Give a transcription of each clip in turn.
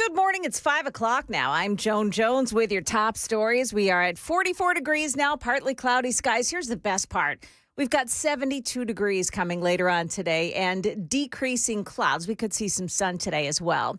Good morning. It's 5 o'clock now. I'm Joan Jones with your top stories. We are at 44 degrees now, partly cloudy skies. Here's the best part. We've got 72 degrees coming later on today and decreasing clouds. We could see some sun today as well.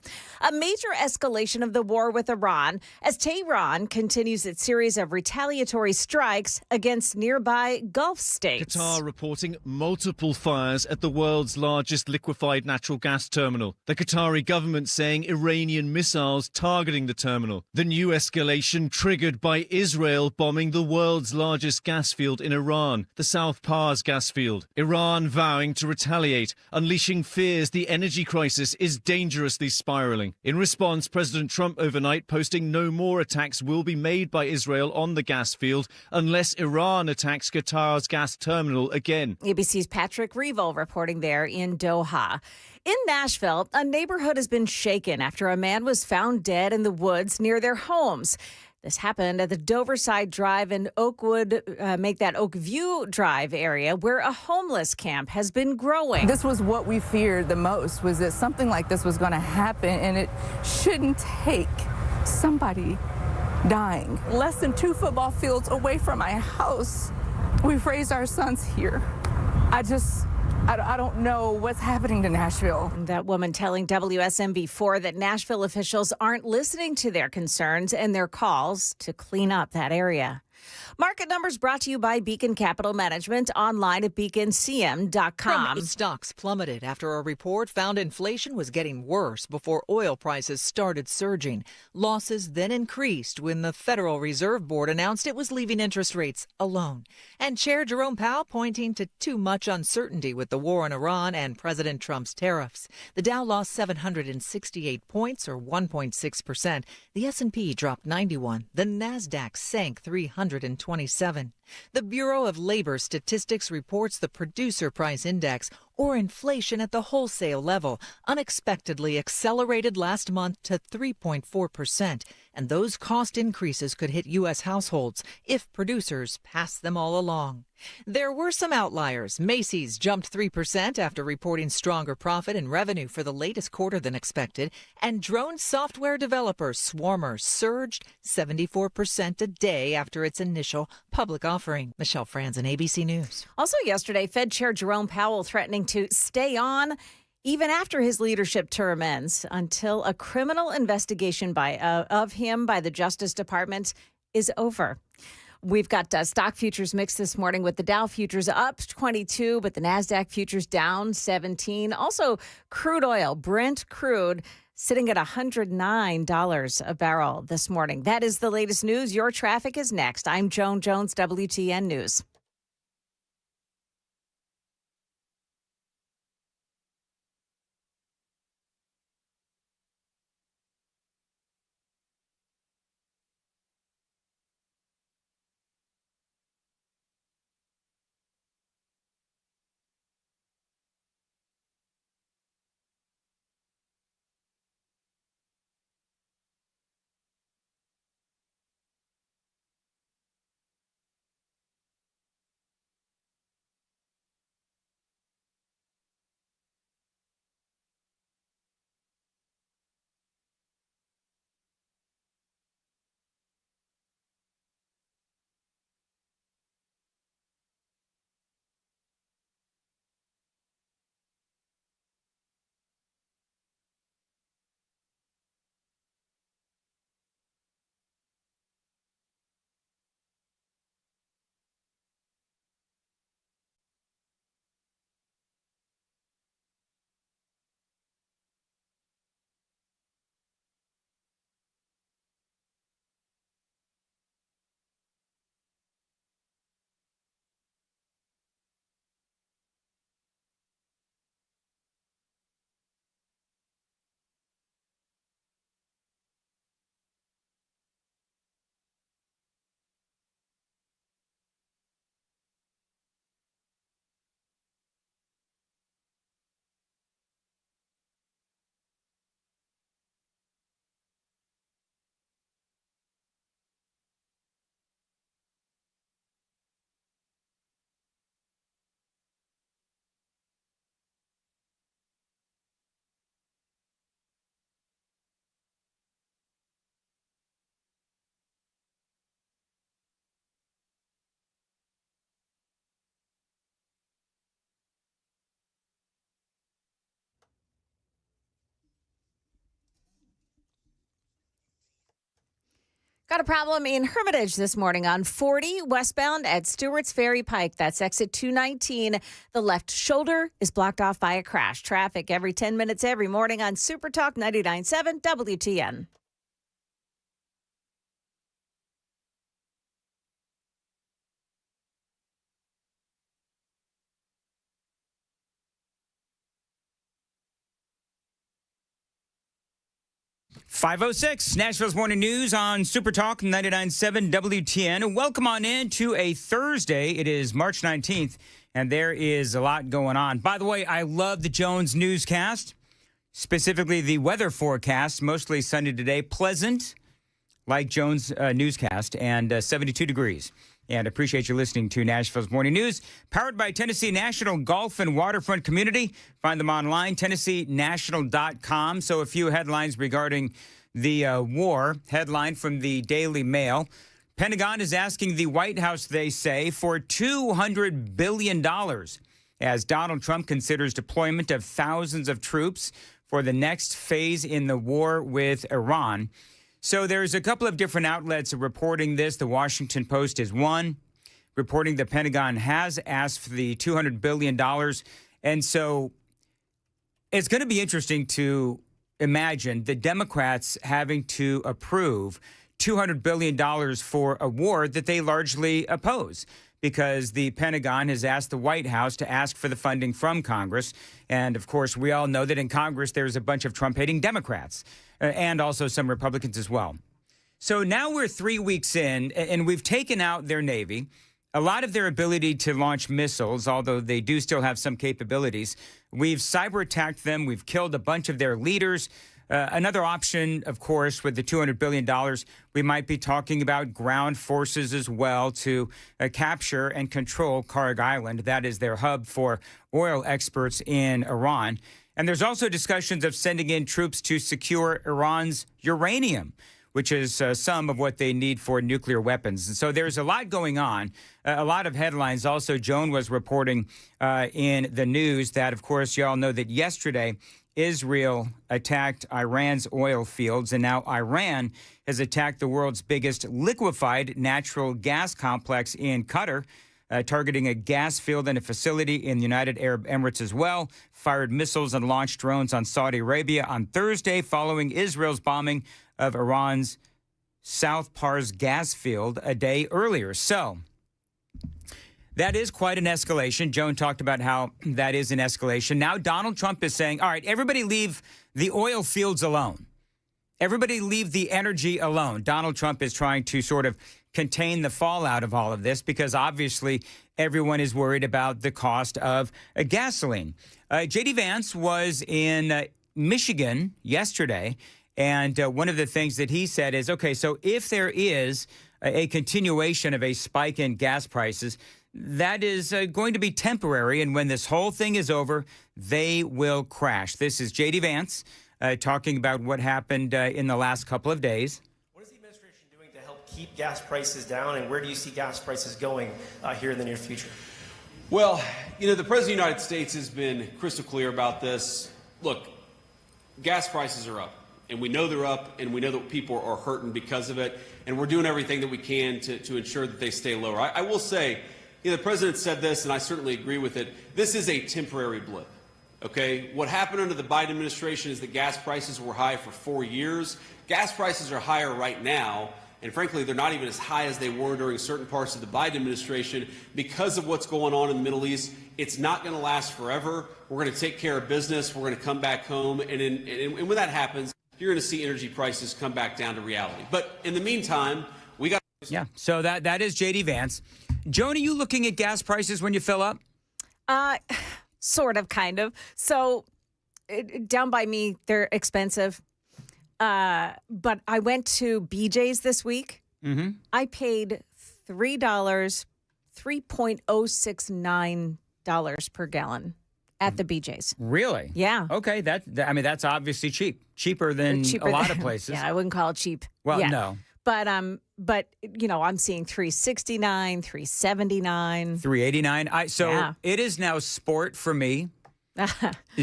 A major escalation of the war with Iran as Tehran continues its series of retaliatory strikes against nearby Gulf states. Qatar reporting multiple fires at the world's largest liquefied natural gas terminal. The Qatari government saying Iranian missiles targeting the terminal. The new escalation triggered by Israel bombing the world's largest gas field in Iran, the South Pars gas field. Iran vowing to retaliate, unleashing fears the energy crisis is dangerously spiraling. In response, President Trump overnight posting no more attacks will be made by Israel on the gas field unless Iran attacks Qatar's gas terminal again. ABC's Patrick Revo reporting there in Doha. In Nashville, a neighborhood has been shaken after a man was found dead in the woods near their homes. This happened at the Doverside Drive and Oakwood, Oakview Drive area where a homeless camp has been growing. This was what we feared the most, was that something like this was going to happen, and it shouldn't take somebody dying. Less than 2 football fields away from my house. We've raised our sons here. I don't know what's happening to Nashville. That woman telling WSMV4 that Nashville officials aren't listening to their concerns and their calls to clean up that area. Market numbers brought to you by Beacon Capital Management, online at beaconcm.com. Stocks plummeted after a report found inflation was getting worse before oil prices started surging. Losses then increased when the Federal Reserve Board announced it was leaving interest rates alone. And Chair Jerome Powell pointing to too much uncertainty with the war in Iran and President Trump's tariffs. The Dow lost 768 points, or 1.6%. The S&P dropped 91. The Nasdaq sank 327. The Bureau of Labor Statistics reports the Producer Price Index, or inflation at the wholesale level, unexpectedly accelerated last month to 3.4%. And those cost increases could hit U.S. households if producers pass them all along. There were some outliers. Macy's jumped 3% after reporting stronger profit and revenue for the latest quarter than expected. And drone software developer Swarmer surged 74% a day after its initial public offering. Michelle Franzen, ABC News. Also yesterday, Fed Chair Jerome Powell threatening to stay on even after his leadership term ends until a criminal investigation of him by the Justice Department is over. We've got stock futures mixed this morning with the Dow futures up 22, but the NASDAQ futures down 17. Also, crude oil, Brent crude, sitting at $109 a barrel this morning. That is the latest news. Your traffic is next. I'm Joan Jones, WTN News. Got a problem in Hermitage this morning on 40 westbound at Stewart's Ferry Pike. That's exit 219. The left shoulder is blocked off by a crash. Traffic every 10 minutes every morning on Super Talk 99.7 WTN. .506, Nashville's Morning News on Super Talk 99.7 WTN. Welcome on in to a Thursday. It is March 19th, and there is a lot going on. By the way, I love the Jones Newscast, specifically the weather forecast. Mostly sunny today, pleasant, like Jones Newscast, and 72 degrees. And appreciate you listening to Nashville's Morning News, powered by Tennessee National Golf and Waterfront Community. Find them online, TennesseeNational.com. So a few headlines regarding the war. Headline from the Daily Mail. Pentagon is asking the White House, they say, for $200 billion as Donald Trump considers deployment of thousands of troops for the next phase in the war with Iran. So there's a couple of different outlets reporting this. The Washington Post is one, reporting the Pentagon has asked for the $200 billion. And so it's going to be interesting to imagine the Democrats having to approve $200 billion for a war that they largely oppose, because the Pentagon has asked the White House to ask for the funding from Congress. And, of course, we all know that in Congress there's a bunch of Trump-hating Democrats and also some Republicans as well. So now we're 3 weeks in, and we've taken out their Navy, a lot of their ability to launch missiles, although they do still have some capabilities. We've cyber-attacked them. We've killed a bunch of their leaders. Another option, of course, with the $200 billion, we might be talking about ground forces as well to capture and control Karg Island. That is their hub for oil experts in Iran. And there's also discussions of sending in troops to secure Iran's uranium, which is some of what they need for nuclear weapons. And so there's a lot going on, a lot of headlines. Also, Joan was reporting in the news that, of course, you all know that yesterday Israel attacked Iran's oil fields, and now Iran has attacked the world's biggest liquefied natural gas complex in Qatar, targeting a gas field and a facility in the United Arab Emirates as well, fired missiles and launched drones on Saudi Arabia on Thursday following Israel's bombing of Iran's South Pars gas field a day earlier. So that is quite an escalation. Joan talked about how that is an escalation. Now Donald Trump is saying, all right, everybody leave the oil fields alone. Everybody leave the energy alone. Donald Trump is trying to sort of contain the fallout of all of this because obviously everyone is worried about the cost of gasoline. J.D. Vance was in Michigan yesterday, and one of the things that he said is, okay, so if there is a continuation of a spike in gas prices, that is going to be temporary, and when this whole thing is over, they will crash. This is J.D. Vance talking about what happened in the last couple of days. What is the administration doing to help keep gas prices down, and where do you see gas prices going here in the near future? Well, you know, the President of the United States has been crystal clear about this. Look, gas prices are up, and we know they're up, and we know that people are hurting because of it, and we're doing everything that we can to ensure that they stay lower. I will say, you know, the President said this, and I certainly agree with it. This is a temporary blip, okay? What happened under the Biden administration is that gas prices were high for 4 years. Gas prices are higher right now, and frankly, they're not even as high as they were during certain parts of the Biden administration because of what's going on in the Middle East. It's not going to last forever. We're going to take care of business. We're going to come back home, and when that happens, you're going to see energy prices come back down to reality. But in the meantime, we got... Yeah, so that is J.D. Vance. Joan, are you looking at gas prices when you fill up? Sort of, kind of. So down by me, they're expensive. But I went to BJ's this week. Mm-hmm. I paid $3.069 per gallon at the BJ's. Really? Yeah. Okay, that's obviously cheap. Cheaper than a lot of places. Yeah, I wouldn't call it cheap. Well, yet. no. But you know, I'm seeing $3.69, $3.79, $3.89. It is now sport for me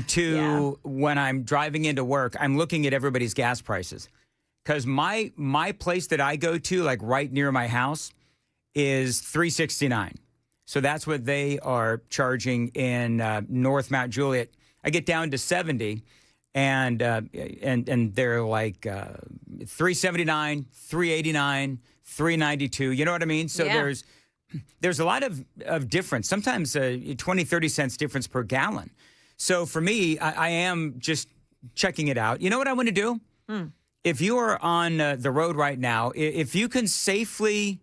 to when I'm driving into work, I'm looking at everybody's gas prices. Because my place that I go to, like right near my house, is $3.69. So that's what they are charging in North Mount Juliet. I get down to 70, and they're like $3.79, $3.89, $3.92. You know what I mean? So there's a lot of difference. Sometimes 20, 30 cents difference per gallon. So for me, I am just checking it out. You know what I want to do? If you are on the road right now, if you can safely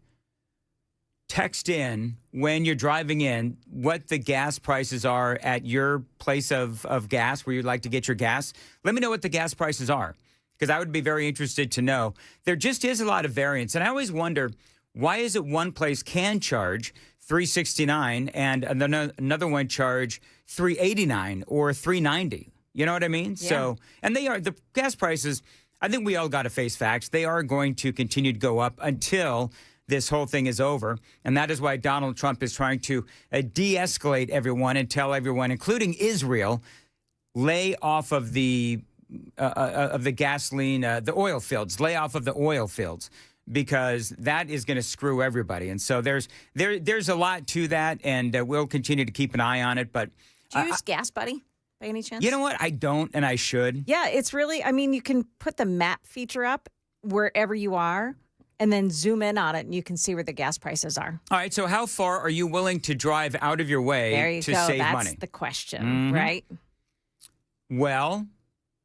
text in when you're driving in what the gas prices are at your place of gas where you'd like to get your gas, let me know what the gas prices are, because I would be very interested to know. There just is a lot of variance. And I always wonder, why is it one place can charge $3.69 and another one charge $3.89 or $3.90? You know what I mean? Yeah. So, and the gas prices, I think we all got to face facts. They are going to continue to go up until this whole thing is over. And that is why Donald Trump is trying to de-escalate everyone and tell everyone, including Israel, lay off of the gasoline, the oil fields, lay off of the oil fields, because that is going to screw everybody. And so there's a lot to that, and we'll continue to keep an eye on it. But Do you use Gas Buddy by any chance? you know what? I don't, and I should. Yeah, it's really, I mean, you can put the map feature up wherever you are and then zoom in on it, and you can see where the gas prices are. All right, so how far are you willing to drive out of your way There you to go. save That's money? the question, right? Well,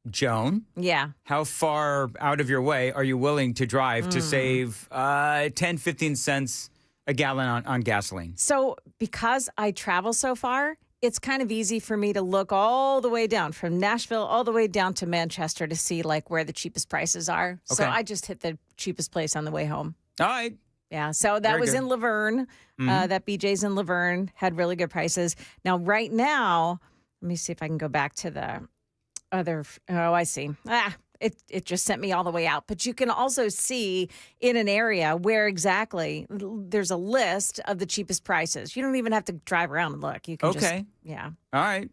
Joan, Yeah. how far out of your way are you willing to drive to save 10, 15 cents a gallon on gasoline? So because I travel so far, it's kind of easy for me to look all the way down from Nashville all the way down to Manchester to see like where the cheapest prices are. So Okay. I just hit the cheapest place on the way home. All right. Yeah, so that Very was good. in Laverne. That BJ's in Laverne had really good prices. Now, right now, let me see if I can go back to the other. Oh, I see. It just sent me all the way out. But you can also see in an area where exactly there's a list of the cheapest prices. You don't even have to drive around and look. You can Okay. yeah. All right.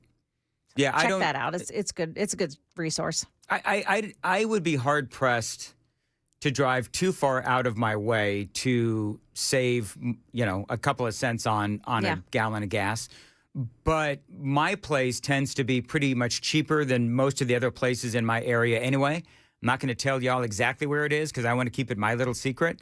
Yeah, I Check don't. that out. It's good. It's a good resource. I would be hard pressed to drive too far out of my way to save, a couple of cents on Yeah. a gallon of gas. But my place tends to be pretty much cheaper than most of the other places in my area anyway. I'm not going to tell y'all exactly where it is because I want to keep it my little secret.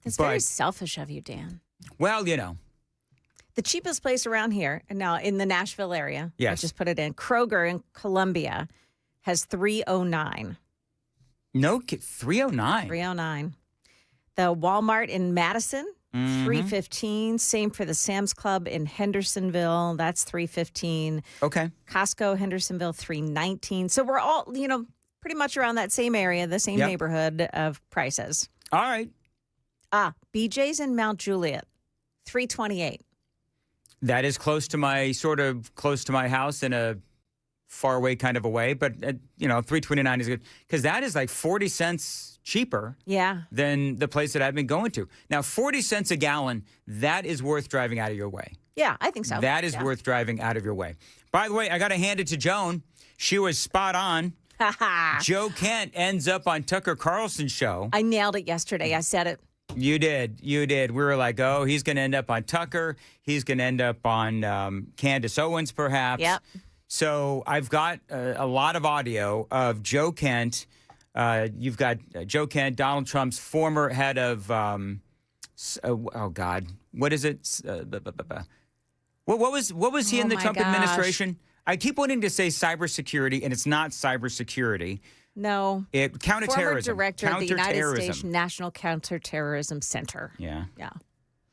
It's But- very selfish of you, Dan. Well, The cheapest place around here, and now in the Nashville area, I Yes. just put it in, Kroger in Columbia has $3.09. no, 309. $3.09. The Walmart in Madison, Mm-hmm. $3.15. Same for the Sam's Club in Hendersonville. That's $3.15. Okay. Costco, Hendersonville, $3.19. So we're all, pretty much around that same area, the same Yep. neighborhood of prices. All right. BJ's in Mount Juliet, $3.28. That is close to my house in a far away kind of a way. But, $3.29 is good because that is like 40 cents cheaper Yeah. than the place that I've been going to. Now, 40 cents a gallon, that is worth driving out of your way. Yeah, I think so. That is Yeah. worth driving out of your way. By the way, I got to hand it to Joan. She was spot on. Joe Kent ends up on Tucker Carlson's show. I nailed it yesterday. I said it. You did. We were like, oh, he's going to end up on Tucker. He's going to end up on Candace Owens, perhaps. Yep. So I've got a lot of audio of Joe Kent. You've got Joe Kent, Donald Trump's former head of, oh God, what is it? What was he in the my Trump gosh. administration? I keep wanting to say cybersecurity, and it's not cybersecurity. No. Counterterrorism. Former director of the United Counterterrorism. States National Counterterrorism Center. Yeah. Yeah.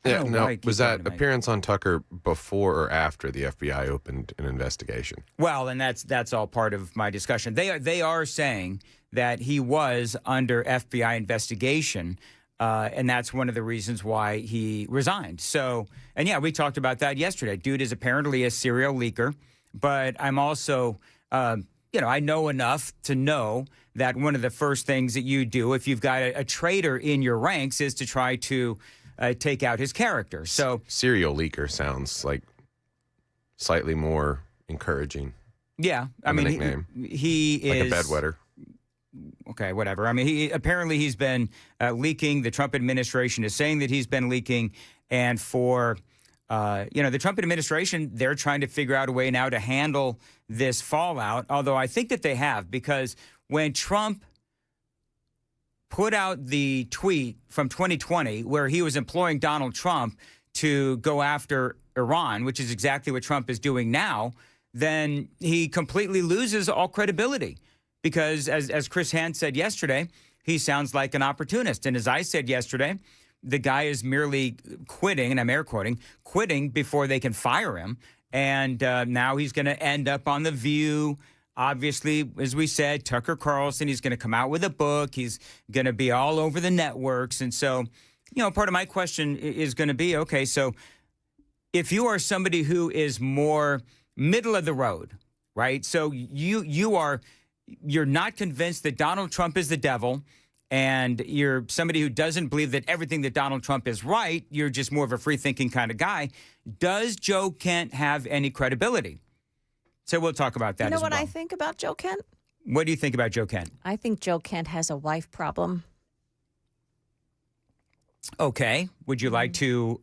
I Yeah, don't know now, why I keep was wanting that to make- appearance on Tucker before or after the FBI opened an investigation? Well, and that's all part of my discussion. They are saying that he was under FBI investigation, and that's one of the reasons why he resigned. So, and yeah, we talked about that yesterday. Dude is apparently a serial leaker, but I'm also, I know enough to know that one of the first things that you do if you've got a traitor in your ranks is to try to take out his character. So Serial leaker sounds like slightly more encouraging. yeah, I Than the mean, nickname. he Like is a bedwetter. okay, whatever. I mean, he's been leaking. The Trump administration is saying that he's been leaking. And for, the Trump administration, they're trying to figure out a way now to handle this fallout. Although I think that they have, because when Trump put out the tweet from 2020 where he was employing Donald Trump to go after Iran, which is exactly what Trump is doing now, then he completely loses all credibility. Because as Chris Hand said yesterday, he sounds like an opportunist. And as I said yesterday, the guy is merely quitting, and I'm air quoting, quitting before they can fire him. And now he's going to end up on The View. Obviously, as we said, Tucker Carlson, he's going to come out with a book. He's going to be all over the networks. And so, part of my question is going to be, okay, so if you are somebody who is more middle of the road, right? So you're not convinced that Donald Trump is the devil, and you're somebody who doesn't believe that everything that Donald Trump is right. You're just more of a free-thinking kind of guy. Does Joe Kent have any credibility? So we'll talk about that as well. You know what I think about Joe Kent? What do you think about Joe Kent? I think Joe Kent has a wife problem. Okay. Would you like to...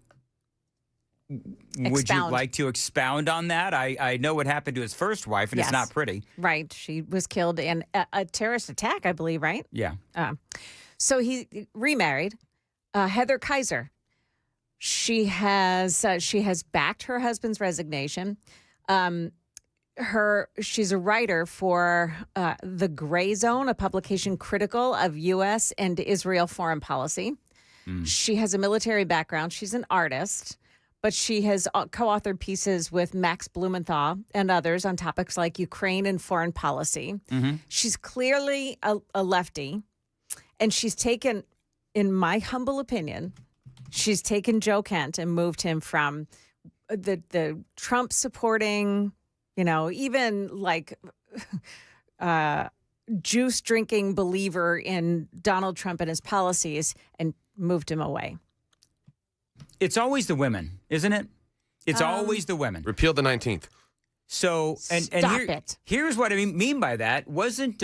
Would you like to expound on that? I know what happened to his first wife, and Yes. It's not pretty. Right. She was killed in a terrorist attack, I believe, right? Yeah. So he remarried Heather Kaiser. She has backed her husband's resignation. She's a writer for The Gray Zone, a publication critical of U.S. and Israel foreign policy. She has a military background. She's an artist, but she has co-authored pieces with Max Blumenthal and others on topics like Ukraine and foreign policy. She's clearly a lefty, and she's taken, in my humble opinion, she's taken Joe Kent and moved him from the Trump supporting, even like juice drinking believer in Donald Trump and his policies, and moved him away. It's always the women, isn't it? It's always the women. Repeal the 19th. So, here's what I mean by that. Wasn't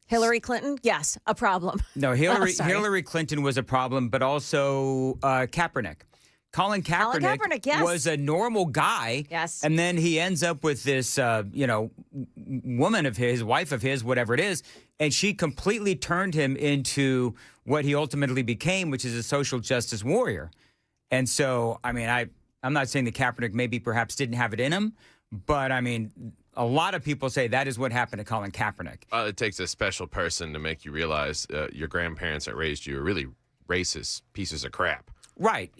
Hillary Clinton? Yes, a problem. No, Hillary Clinton was a problem, but also Kaepernick. Colin Kaepernick yes. was a normal guy. Yes. And then he ends up with this, woman of his, wife of his, whatever it is, and she completely turned him into what he ultimately became, which is a social justice warrior. And so, I mean, I'm not saying that Kaepernick maybe perhaps didn't have it in him, but I mean, a lot of people say that is what happened to Colin Kaepernick. It takes a special person to make you realize your grandparents that raised you are really racist pieces of crap. Right.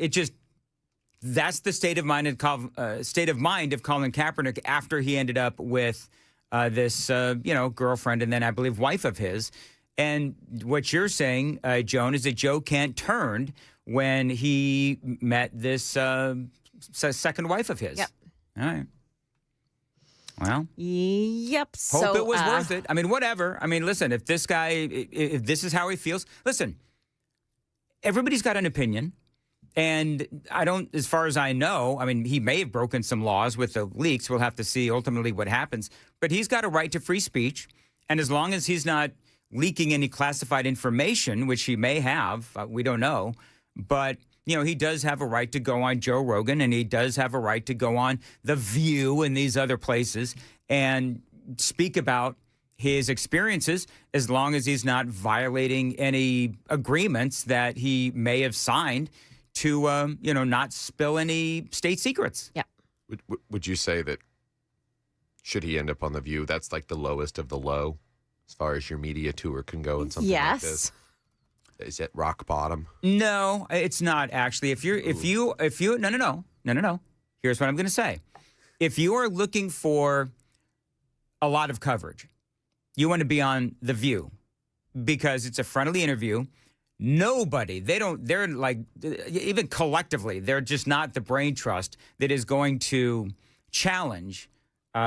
That's the state of mind of Colin Kaepernick after he ended up with this, girlfriend and then I believe wife of his. And what you're saying, Joan, is that Joe Kent turned when he met this second wife of his. Yep. All right. Well. Yep. Hope it was worth it. I mean, whatever. I mean, listen, if this is how he feels, listen, everybody's got an opinion. And as far as I know, I mean, he may have broken some laws with the leaks. We'll have to see ultimately what happens. But he's got a right to free speech. And as long as he's not leaking any classified information, which he may have, we don't know. But, he does have a right to go on Joe Rogan, and he does have a right to go on The View and these other places and speak about his experiences, as long as he's not violating any agreements that he may have signed to, not spill any state secrets. Yeah. Would you say that should he end up on The View, that's like the lowest of the low as far as your media tour can go and something like this? Is it rock bottom? No, it's not actually. If you no. Here's what I'm going to say. If you are looking for a lot of coverage, you want to be on The View because it's a friendly interview. They're like, even collectively, they're just not the brain trust that is going to challenge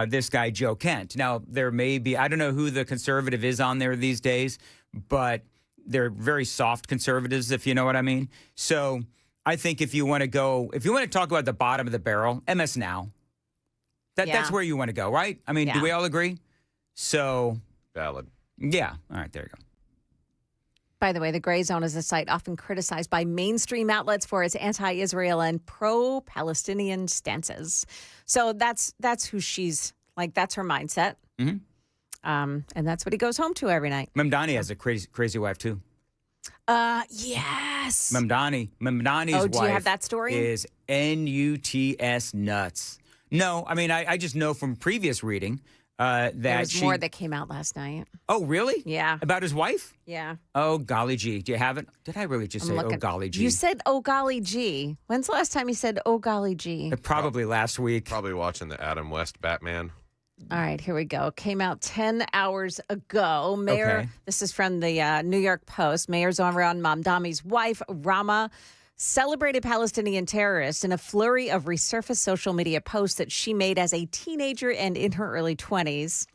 this guy, Joe Kent. Now, there may be, I don't know who the conservative is on there these days, but they're very soft conservatives, if you know what I mean. So I think if you want to talk about the bottom of the barrel, MS Now. That's where you want to go, right? I mean, do we all agree? So Valid. Yeah. All right, there you go. By the way, the Gray Zone is a site often criticized by mainstream outlets for its anti-Israel and pro-Palestinian stances. So that's who she's like. That's her mindset. Mm-hmm. And that's what he goes home to every night. Mamdani has a crazy wife, too. Yes. Mamdani's wife. Do you have that story? Is NUTS nuts. No, I mean, I just know from previous reading that there was more that came out last night. Oh, really? Yeah. About his wife? Yeah. Oh, golly gee. Do you have it? Did I really just say, oh, golly gee? You said, oh, golly gee. When's the last time you said, oh, golly gee? Probably last week. Probably watching the Adam West Batman. All right, here we go. Came out 10 hours ago. This is from the New York Post. Mayor Zohran Mamdani's wife, Rama, celebrated Palestinian terrorists in a flurry of resurfaced social media posts that she made as a teenager and in her early 20s.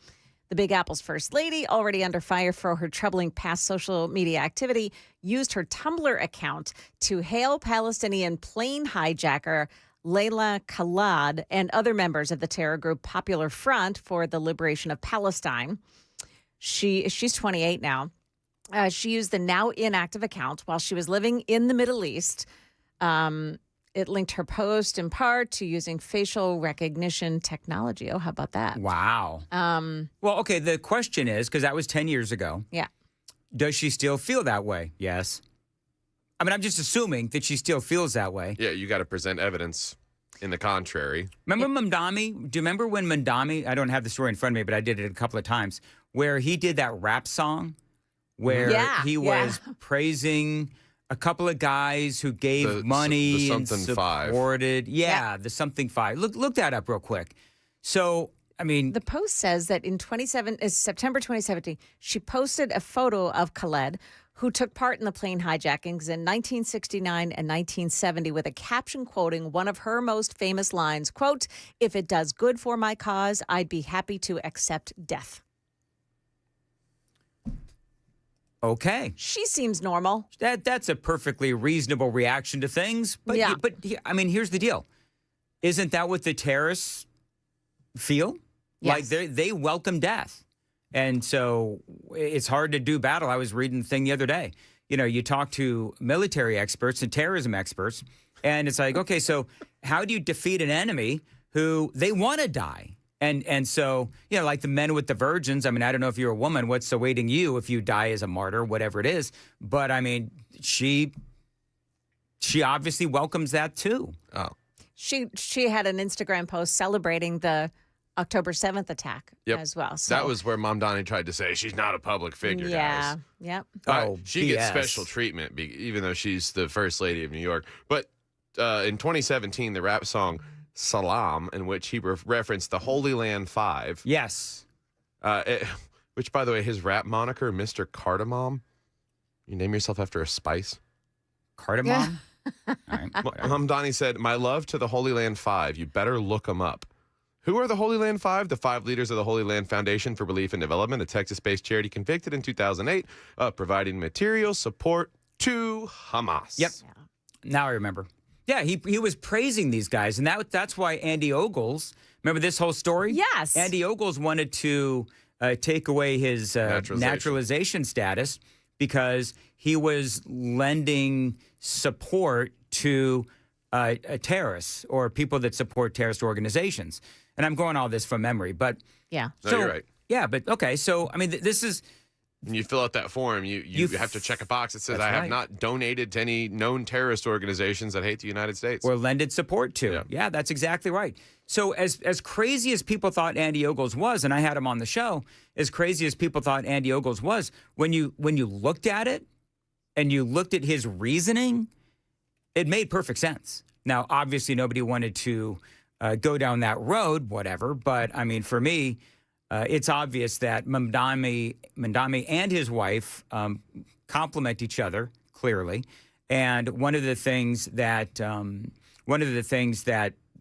The Big Apple's first lady, already under fire for her troubling past social media activity, used her Tumblr account to hail Palestinian plane hijacker Layla Khalad and other members of the terror group Popular Front for the Liberation of Palestine. She's 28 now. She used the now inactive account while she was living in the Middle East. It linked her post in part to using facial recognition technology. Oh, how about that? Wow. Well, okay, the question is, because that was 10 years ago. Yeah. Does she still feel that way? Yes. I mean, I'm just assuming that she still feels that way. Yeah, you got to present evidence in the contrary. Remember Mamdani? Do you remember when Mamdani, I don't have the story in front of me, but I did it a couple of times, where he did that rap song where he was praising a couple of guys who gave money and supported. The something five. Look that up real quick. So, I mean, the post says that in September 2017, she posted a photo of Khaled, who took part in the plane hijackings in 1969 and 1970 with a caption quoting one of her most famous lines, quote, "If it does good for my cause, I'd be happy to accept death." Okay. She seems normal. That's a perfectly reasonable reaction to things. But, I mean, here's the deal. Isn't that what the terrorists feel? Yes. Like they welcome death. And so it's hard to do battle. I was reading the thing the other day. You know, you talk to military experts and terrorism experts, and it's like, okay, so how do you defeat an enemy who they want to die? And so, you know, like the men with the virgins, I mean, I don't know if you're a woman, what's awaiting you if you die as a martyr, whatever it is. But, I mean, she obviously welcomes that, too. Oh. She had an Instagram post celebrating the October 7th attack as well. So. That was where Mamdani tried to say she's not a public figure, guys. Yep. She gets special treatment, even though she's the first lady of New York. But in 2017, the rap song Salam, in which he referenced the Holy Land Five. Yes. Which, by the way, his rap moniker, Mr. Cardamom. You name yourself after a spice? Cardamom? Yeah. All right, Mamdani said, "My love to the Holy Land Five. You better look them up." Who are the Holy Land Five? The 5 leaders of the Holy Land Foundation for Relief and Development, a Texas-based charity convicted in 2008 of providing material support to Hamas. Yep. Yeah. Now I remember. Yeah, he was praising these guys, and that's why Andy Ogles, remember this whole story? Yes. Andy Ogles wanted to take away his naturalization status because he was lending support to terrorists or people that support terrorist organizations. And I'm going all this from memory, but yeah. No, you're right. Yeah, but okay. So I mean, this is. When you fill out that form, you have to check a box that says, "I have not donated to any known terrorist organizations that hate the United States or lended support to." Yeah, that's exactly right. So as crazy as people thought Andy Ogles was, and I had him on the show, as crazy as people thought Andy Ogles was, when you looked at it and you looked at his reasoning, it made perfect sense. Now, obviously, nobody wanted to go down that road, whatever. But I mean, for me, it's obvious that Mamdani and his wife complement each other clearly. And one of the things that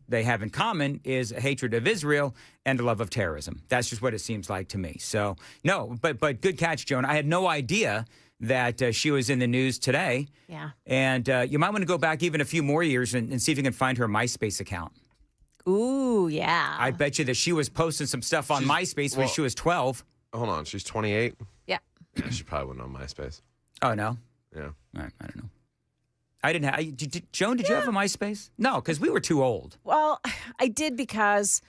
they have in common is a hatred of Israel and a love of terrorism. That's just what it seems like to me. So no, but good catch, Joan. I had no idea that she was in the news today. Yeah. And you might want to go back even a few more years and see if you can find her MySpace account. Ooh, yeah. I bet you that she was posting some stuff on MySpace when she was 12. hold on. She's 28. Yeah. Yeah, she probably wasn't on MySpace. Oh, no? Yeah. I don't know. I didn't have. Joan, did you have a MySpace? No, because we were too old. Well, I did because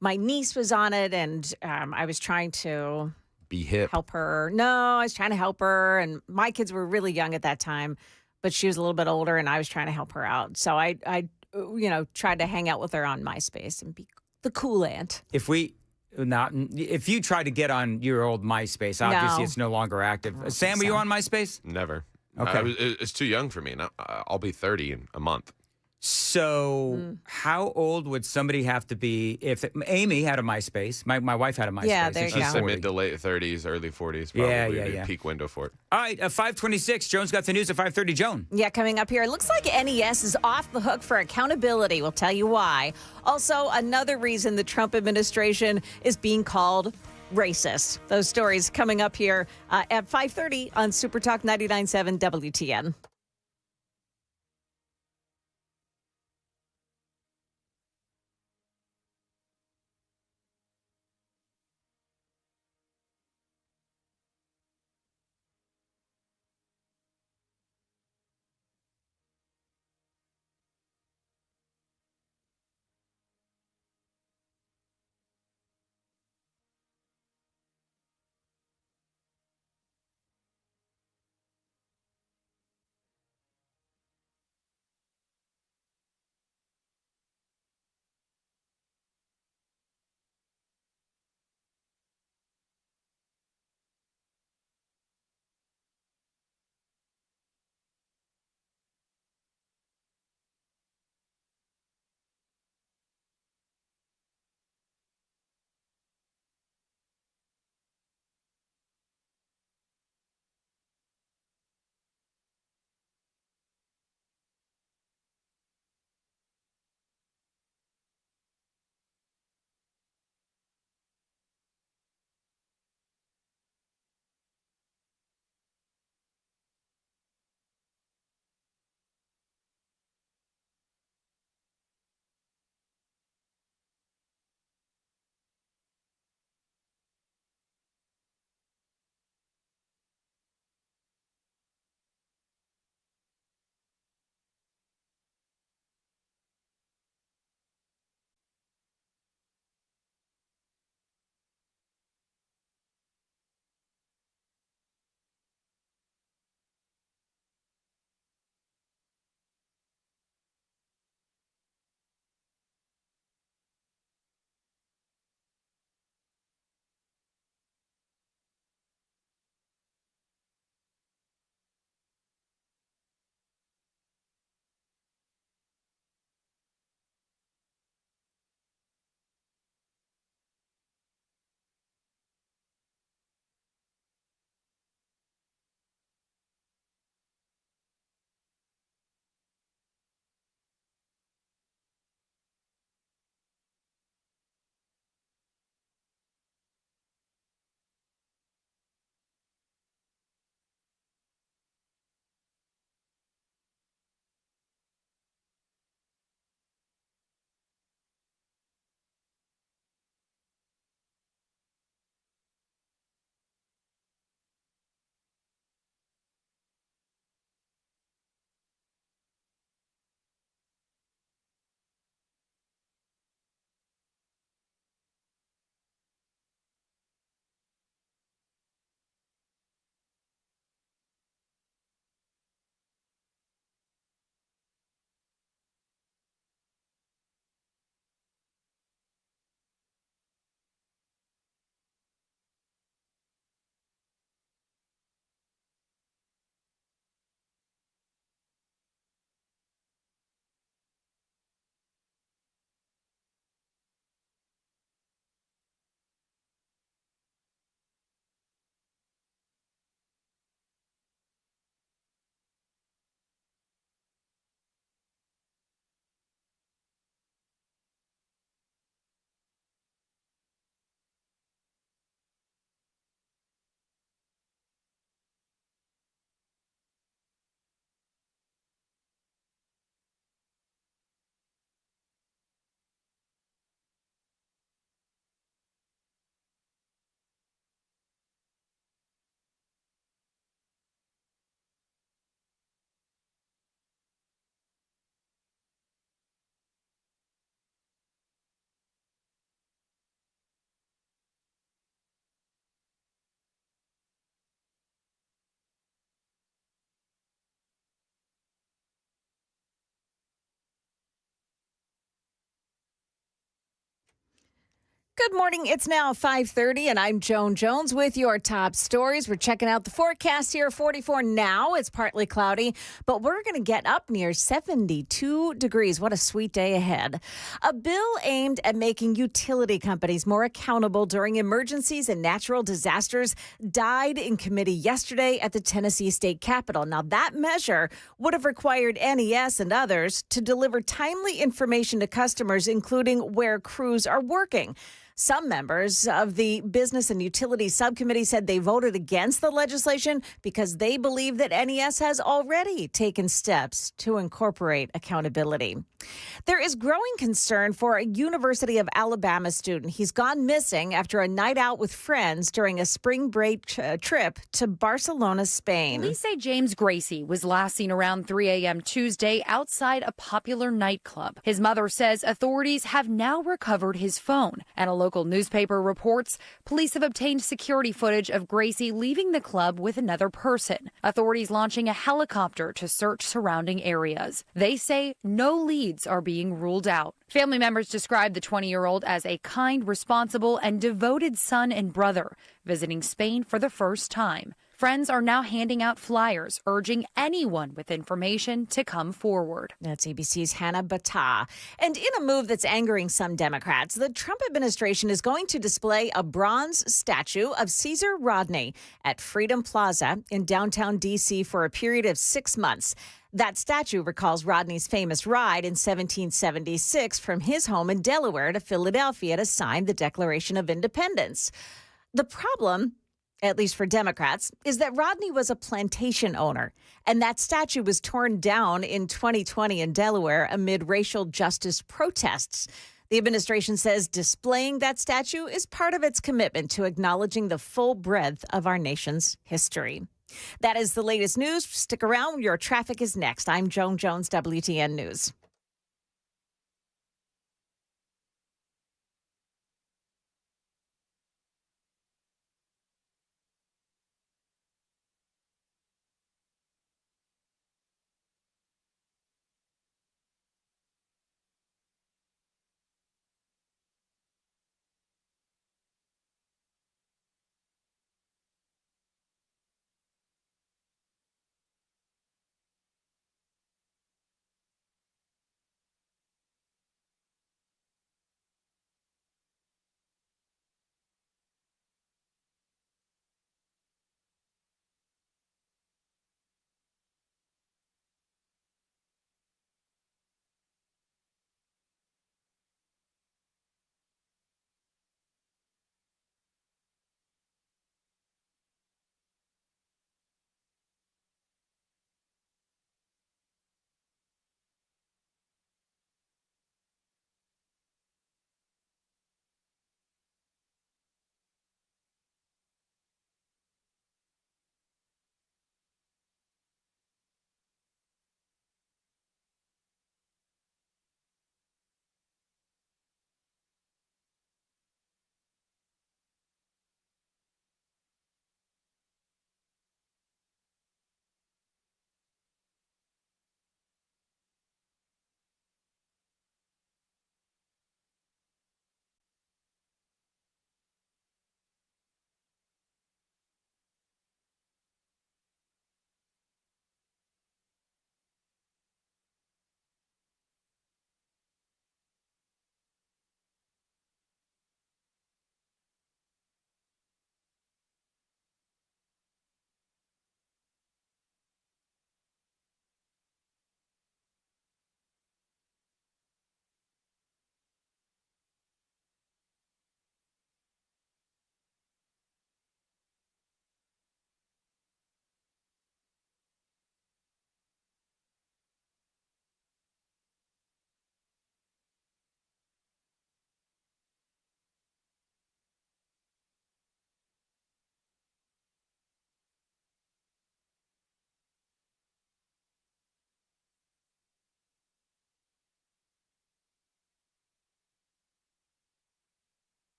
my niece was on it, and I was trying to Be hip. help her. No, I was trying to help her, and my kids were really young at that time, but she was a little bit older, and I was trying to help her out. So I tried to hang out with her on MySpace and be the cool aunt. If you try to get on your old MySpace, obviously No. it's no longer active. Sam, were you on MySpace? Never. Okay. It's too young for me. I'll be 30 in a month. So, how old would somebody have to be if Amy had a MySpace? My wife had a MySpace. Yeah, there and you she's go. I'd say 40. mid to late 30s, early 40s. Yeah, Probably yeah, would be yeah. peak window for it. All right, 5:26. Joan's got the news at 5:30. Joan. Yeah, coming up here, it looks like NES is off the hook for accountability. We'll tell you why. Also, another reason the Trump administration is being called racist. Those stories coming up here at 5:30 on Super Talk 99.7 WTN. Good morning. It's now 5:30, and I'm Joan Jones with your top stories. We're checking out the forecast here. 44 now. It's partly cloudy, but we're going to get up near 72 degrees. What a sweet day ahead. A bill aimed at making utility companies more accountable during emergencies and natural disasters died in committee yesterday at the Tennessee State Capitol. Now, that measure would have required NES and others to deliver timely information to customers, including where crews are working. Some members of the Business and Utilities Subcommittee said they voted against the legislation because they believe that NES has already taken steps to incorporate accountability. There is growing concern for a University of Alabama student. He's gone missing after a night out with friends during a spring break trip to Barcelona, Spain. Police say James Gracie was last seen around 3 a.m. Tuesday outside a popular nightclub. His mother says authorities have now recovered his phone, and a local newspaper reports police have obtained security footage of Gracie leaving the club with another person. Authorities launching a helicopter to search surrounding areas. They say no leads are being ruled out. Family members describe the 20-year-old as a kind, responsible, and devoted son and brother, visiting Spain for the first time. Friends are now handing out flyers urging anyone with information to come forward. That's ABC's Hannah Battah. And in a move that's angering some Democrats, the Trump administration is going to display a bronze statue of Caesar Rodney at Freedom Plaza in downtown D.C. for a period of 6 months. That statue recalls Rodney's famous ride in 1776 from his home in Delaware to Philadelphia to sign the Declaration of Independence. The problem, at least for Democrats, is that Rodney was a plantation owner, and that statue was torn down in 2020 in Delaware amid racial justice protests. The administration says displaying that statue is part of its commitment to acknowledging the full breadth of our nation's history. That is the latest news. Stick around. Your traffic is next. I'm Joan Jones, WTN News.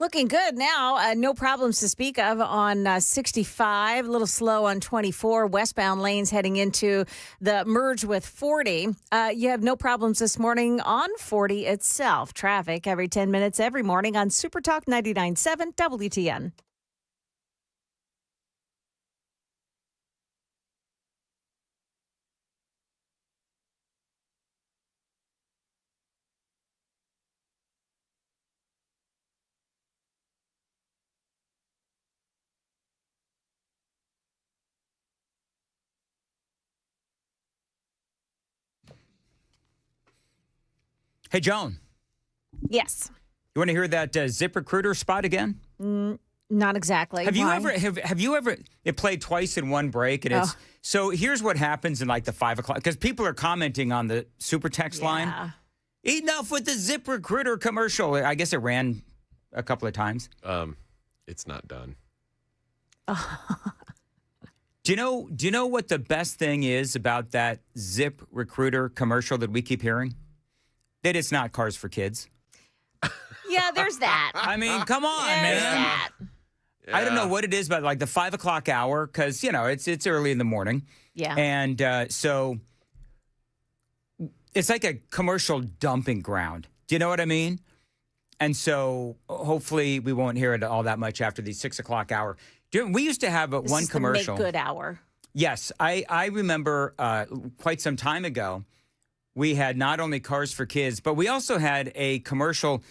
Looking good now. No problems to speak of on 65. A little slow on 24. Westbound lanes heading into the merge with 40. You have no problems this morning on 40 itself. Traffic every 10 minutes every morning on Super Talk 99.7 WTN. Hey, Joan. Yes. You want to hear that ZipRecruiter spot again? Not exactly. Have you Why? ever? Have you ever? It played twice in one break, and it's so. Here's what happens in like the 5 o'clock because people are commenting on the super text line. Enough with the ZipRecruiter commercial. I guess it ran a couple of times. It's not done. Do you know what the best thing is about that ZipRecruiter commercial that we keep hearing? That it's not Cars for Kids. Yeah, there's that. I mean, come on, There's man. that. Yeah. I don't know what it is, but like the 5 o'clock hour, because it's early in the morning. Yeah. And so it's like a commercial dumping ground. Do you know what I mean? And so hopefully we won't hear it all that much after the 6 o'clock hour. We used to have This one is commercial. The make good hour. Yes, I remember quite some time ago, we had not only Cars for Kids, but we also had a commercial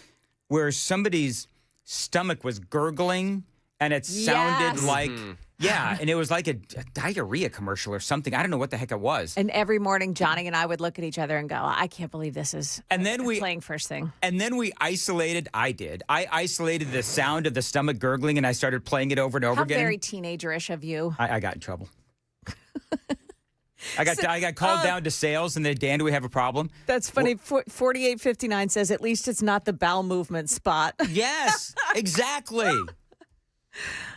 where somebody's stomach was gurgling and it sounded like, and it was like a diarrhea commercial or something. I don't know what the heck it was. And every morning, Johnny and I would look at each other and go, I can't believe this is playing first thing. And then we isolated, I isolated the sound of the stomach gurgling and I started playing it over and over again. How very teenager-ish of you. I got in trouble. I got called down to sales, and then, Dan, do we have a problem? That's funny. 4859 says, at least it's not the bowel movement spot. Yes, exactly.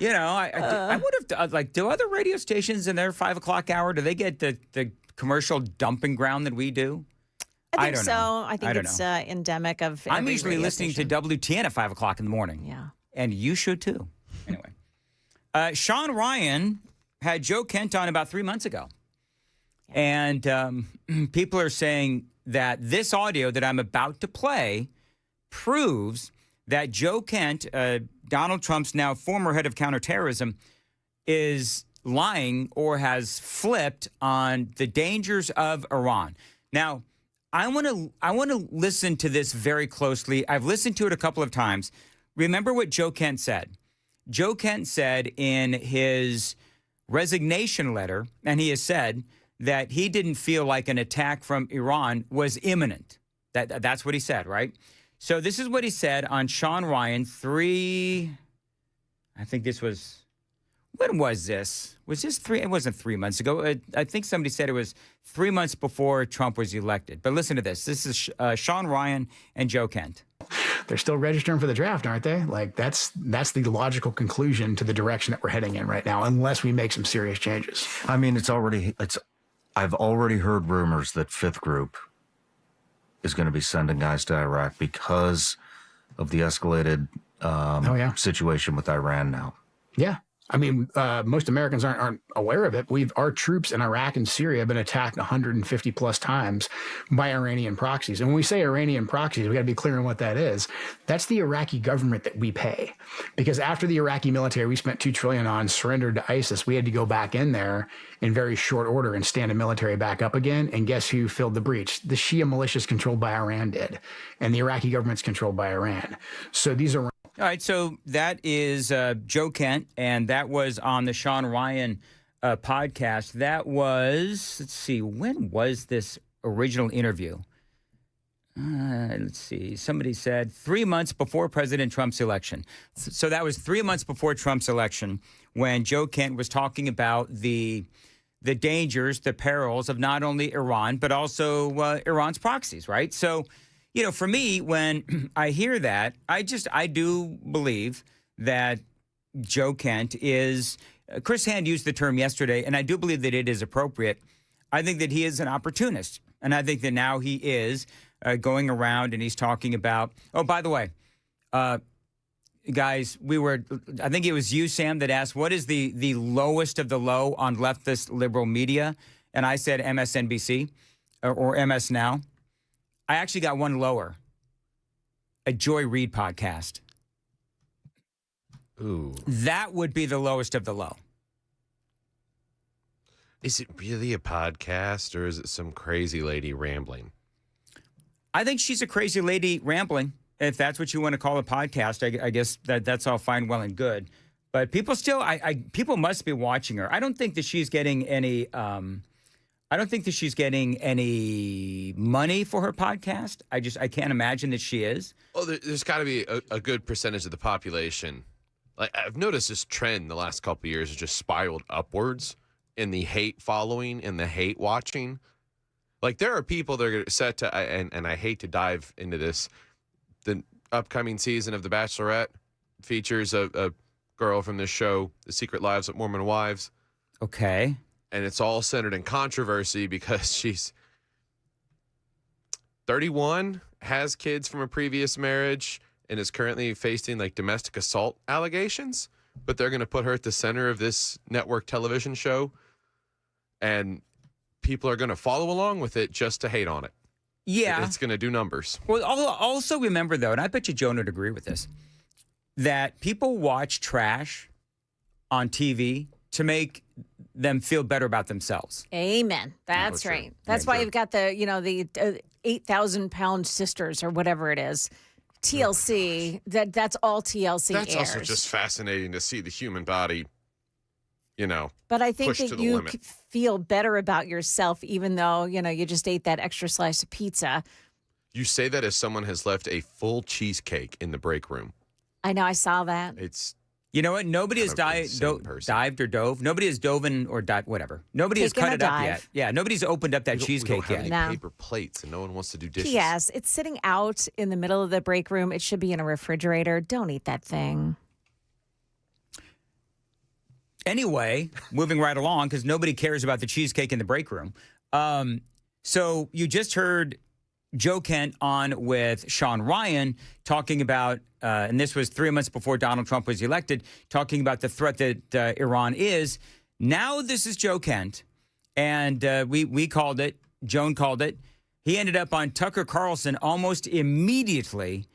I would have, do other radio stations in their 5 o'clock hour, do they get the commercial dumping ground that we do? I think don't so. know. I think it's endemic of I'm every usually radio listening station. to WTN at 5 o'clock in the morning. Yeah. And you should, too. Anyway. Sean Ryan had Joe Kent on about 3 months ago. And people are saying that this audio that I'm about to play proves that Joe Kent, Donald Trump's now former head of counterterrorism, is lying or has flipped on the dangers of Iran. Now, I want to listen to this very closely. I've listened to it a couple of times. Remember what Joe Kent said. Joe Kent said in his resignation letter, and he has said that he didn't feel like an attack from Iran was imminent. That's what he said, right? So this is what he said on Sean Ryan I think this was, when was this? Was this it wasn't 3 months ago. I think somebody said it was 3 months before Trump was elected. But listen to this. This is Sean Ryan and Joe Kent. They're still registering for the draft, aren't they? Like that's the logical conclusion to the direction that we're heading in right now, unless we make some serious changes. I mean, I've already heard rumors that Fifth Group is going to be sending guys to Iraq because of the escalated situation with Iran now. Yeah. I mean, most Americans aren't aware of it. Our troops in Iraq and Syria have been attacked 150 plus times by Iranian proxies. And when we say Iranian proxies, we got to be clear on what that is. That's the Iraqi government that we pay. Because after the Iraqi military, we spent $2 trillion on, surrendered to ISIS, we had to go back in there in very short order and stand the military back up again. And guess who filled the breach? The Shia militias controlled by Iran did. And the Iraqi government's controlled by Iran. So these are... All right, so that is Joe Kent, and that was on the Sean Ryan podcast. That was, let's see, when was this original interview? Let's see, somebody said 3 months before President Trump's election. So that was 3 months before Trump's election when Joe Kent was talking about the dangers, the perils of not only Iran, but also Iran's proxies, right? So, for me, when I hear that, I do believe that Joe Kent is, Chris Hand used the term yesterday, and I do believe that it is appropriate. I think that he is an opportunist, and I think that now he is going around and he's talking about, oh, by the way, guys, I think it was you, Sam, that asked, what is the lowest of the low on leftist liberal media? And I said MSNBC or MS Now. I actually got one lower. A Joy Reid podcast. Ooh. That would be the lowest of the low. Is it really a podcast or is it some crazy lady rambling? I think she's a crazy lady rambling. If that's what you want to call a podcast, I guess that's all fine, well, and good. But people still, people must be watching her. I don't think that she's getting any. I don't think that she's getting any money for her podcast. I can't imagine that she is. Oh, there's got to be a good percentage of the population. Like I've noticed this trend the last couple of years has just spiraled upwards in the hate following and the hate watching. Like there are people that are set to, and I hate to dive into this. The upcoming season of The Bachelorette features a girl from this show, The Secret Lives of Mormon Wives. Okay. And it's all centered in controversy because she's 31, has kids from a previous marriage, and is currently facing like domestic assault allegations. But they're going to put her at the center of this network television show. And people are going to follow along with it just to hate on it. Yeah. It's going to do numbers. Well, also remember, though, and I bet you Joan would agree with this, that people watch trash on TV to make them feel better about themselves. Amen. That's right. That's why you've got the 8,000-pound sisters or whatever it is. TLC. That's all TLC That's airs. also just fascinating to see the human body, But I think that you limit. feel better about yourself, even though, you just ate that extra slice of pizza. You say that as someone has left a full cheesecake in the break room. I know, I saw that. It's You know what? Nobody has dived or dove. Nobody has doven or dived, whatever. Nobody has Taken cut a it up dive. yet. Yeah, nobody's opened up that we don't cheesecake have yet. any paper plates, and no one wants to do dishes. P.S. It's sitting out in the middle of the break room. It should be in a refrigerator. Don't eat that thing. Anyway, moving right along, because nobody cares about the cheesecake in the break room. So you just heard Joe Kent on with Sean Ryan talking about, and this was 3 months before Donald Trump was elected, talking about the threat that Iran is. Now this is Joe Kent, and we called it. Joan called it. He ended up on Tucker Carlson almost immediately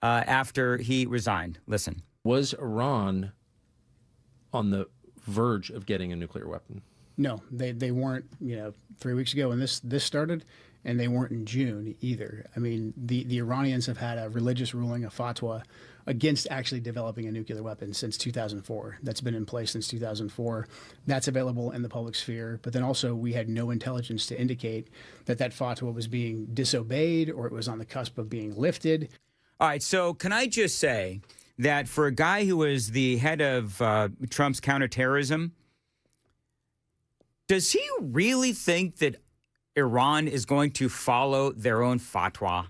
after he resigned. Listen. Was Iran on the verge of getting a nuclear weapon? No, they weren't, 3 weeks ago when this started, and they weren't in June either. I mean, the Iranians have had a religious ruling, a fatwa, against actually developing a nuclear weapon since 2004. That's been in place since 2004. That's available in the public sphere. But then also we had no intelligence to indicate that fatwa was being disobeyed or it was on the cusp of being lifted. All right, so can I just say that for a guy who was the head of Trump's counterterrorism, does he really think that Iran is going to follow their own fatwa?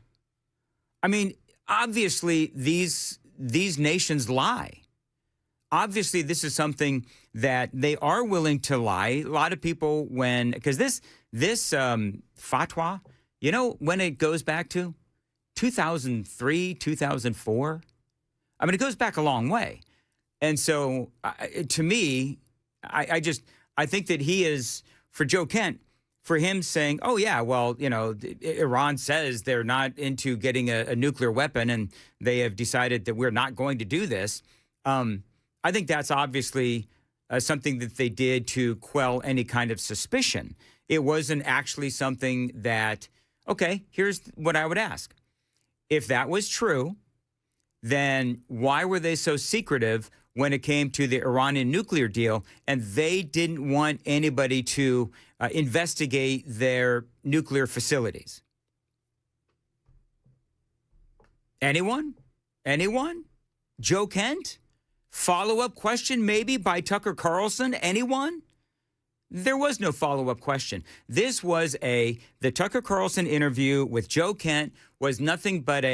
I mean, obviously, these nations lie. Obviously, this is something that they are willing to lie. A lot of people, because this fatwa, when it goes back to 2003, 2004. I mean, it goes back a long way. And so, to me, I think that he is, for Joe Kent, for him saying, oh, yeah, well, Iran says they're not into getting a nuclear weapon and they have decided that we're not going to do this. I think that's obviously something that they did to quell any kind of suspicion. It wasn't actually something that, okay, here's what I would ask. If that was true, then why were they so secretive when it came to the Iranian nuclear deal, and they didn't want anybody to investigate their nuclear facilities? Anyone? Joe Kent? Follow-up question maybe by Tucker Carlson? Anyone? There was no follow-up question. This was the Tucker Carlson interview with Joe Kent was nothing but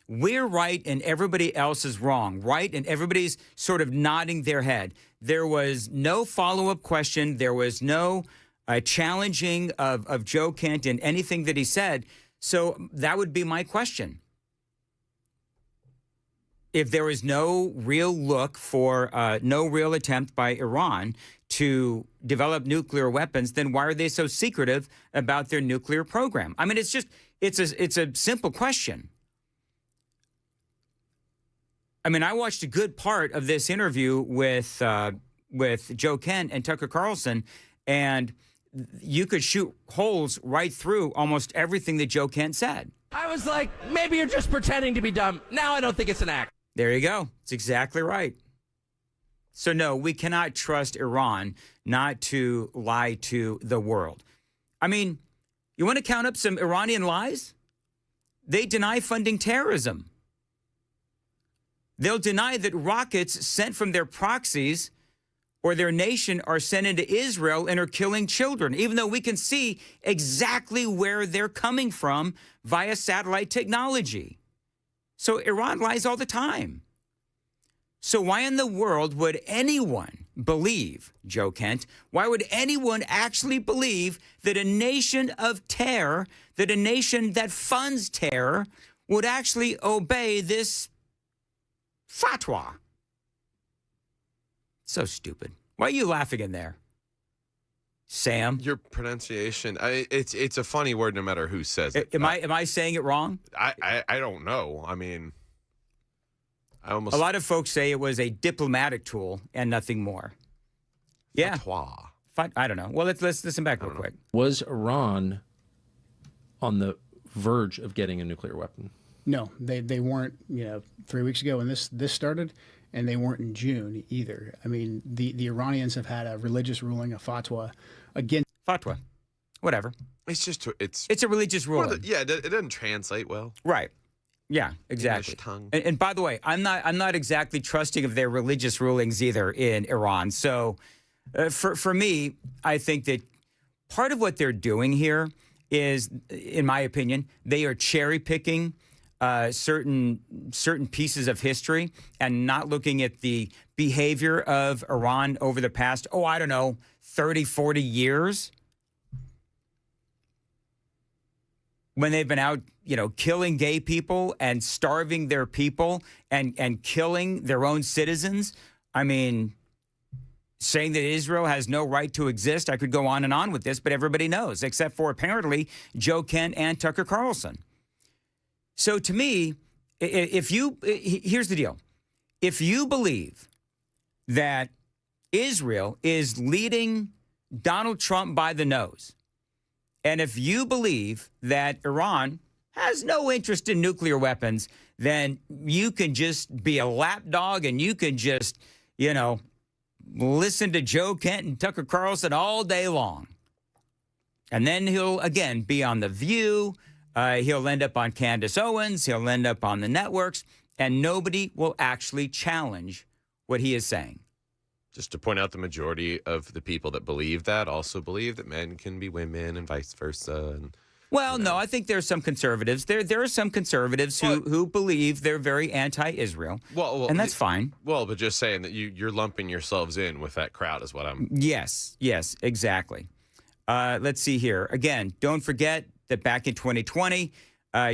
we're right and everybody else is wrong, right? And everybody's sort of nodding their head. There was no follow-up question. There was no challenging of Joe Kent in anything that he said. So that would be my question. if there was no real look for, no real attempt by Iran to develop nuclear weapons, then why are they so secretive about their nuclear program? I mean, it's a simple question. I mean, I watched a good part of this interview with Joe Kent and Tucker Carlson, and you could shoot holes right through almost everything that Joe Kent said. I was like, maybe you're just pretending to be dumb. Now I don't think it's an act. There you go. It's exactly right. So, no, we cannot trust Iran not to lie to the world. I mean, you want to count up some Iranian lies? They deny funding terrorism. They'll deny that rockets sent from their proxies or their nation are sent into Israel and are killing children, even though we can see exactly where they're coming from via satellite technology. So Iran lies all the time. So why in the world would anyone believe, Joe Kent, why would anyone actually believe that a nation of terror, that a nation that funds terror, would actually obey this fatwa? So stupid. Why are you laughing in there, Sam? Your pronunciation, it's a funny word no matter who says it. Am I saying it wrong? I don't know. I mean, a lot of folks say it was a diplomatic tool and nothing more. Yeah. Fatwa. I don't know. Well, let's listen back real quick. Was Iran on the verge of getting a nuclear weapon? No, they weren't, 3 weeks ago when this started, and they weren't in June either. I mean, the Iranians have had a religious ruling, a fatwa, against... Fatwa. Whatever. It's just... It's a religious ruling. Yeah, it doesn't translate well. Right. Yeah, exactly. And by the way, I'm not exactly trusting of their religious rulings either in Iran. So for me, I think that part of what they're doing here is, in my opinion, they are cherry picking certain pieces of history and not looking at the behavior of Iran over the past, 30, 40 years. When they've been out, killing gay people and starving their people and killing their own citizens. I mean, saying that Israel has no right to exist. I could go on and on with this, but everybody knows, except for apparently Joe Kent and Tucker Carlson. So to me, here's the deal. If you believe that Israel is leading Donald Trump by the nose, and if you believe that Iran has no interest in nuclear weapons, then you can just be a lapdog and you can just, listen to Joe Kent and Tucker Carlson all day long. And then he'll, again, be on The View. He'll end up on Candace Owens. He'll end up on the networks. And nobody will actually challenge what he is saying. Just to point out, the majority of the people that believe that also believe that men can be women and vice versa. And, well, no, I think there's some conservatives. There are some conservatives who believe they're very anti-Israel. Well, and that's fine. Well, but just saying that you're lumping yourselves in with that crowd is what I'm... Yes, exactly. Let's see here. Again, don't forget that back in 2020,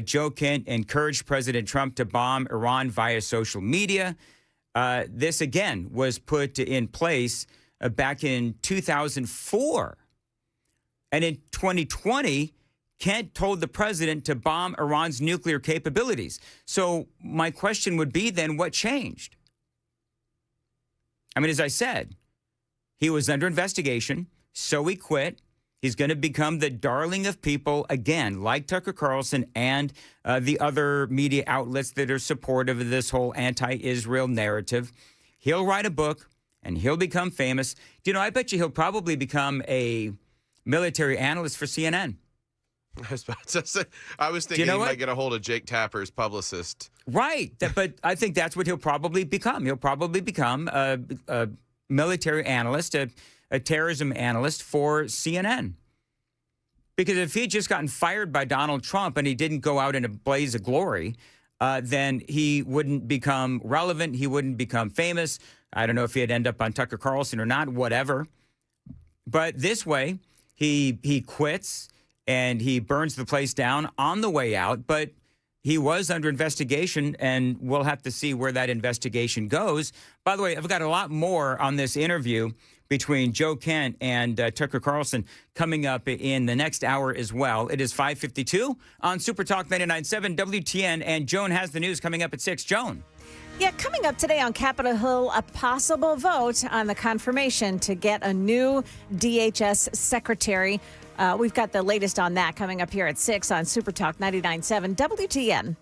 Joe Kent encouraged President Trump to bomb Iran via social media. This, again, was put in place back in 2004. And in 2020, Kent told the president to bomb Iran's nuclear capabilities. So my question would be then, what changed? I mean, as I said, he was under investigation, so he quit. He's going to become the darling of people, again, like Tucker Carlson and the other media outlets that are supportive of this whole anti-Israel narrative. He'll write a book, and he'll become famous. I bet you he'll probably become a military analyst for CNN. I was thinking he might get a hold of Jake Tapper's publicist. Right, but I think that's what he'll probably become. He'll probably become a military analyst, a terrorism analyst for CNN. Because if he had just gotten fired by Donald Trump and he didn't go out in a blaze of glory, then he wouldn't become relevant. He wouldn't become famous. I don't know if he'd end up on Tucker Carlson or not, whatever. But this way, he quits and he burns the place down on the way out. But he was under investigation, and we'll have to see where that investigation goes. By the way, I've got a lot more on this interview between Joe Kent and Tucker Carlson coming up in the next hour as well. It is 5:52 on Super Talk 99.7 WTN, and Joan has the news coming up at 6. Joan. Yeah, coming up today on Capitol Hill, a possible vote on the confirmation to get a new DHS secretary. We've got the latest on that coming up here at 6 on Super Talk 99.7 WTN.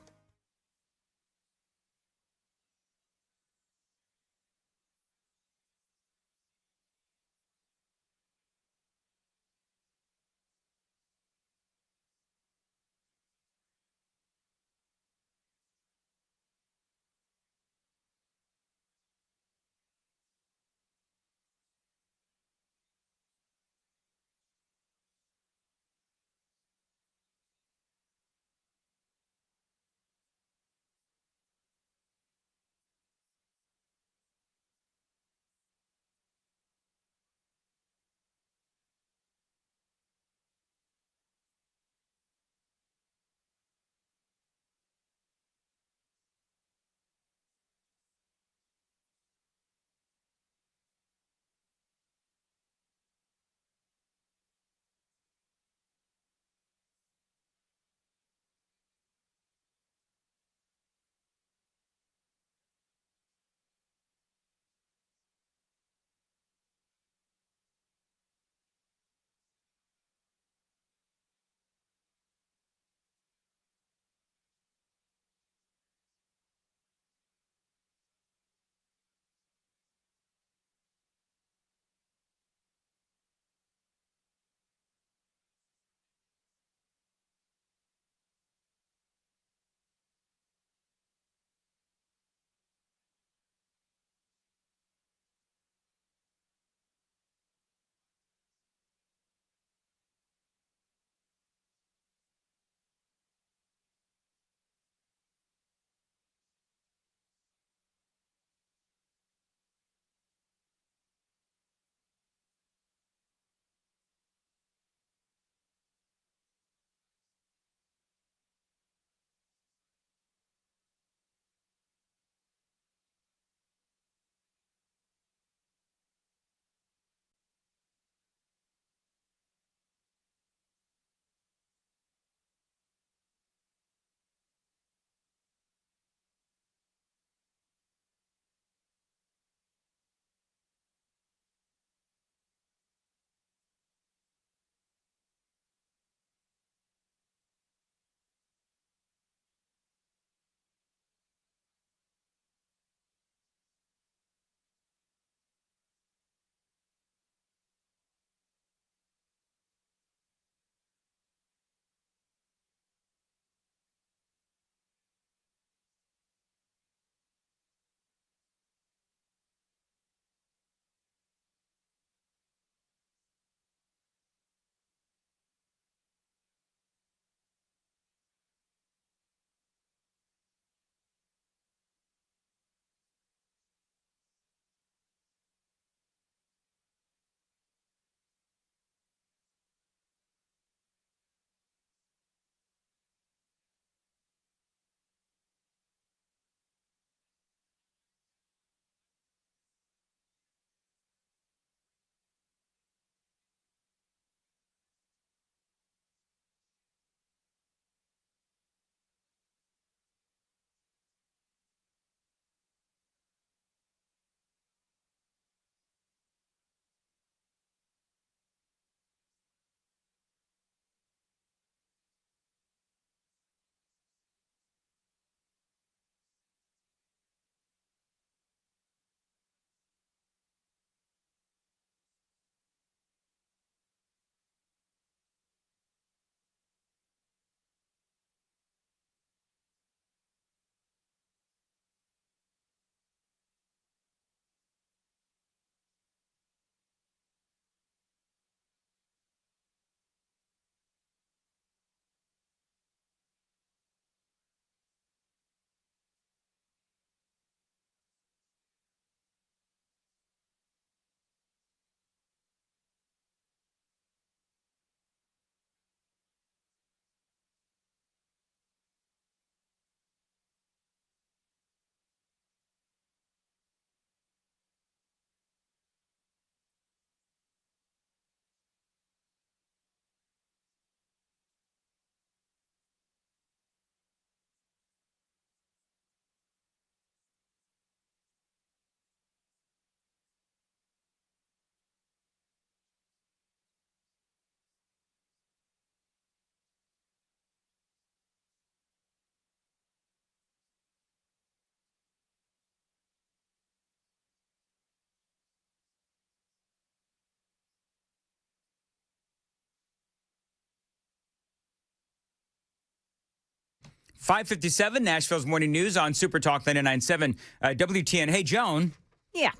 5:57, Nashville's Morning News on Super Talk 99.7 WTN. Hey, Joan. Yeah.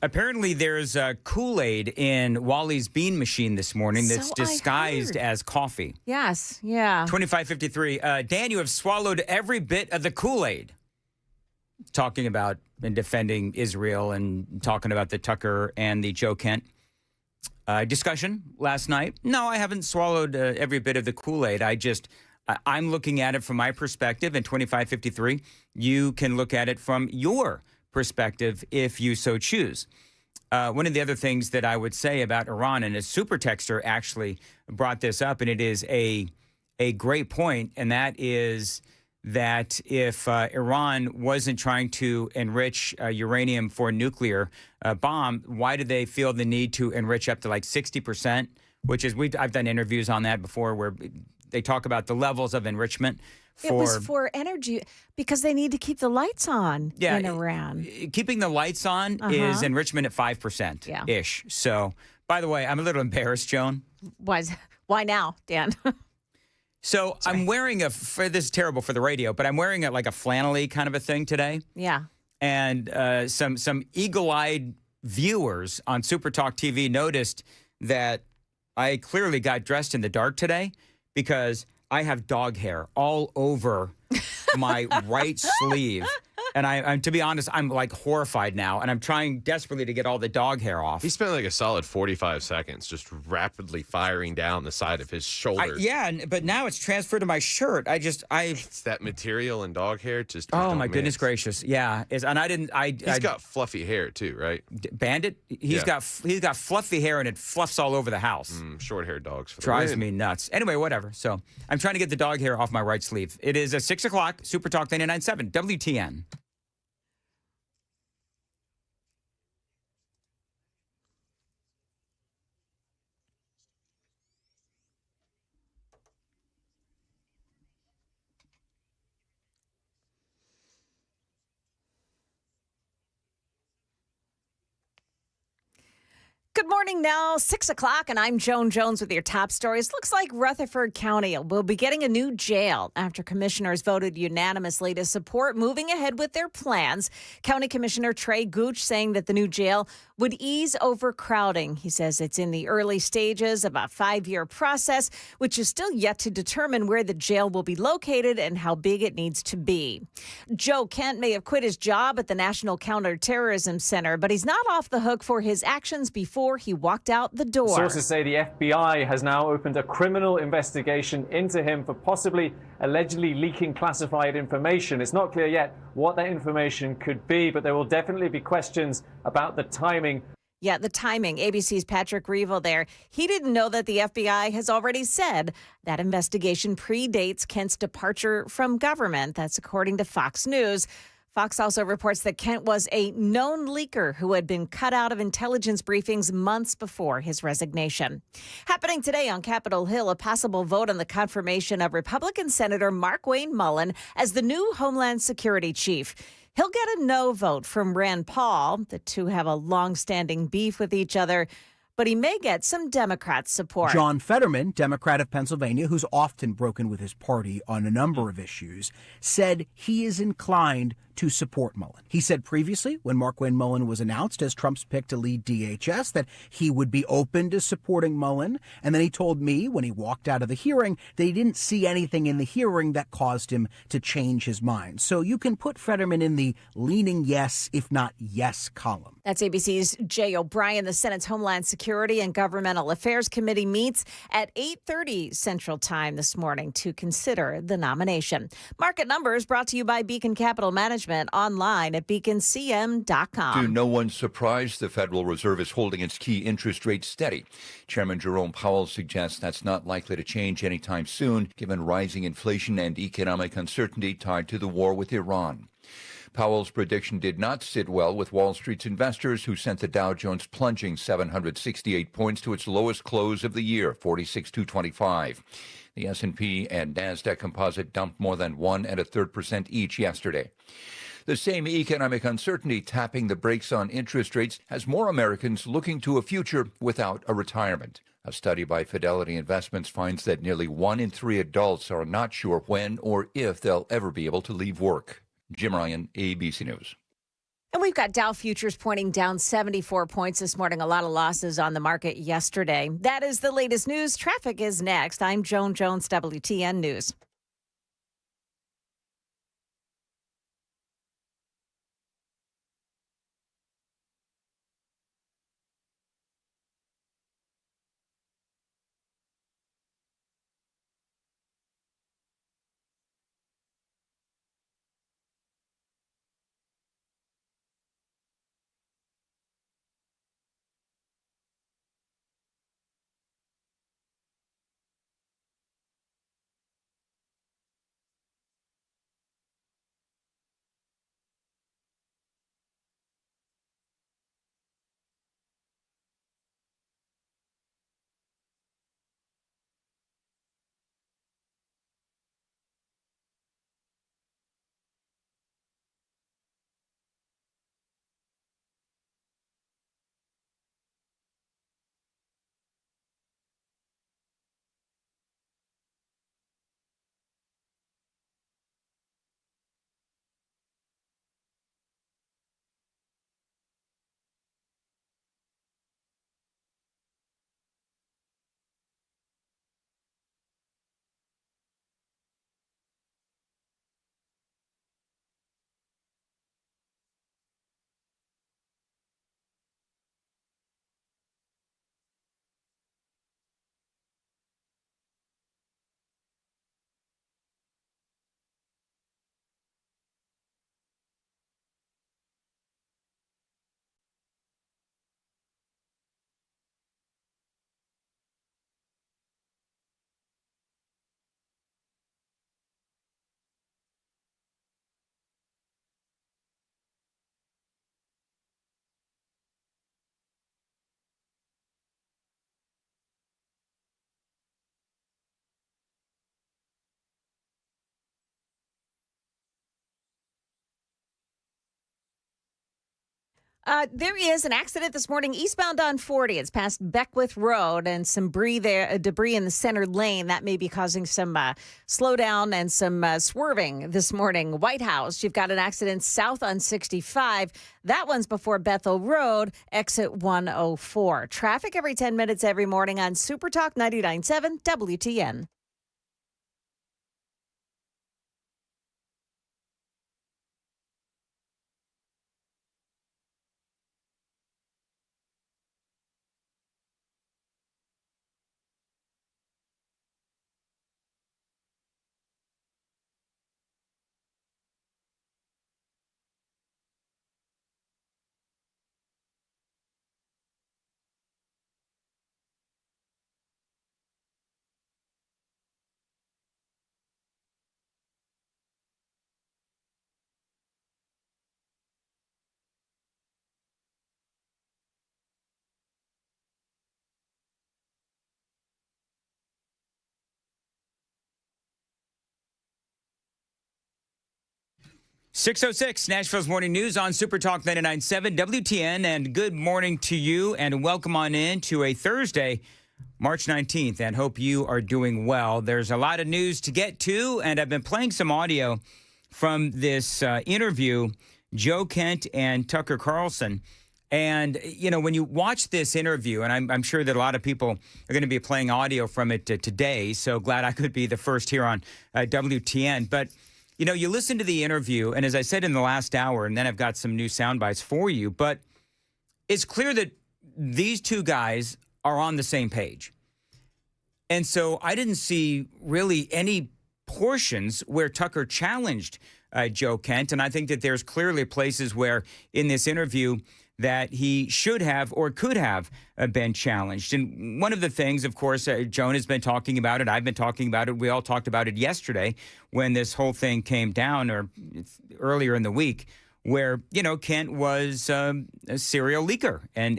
Apparently, there's Kool-Aid in Wally's bean machine this morning that's So disguised as coffee. Yes, yeah. 25:53. Dan, you have swallowed every bit of the Kool-Aid. Talking about and defending Israel and talking about the Tucker and the Joe Kent discussion last night. No, I haven't swallowed every bit of the Kool-Aid. I'm looking at it from my perspective. In 25:53, you can look at it from your perspective if you so choose. One of the other things that I would say about Iran, and a super texter actually brought this up, and it is a great point, and that is that if Iran wasn't trying to enrich uranium for a nuclear bomb, why do they feel the need to enrich up to like 60%, which is, I've done interviews on that before where they talk about the levels of enrichment. It was for energy because they need to keep the lights on in Iran. Keeping the lights on is enrichment at 5%-ish. So, by the way, I'm a little embarrassed, Joan. Why now, Dan? So I'm wearing this is terrible for the radio, but I'm wearing like a flannel-y kind of a thing today. Yeah. And some eagle-eyed viewers on Super Talk TV noticed that I clearly got dressed in the dark today because I have dog hair all over my right sleeve. And I'm to be honest, I'm like horrified now, and I'm trying desperately to get all the dog hair off. He spent like a solid 45 seconds just rapidly firing down the side of his shoulder. But now it's transferred to my shirt. It's that material and dog hair just. Oh my goodness gracious! Yeah, he's got fluffy hair too, right? Bandit. He's got fluffy hair and it fluffs all over the house. Short-haired dogs drives me nuts. Anyway, whatever. So I'm trying to get the dog hair off my right sleeve. It is 6 o'clock. Super Talk 99.7 WTN. Good morning now, 6 o'clock, and I'm Joan Jones with your top stories. Looks like Rutherford County will be getting a new jail after commissioners voted unanimously to support moving ahead with their plans. County Commissioner Trey Gooch saying that the new jail would ease overcrowding. He says it's in the early stages of a 5-year process, which is still yet to determine where the jail will be located and how big it needs to be. Joe Kent may have quit his job at the National Counterterrorism Center, but he's not off the hook for his actions before he walked out the door. Sources say the FBI has now opened a criminal investigation into him for possibly allegedly leaking classified information. It's not clear yet what that information could be, but there will definitely be questions about the timing. Yeah, the timing. ABC's Patrick Reevell there. He didn't know that the FBI has already said that investigation predates Kent's departure from government. That's according to Fox News. Fox also reports that Kent was a known leaker who had been cut out of intelligence briefings months before his resignation. Happening today on Capitol Hill, a possible vote on the confirmation of Republican Senator Markwayne Mullen as the new Homeland Security Chief. He'll get a no vote from Rand Paul. The two have a long-standing beef with each other, but he may get some Democrat support. John Fetterman, Democrat of Pennsylvania, who's often broken with his party on a number of issues, said he is inclined to support Mullen. He said previously, when Markwayne Mullen was announced as Trump's pick to lead DHS, that he would be open to supporting Mullen. And then he told me when he walked out of the hearing that he didn't see anything in the hearing that caused him to change his mind. So you can put Fetterman in the leaning yes, if not yes column. That's ABC's Jay O'Brien. The Senate's Homeland Security and Governmental Affairs Committee meets at 8:30 Central Time this morning to consider the nomination. Market Numbers brought to you by Beacon Capital Management, online at beaconcm.com. To no one's surprise, the Federal Reserve is holding its key interest rate steady. Chairman Jerome Powell suggests that's not likely to change anytime soon, given rising inflation and economic uncertainty tied to the war with Iran. Powell's prediction did not sit well with Wall Street's investors, who sent the Dow Jones plunging 768 points to its lowest close of the year, 46,225. The S&P and NASDAQ composite dumped more than 1 1/3% each yesterday. The same economic uncertainty tapping the brakes on interest rates has more Americans looking to a future without a retirement. A study by Fidelity Investments finds that nearly 1 in 3 adults are not sure when or if they'll ever be able to leave work. Jim Ryan, ABC News. And we've got Dow futures pointing down 74 points this morning. A lot of losses on the market yesterday. That is the latest news. Traffic is next. I'm Joan Jones, WTN News. There is an accident this morning eastbound on 40. It's past Beckwith Road and some debris in the center lane. That may be causing some slowdown and some swerving this morning. White House, you've got an accident south on 65. That one's before Bethel Road, exit 104. Traffic every 10 minutes every morning on Super Talk 99.7 WTN. .606 Nashville's Morning News on Super Talk 99.7 WTN, and good morning to you, and welcome on in to a Thursday, March 19th, and hope you are doing well. There's a lot of news to get to, and I've been playing some audio from this interview, Joe Kent and Tucker Carlson. And, you know, when you watch this interview, and I'm sure that a lot of people are going to be playing audio from it today, so glad I could be the first here on WTN, but you know, you listen to the interview, and as I said in the last hour, and then I've got some new sound bites for you, but it's clear that these two guys are on the same page. And so I didn't see really any portions where Tucker challenged Joe Kent, and I think that there's clearly places where in this interview that he should have or could have been challenged. And one of the things, of course, Joan has been talking about it. I've been talking about it. We all talked about it yesterday when this whole thing came down, or earlier in the week, where, Kent was a serial leaker, and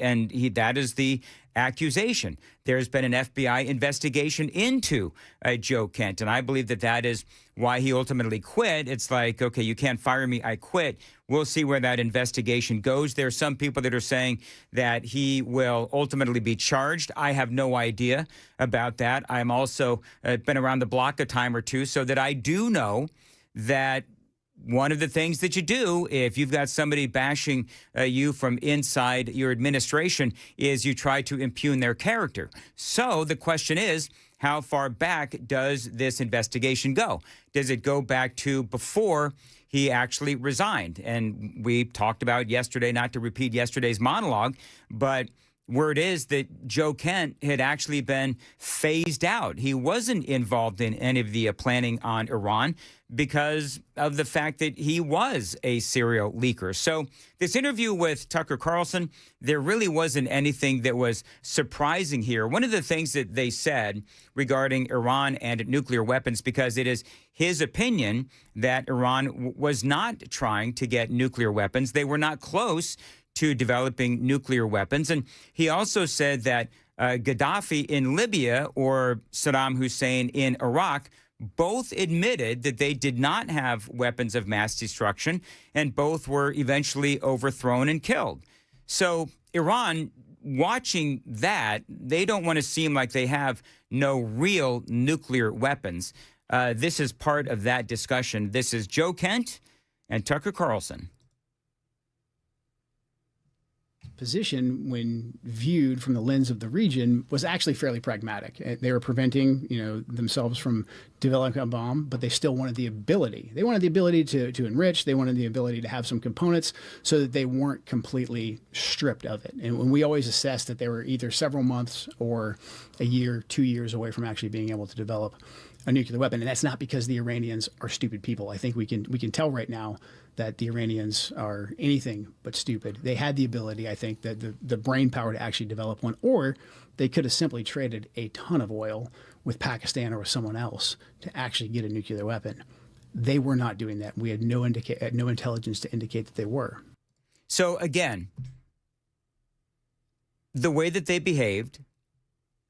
that is the accusation. There's been an FBI investigation into Joe Kent, and I believe that is why he ultimately quit. It's like, okay, you can't fire me, I quit. We'll see where that investigation goes. There are some people that are saying that he will ultimately be charged. I have no idea about that. I'm also been around the block a time or two, so that I do know that one of the things that you do if you've got somebody bashing you from inside your administration is you try to impugn their character. So the question is, how far back does this investigation go? Does it go back to before he actually resigned? And we talked about yesterday, not to repeat yesterday's monologue, but word is that Joe Kent had actually been phased out. He wasn't involved in any of the planning on Iran because of the fact that he was a serial leaker. So this interview with Tucker Carlson, there really wasn't anything that was surprising here. One of the things that they said regarding Iran and nuclear weapons, because it is his opinion that Iran was not trying to get nuclear weapons. They were not close to developing nuclear weapons. And he also said that Gaddafi in Libya or Saddam Hussein in Iraq both admitted that they did not have weapons of mass destruction, and both were eventually overthrown and killed. So Iran, watching that, they don't want to seem like they have no real nuclear weapons. This is part of that discussion. This is Joe Kent and Tucker Carlson. Position, when viewed from the lens of the region, was actually fairly pragmatic. They were preventing, themselves from developing a bomb, but they still wanted the ability. They wanted the ability to enrich. They wanted the ability to have some components so that they weren't completely stripped of it. And when we always assessed that they were either several months or a year, 2 years away from actually being able to develop a nuclear weapon. And that's not because the Iranians are stupid people. I think we can tell right now that the Iranians are anything but stupid. They had the ability, I think, that the brain power to actually develop one, or they could have simply traded a ton of oil with Pakistan or with someone else to actually get a nuclear weapon. They were not doing that. We had no intelligence to indicate that they were. So again, the way that they behaved,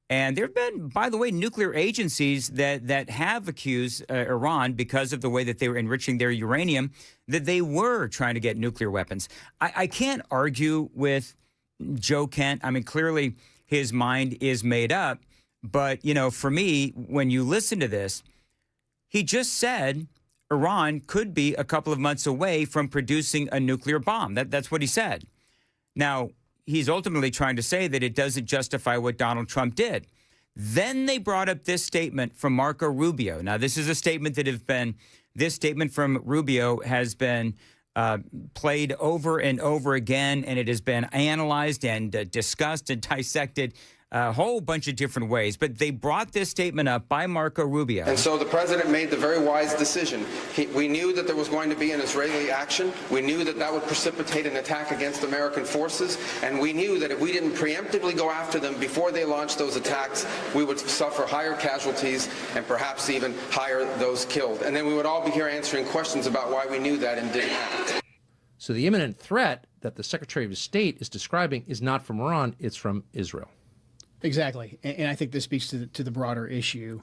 and there have been, by the way, nuclear agencies that have accused Iran, because of the way that they were enriching their uranium, that they were trying to get nuclear weapons. I can't argue with Joe Kent. I mean, clearly his mind is made up. But, for me, when you listen to this, he just said Iran could be a couple of months away from producing a nuclear bomb. That's what he said. Now, he's ultimately trying to say that it doesn't justify what Donald Trump did. Then they brought up this statement from Marco Rubio. Now, this is a statement this statement from Rubio has been played over and over again, and it has been analyzed and discussed and dissected a whole bunch of different ways. But they brought this statement up by Marco Rubio. And so the president made the very wise decision. We knew that there was going to be an Israeli action. We knew that that would precipitate an attack against American forces. And we knew that if we didn't preemptively go after them before they launched those attacks, we would suffer higher casualties and perhaps even higher those killed. And then we would all be here answering questions about why we knew that and didn't act. So the imminent threat that the Secretary of State is describing is not from Iran, it's from Israel. Exactly. And I think this speaks to the broader issue.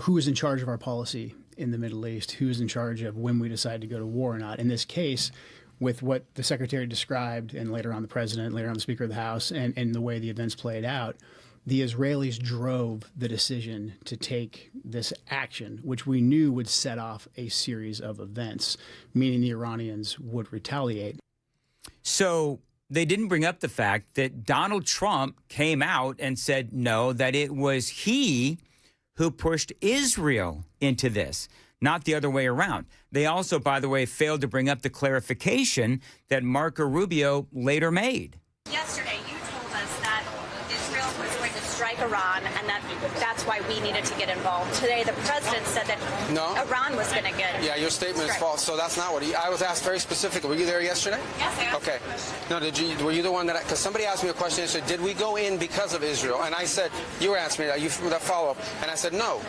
Who is in charge of our policy in the Middle East? Who is in charge of when we decide to go to war or not? In this case, with what the Secretary described, and later on the President, later on the Speaker of the House, and the way the events played out, the Israelis drove the decision to take this action, which we knew would set off a series of events, meaning the Iranians would retaliate. So they didn't bring up the fact that Donald Trump came out and said, no, that it was he who pushed Israel into this, not the other way around. They also, by the way, failed to bring up the clarification that Marco Rubio later made. Yesterday, you told us that Israel was going to strike Iran and that's why we needed to get involved. Today, the president said that Iran was going to get Yeah, your statement is false. So that's not what I was asked very specifically. Were you there yesterday? Yes, I asked. Okay. No, were you the one that, because somebody asked me a question and said, did we go in because of Israel? And I said, you were asking me that, that follow-up. And I said, no.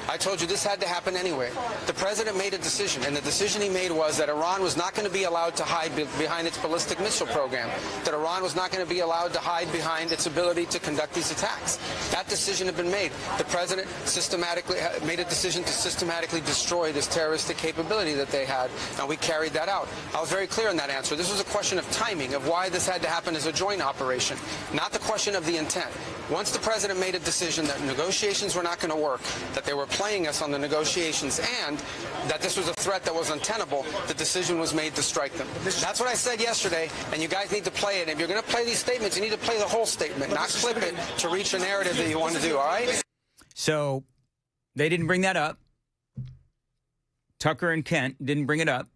I told you this had to happen anyway. The president made a decision, and the decision he made was that Iran was not going to be allowed to hide behind its ballistic missile program, that Iran was not going to be allowed to hide behind its ability to conduct these attacks. That decision had been made. The president systematically made a decision to systematically destroy this terroristic capability that they had, and we carried that out. I was very clear in that answer. This was a question of timing, of why this had to happen as a joint operation, not the question of the intent. Once the president made a decision that negotiations were not going to work, that they were playing us on the negotiations, and that this was a threat that was untenable, the decision was made to strike them. That's what I said yesterday, and you guys need to play it. If you're going to play these statements, you need to play the whole statement, not clip it to reach a narrative that you want to do, all right? So they didn't bring that up. Tucker and Kent didn't bring it up.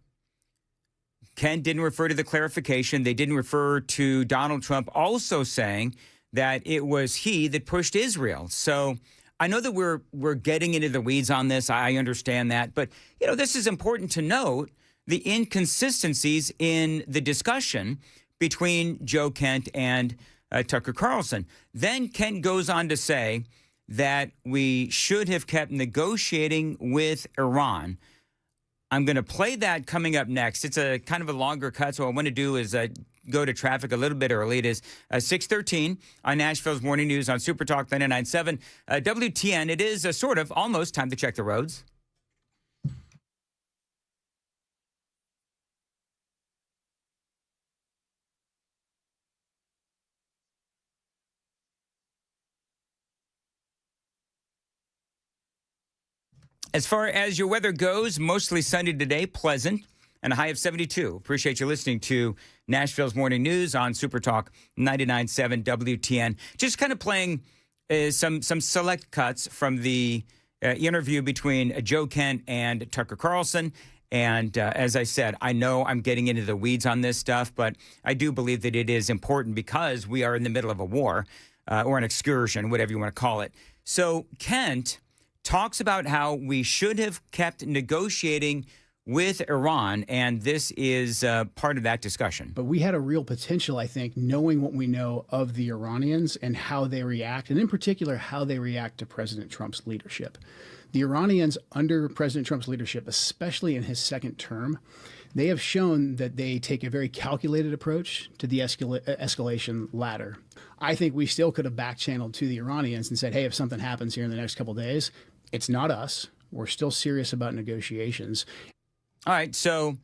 Kent didn't refer to the clarification. They didn't refer to Donald Trump also saying that it was he that pushed Israel. So I know that we're getting into the weeds on this. I understand that. But, you know, this is important to note, the inconsistencies in the discussion between Joe Kent and Tucker Carlson. Then Kent goes on to say that we should have kept negotiating with Iran. I'm going to play that coming up next. It's a kind of a longer cut, so what I want to do is go to traffic a little bit early. It is 6:13 on Nashville's Morning News on Super Talk 99.7 WTN. It is sort of almost time to check the roads. As far as your weather goes, mostly sunny today, pleasant, and a high of 72. Appreciate you listening to Nashville's Morning News on Super Talk 99.7 WTN. Just kind of playing some select cuts from the interview between Joe Kent and Tucker Carlson. And as I said, I know I'm getting into the weeds on this stuff, but I do believe that it is important because we are in the middle of a war or an excursion, whatever you want to call it. So Kent talks about how we should have kept negotiating with Iran, and this is part of that discussion. But we had a real potential, I think, knowing what we know of the Iranians and how they react, and in particular, how they react to President Trump's leadership. The Iranians, under President Trump's leadership, especially in his second term, they have shown that they take a very calculated approach to the escalation ladder. I think we still could have back-channeled to the Iranians and said, hey, if something happens here in the next couple of days, it's not us. We're still serious about negotiations. All right, so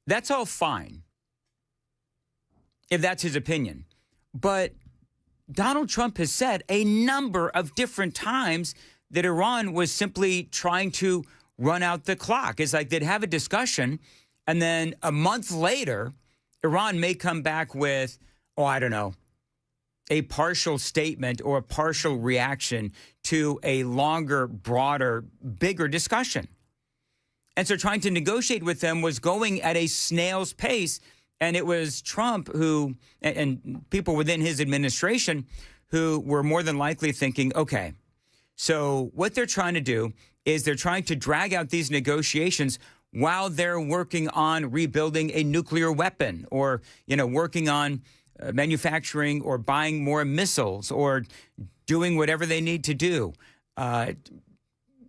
that's all fine, if that's his opinion. But Donald Trump has said a number of different times that Iran was simply trying to run out the clock. It's like they'd have a discussion, and then a month later, Iran may come back with, I don't know, a partial statement or a partial reaction to a longer, broader, bigger discussion. And so trying to negotiate with them was going at a snail's pace. And it was Trump who, and people within his administration, who were more than likely thinking, okay, so what they're trying to do is they're trying to drag out these negotiations while they're working on rebuilding a nuclear weapon or, working on manufacturing or buying more missiles or doing whatever they need to do,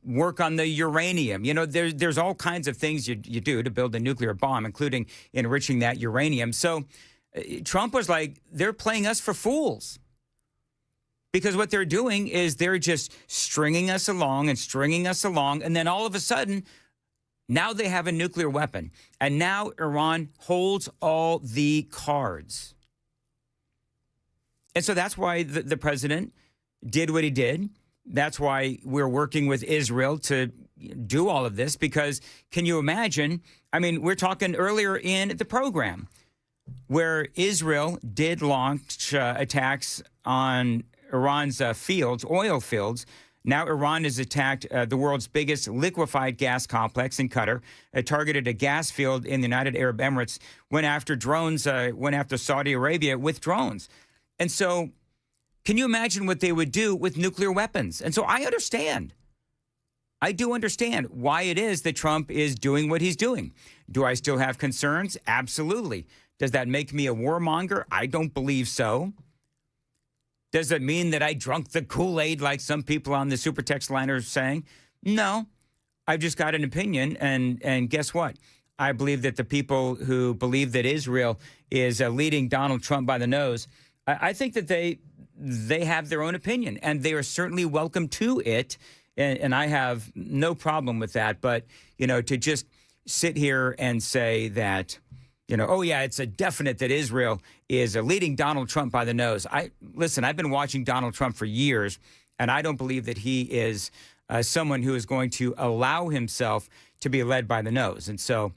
work on the uranium. There's all kinds of things you do to build a nuclear bomb, including enriching that uranium. So Trump was like, they're playing us for fools. Because what they're doing is they're just stringing us along. And then all of a sudden, now they have a nuclear weapon. And now Iran holds all the cards. And so that's why the president did what he did. That's why we're working with Israel to do all of this, because can you imagine? I mean, we're talking earlier in the program where Israel did launch attacks on Iran's oil fields. Now Iran has attacked the world's biggest liquefied gas complex in Qatar, targeted a gas field in the United Arab Emirates, went after Saudi Arabia with drones. And so can you imagine what they would do with nuclear weapons? And so I understand. I do understand why it is that Trump is doing what he's doing. Do I still have concerns? Absolutely. Does that make me a warmonger? I don't believe so. Does it mean that I drunk the Kool-Aid like some people on the super text line are saying? No. I've just got an opinion, and guess what? I believe that the people who believe that Israel is leading Donald Trump by the nose, I think that they have their own opinion, and they are certainly welcome to it, and I have no problem with that. But, to just sit here and say that, oh, yeah, it's a definite that Israel is leading Donald Trump by the nose. Listen, I've been watching Donald Trump for years, and I don't believe that he is someone who is going to allow himself to be led by the nose. And so,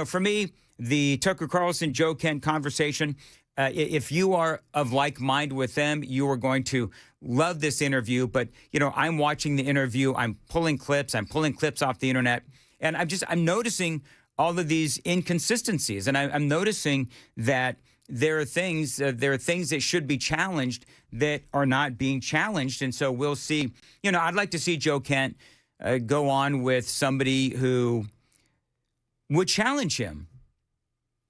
for me, the Tucker Carlson, Joe Kent conversation, if you are of like mind with them, you are going to love this interview. But, I'm watching the interview. I'm pulling clips off the internet. And I'm noticing all of these inconsistencies. And I'm noticing that there are things that should be challenged that are not being challenged. And so we'll see. I'd like to see Joe Kent go on with somebody who would challenge him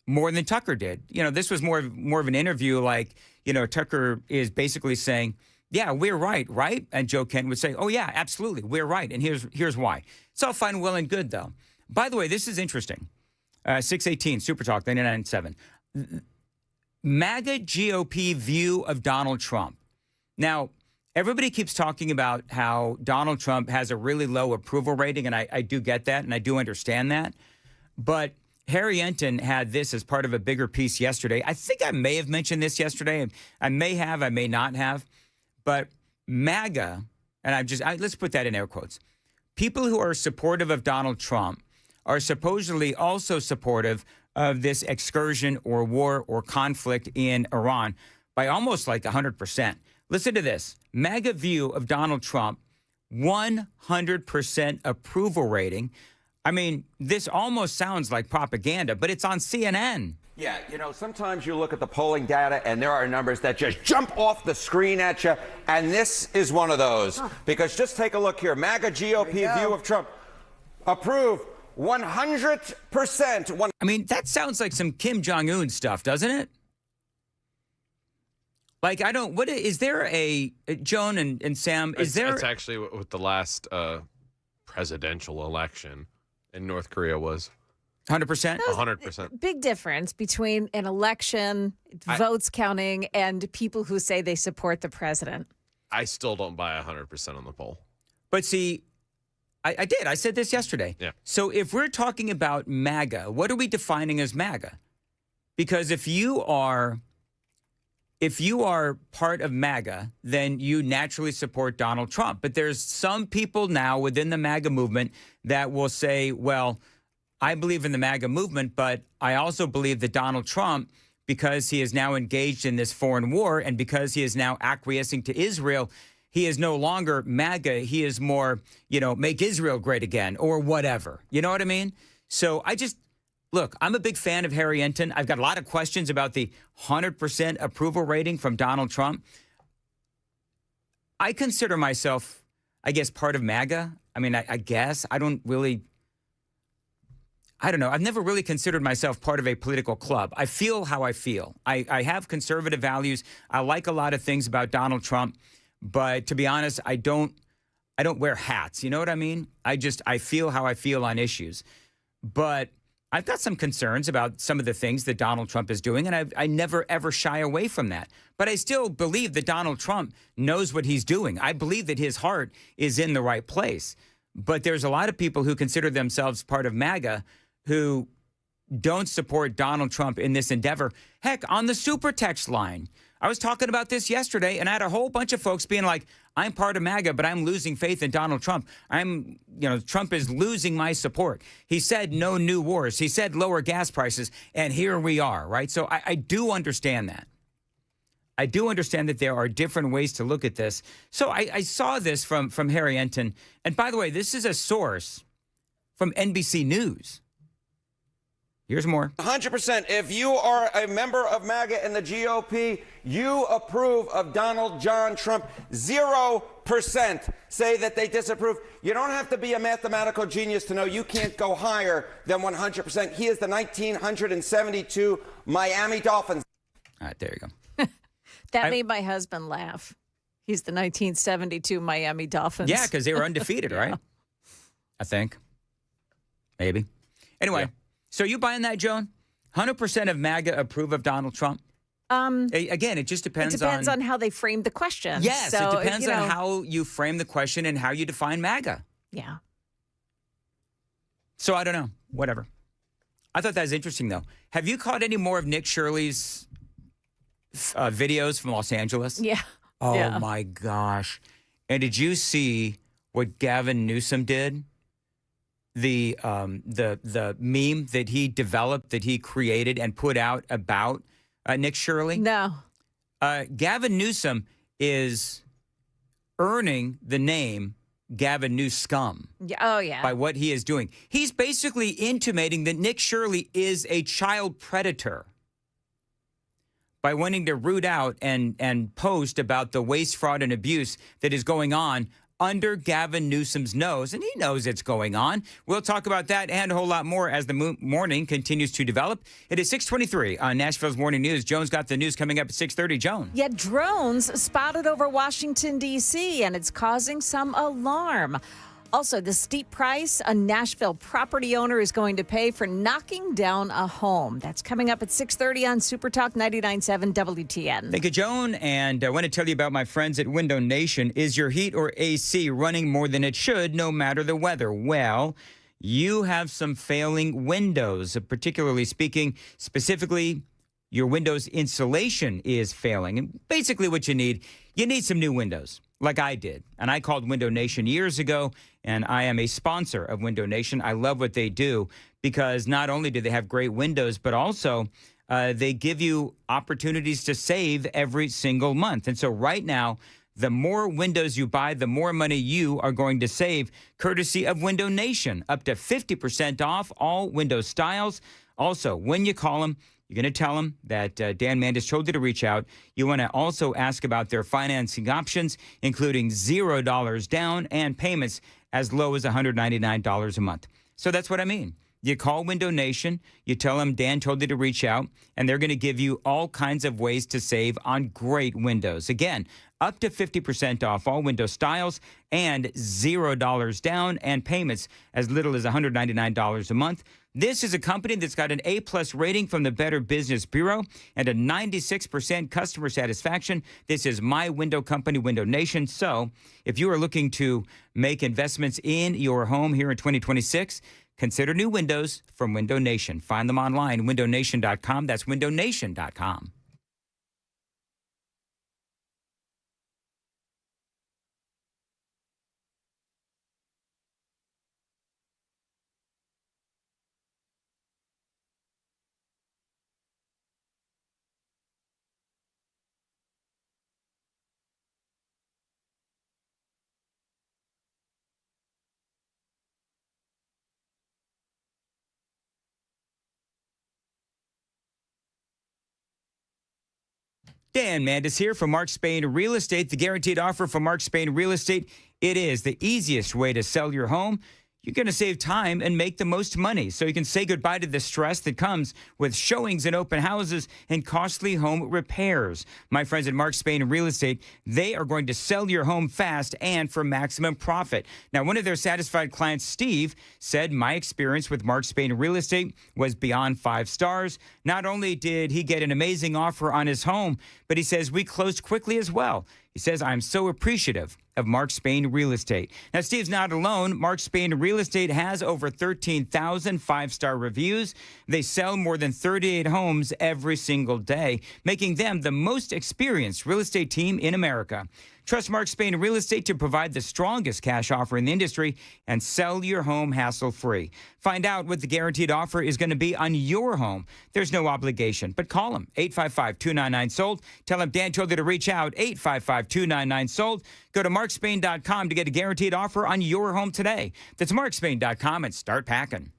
more than Tucker did. This was more of an interview like, Tucker is basically saying, yeah, we're right? And Joe Kent would say, oh, yeah, absolutely, we're right. And here's why. It's all fine, well, and good, though. By the way, this is interesting. 618, Super Talk, 99.7. MAGA GOP view of Donald Trump. Now, everybody keeps talking about how Donald Trump has a really low approval rating, and I do get that, and I do understand that. But Harry Enton had this as part of a bigger piece yesterday. I think I may have mentioned this yesterday. I may have, I may not have. But MAGA, and let's put that in air quotes, people who are supportive of Donald Trump are supposedly also supportive of this excursion or war or conflict in Iran by almost like 100%. Listen to this. MAGA view of Donald Trump, 100% approval rating. I mean, this almost sounds like propaganda, but it's on CNN. Yeah, sometimes you look at the polling data and there are numbers that just jump off the screen at you, and this is one of those. Because just take a look here. MAGA GOP view of Trump, approve 100%. I mean, that sounds like some Kim Jong-un stuff, doesn't it? Like, is there a, Joan and Sam, is there? It's actually what the last presidential election in North Korea was. 100%? 100%. Big difference between an election, votes counting, and people who say they support the president. I still don't buy 100% on the poll. But see, I did. I said this yesterday. Yeah. So if we're talking about MAGA, what are we defining as MAGA? Because if you are part of MAGA, then you naturally support Donald Trump. But there's some people now within the MAGA movement that will say, well, I believe in the MAGA movement, but I also believe that Donald Trump, because he is now engaged in this foreign war and because he is now acquiescing to Israel, he is no longer MAGA. He is more, make Israel great again or whatever. You know what I mean? So look, I'm a big fan of Harry Enton. I've got a lot of questions about the 100% approval rating from Donald Trump. I consider myself, I guess, part of MAGA. I mean, I guess I don't know. I've never really considered myself part of a political club. I feel how I feel. I have conservative values. I like a lot of things about Donald Trump. But to be honest, I don't wear hats. You know what I mean? I feel how I feel on issues. But I've got some concerns about some of the things that Donald Trump is doing, and I never, ever shy away from that. But I still believe that Donald Trump knows what he's doing. I believe that his heart is in the right place. But there's a lot of people who consider themselves part of MAGA who don't support Donald Trump in this endeavor. Heck, on the super text line, I was talking about this yesterday, and I had a whole bunch of folks being like, I'm part of MAGA, but I'm losing faith in Donald Trump. Trump is losing my support. He said no new wars. He said lower gas prices, and here we are, right? So I do understand that. I do understand that there are different ways to look at this. So I saw this from Harry Enton. And by the way, this is a source from NBC News. Here's more. 100%. If you are a member of MAGA and the GOP, you approve of Donald John Trump. 0% say that they disapprove. You don't have to be a mathematical genius to know you can't go higher than 100%. He is the 1972 Miami Dolphins. All right, there you go. That made my husband laugh. He's the 1972 Miami Dolphins. Yeah, because they were undefeated, right? I think. Maybe. Anyway, so you buying that, Joan? 100% of MAGA approve of Donald Trump? Again, it just depends on... It depends on how they frame the question. Yes, so, it depends on how you frame the question and how you define MAGA. Yeah. So I don't know. Whatever. I thought that was interesting, though. Have you caught any more of Nick Shirley's videos from Los Angeles? Yeah. Oh, yeah. my gosh. And did you see what Gavin Newsom did? The meme that he developed, that he created and put out about Nick Shirley? No. Gavin Newsom is earning the name Gavin Newscum. Yeah. Oh, yeah. By what he is doing. He's basically intimating that Nick Shirley is a child predator by wanting to root out and post about the waste, fraud, and abuse that is going on under Gavin Newsom's nose, and he knows it's going on. We'll talk about that and a whole lot more as the morning continues to develop. It is 6:23 on Nashville's Morning News. Joan's got the news coming up at 6:30. Joan. Yet drones spotted over Washington, D.C., and it's causing some alarm. Also, the steep price a Nashville property owner is going to pay for knocking down a home. That's coming up at 6:30 on Super Talk 99.7 WTN. Thank you, Joan. And I want to tell you about my friends at Window Nation. Is your heat or AC running more than it should, no matter the weather? Well, you have some failing windows, particularly speaking, specifically, your windows insulation is failing. And basically what you need some new windows, like I did. And I called Window Nation years ago, and I am a sponsor of Window Nation. I love what they do because not only do they have great windows, but also they give you opportunities to save every single month. And so right now, the more windows you buy, the more money you are going to save, courtesy of Window Nation. Up to 50% off all window styles. Also, when you call them, you're going to tell them that Dan Mandis told you to reach out. You want to also ask about their financing options, including $0 down and payments as low as $199 a month. So that's what I mean. You call Window Nation, you tell them Dan told you to reach out, and they're going to give you all kinds of ways to save on great windows. Again, up to 50% off all window styles and $0 down and payments as little as $199 a month. This is a company that's got an A-plus rating from the Better Business Bureau and a 96% customer satisfaction. This is my window company, Window Nation. So if you are looking to make investments in your home here in 2026, consider new windows from Window Nation. Find them online, windownation.com. That's windownation.com. Dan Mandis here from Mark Spain Real Estate. The guaranteed offer from Mark Spain Real Estate. It is the easiest way to sell your home. You're going to save time and make the most money so you can say goodbye to the stress that comes with showings and open houses and costly home repairs. My friends at Mark Spain Real Estate, they are going to sell your home fast and for maximum profit. Now, one of their satisfied clients, Steve, said, my experience with Mark Spain Real Estate was beyond 5 stars. Not only did he get an amazing offer on his home, but he says we closed quickly as well. He says, I'm so appreciative of Mark Spain Real Estate. Now, Steve's not alone. Mark Spain Real Estate has over 13,000 5-star reviews. They sell more than 38 homes every single day, making them the most experienced real estate team in America. Trust Mark Spain Real Estate to provide the strongest cash offer in the industry and sell your home hassle-free. Find out what the guaranteed offer is going to be on your home. There's no obligation, but call them, 855-299-SOLD. Tell them Dan told you to reach out, 855-299-SOLD. Go to markspain.com to get a guaranteed offer on your home today. That's markspain.com and start packing.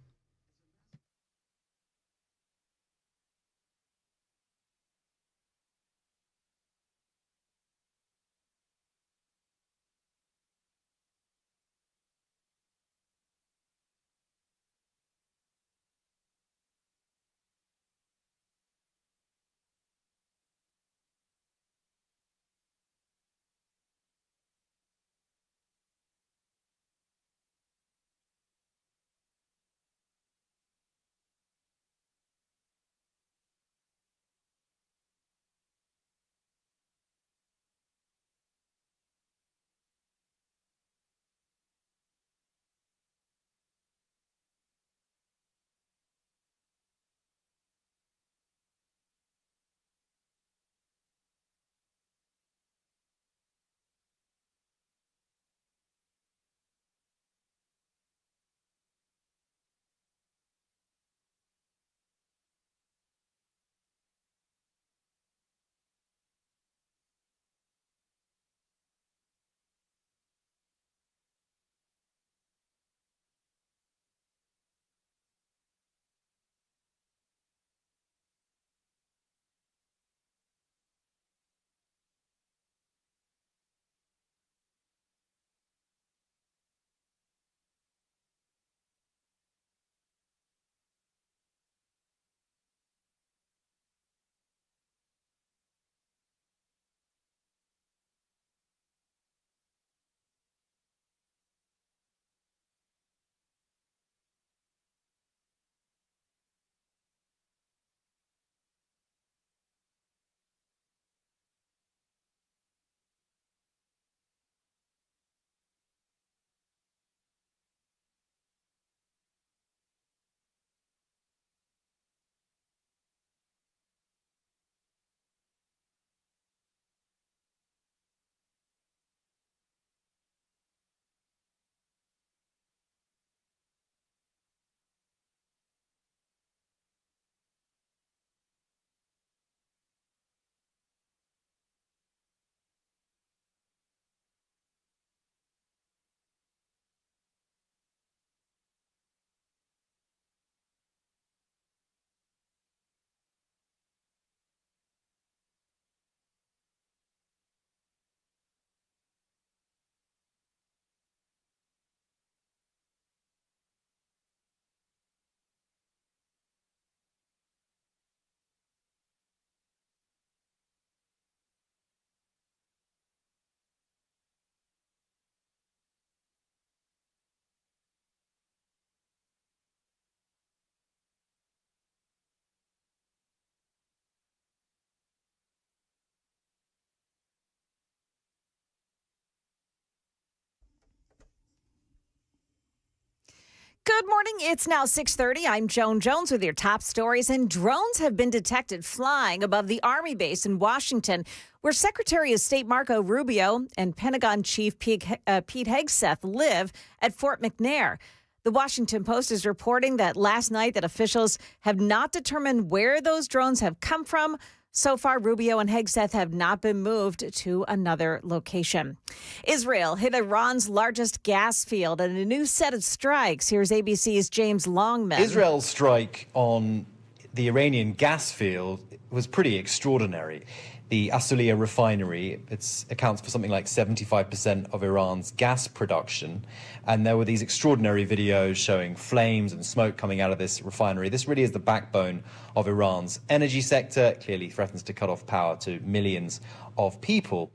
Good morning. It's now 6:30. I'm Joan Jones with your top stories. And drones have been detected flying above the Army base in Washington, where Secretary of State Marco Rubio and Pentagon Chief Pete Hegseth live at Fort McNair. The Washington Post is reporting that last night that officials have not determined where those drones have come from. So far, Rubio and Hegseth have not been moved to another location. Israel hit Iran's largest gas field in a new set of strikes. Here's ABC's James Longman. Israel's strike on the Iranian gas field was pretty extraordinary. The Asulia refinery, it accounts for something like 75% of Iran's gas production. And there were these extraordinary videos showing flames and smoke coming out of this refinery. This really is the backbone of Iran's energy sector. It clearly threatens to cut off power to millions of people.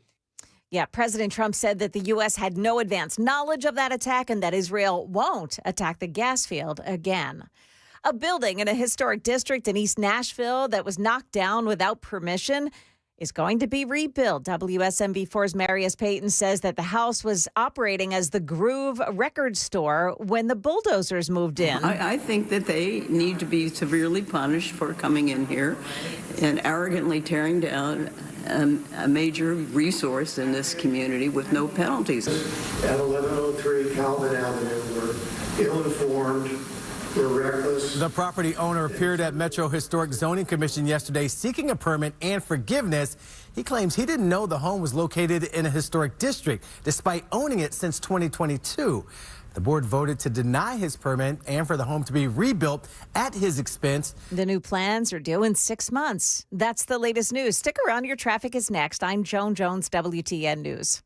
Yeah, President Trump said that the U.S. had no advance knowledge of that attack and that Israel won't attack the gas field again. A building in a historic district in East Nashville that was knocked down without permission is going to be rebuilt. WSMV4's Marius Payton says that the house was operating as the Groove record store when the bulldozers moved in. I think that they need to be severely punished for coming in here and arrogantly tearing down a major resource in this community with no penalties. At 1103 Calvin Avenue, we're ill-informed. We're reckless. The property owner appeared at Metro Historic Zoning Commission yesterday seeking a permit and forgiveness. He claims he didn't know the home was located in a historic district, despite owning it since 2022. The board voted to deny his permit and for the home to be rebuilt at his expense. The new plans are due in 6 months. That's the latest news. Stick around. Your traffic is next. I'm Joan Jones, WTN News.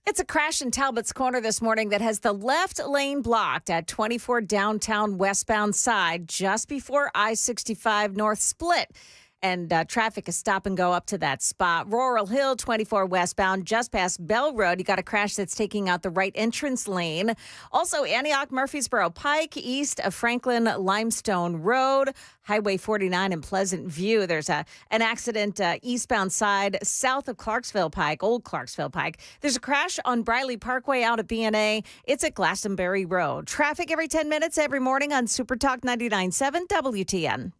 It's a crash in Talbot's Corner this morning that has the left lane blocked at 24 downtown westbound side just before I-65 North split. And traffic is stop and go up to that spot. Rural Hill, 24 westbound, just past Bell Road. You got a crash that's taking out the right entrance lane. Also, Antioch, Murfreesboro Pike, east of Franklin Limestone Road. Highway 49 in Pleasant View. There's an accident eastbound side, south of Clarksville Pike, Old Clarksville Pike. There's a crash on Briley Parkway out of B&A. It's at Glastonbury Road. Traffic every 10 minutes every morning on Super Talk 99.7 WTN.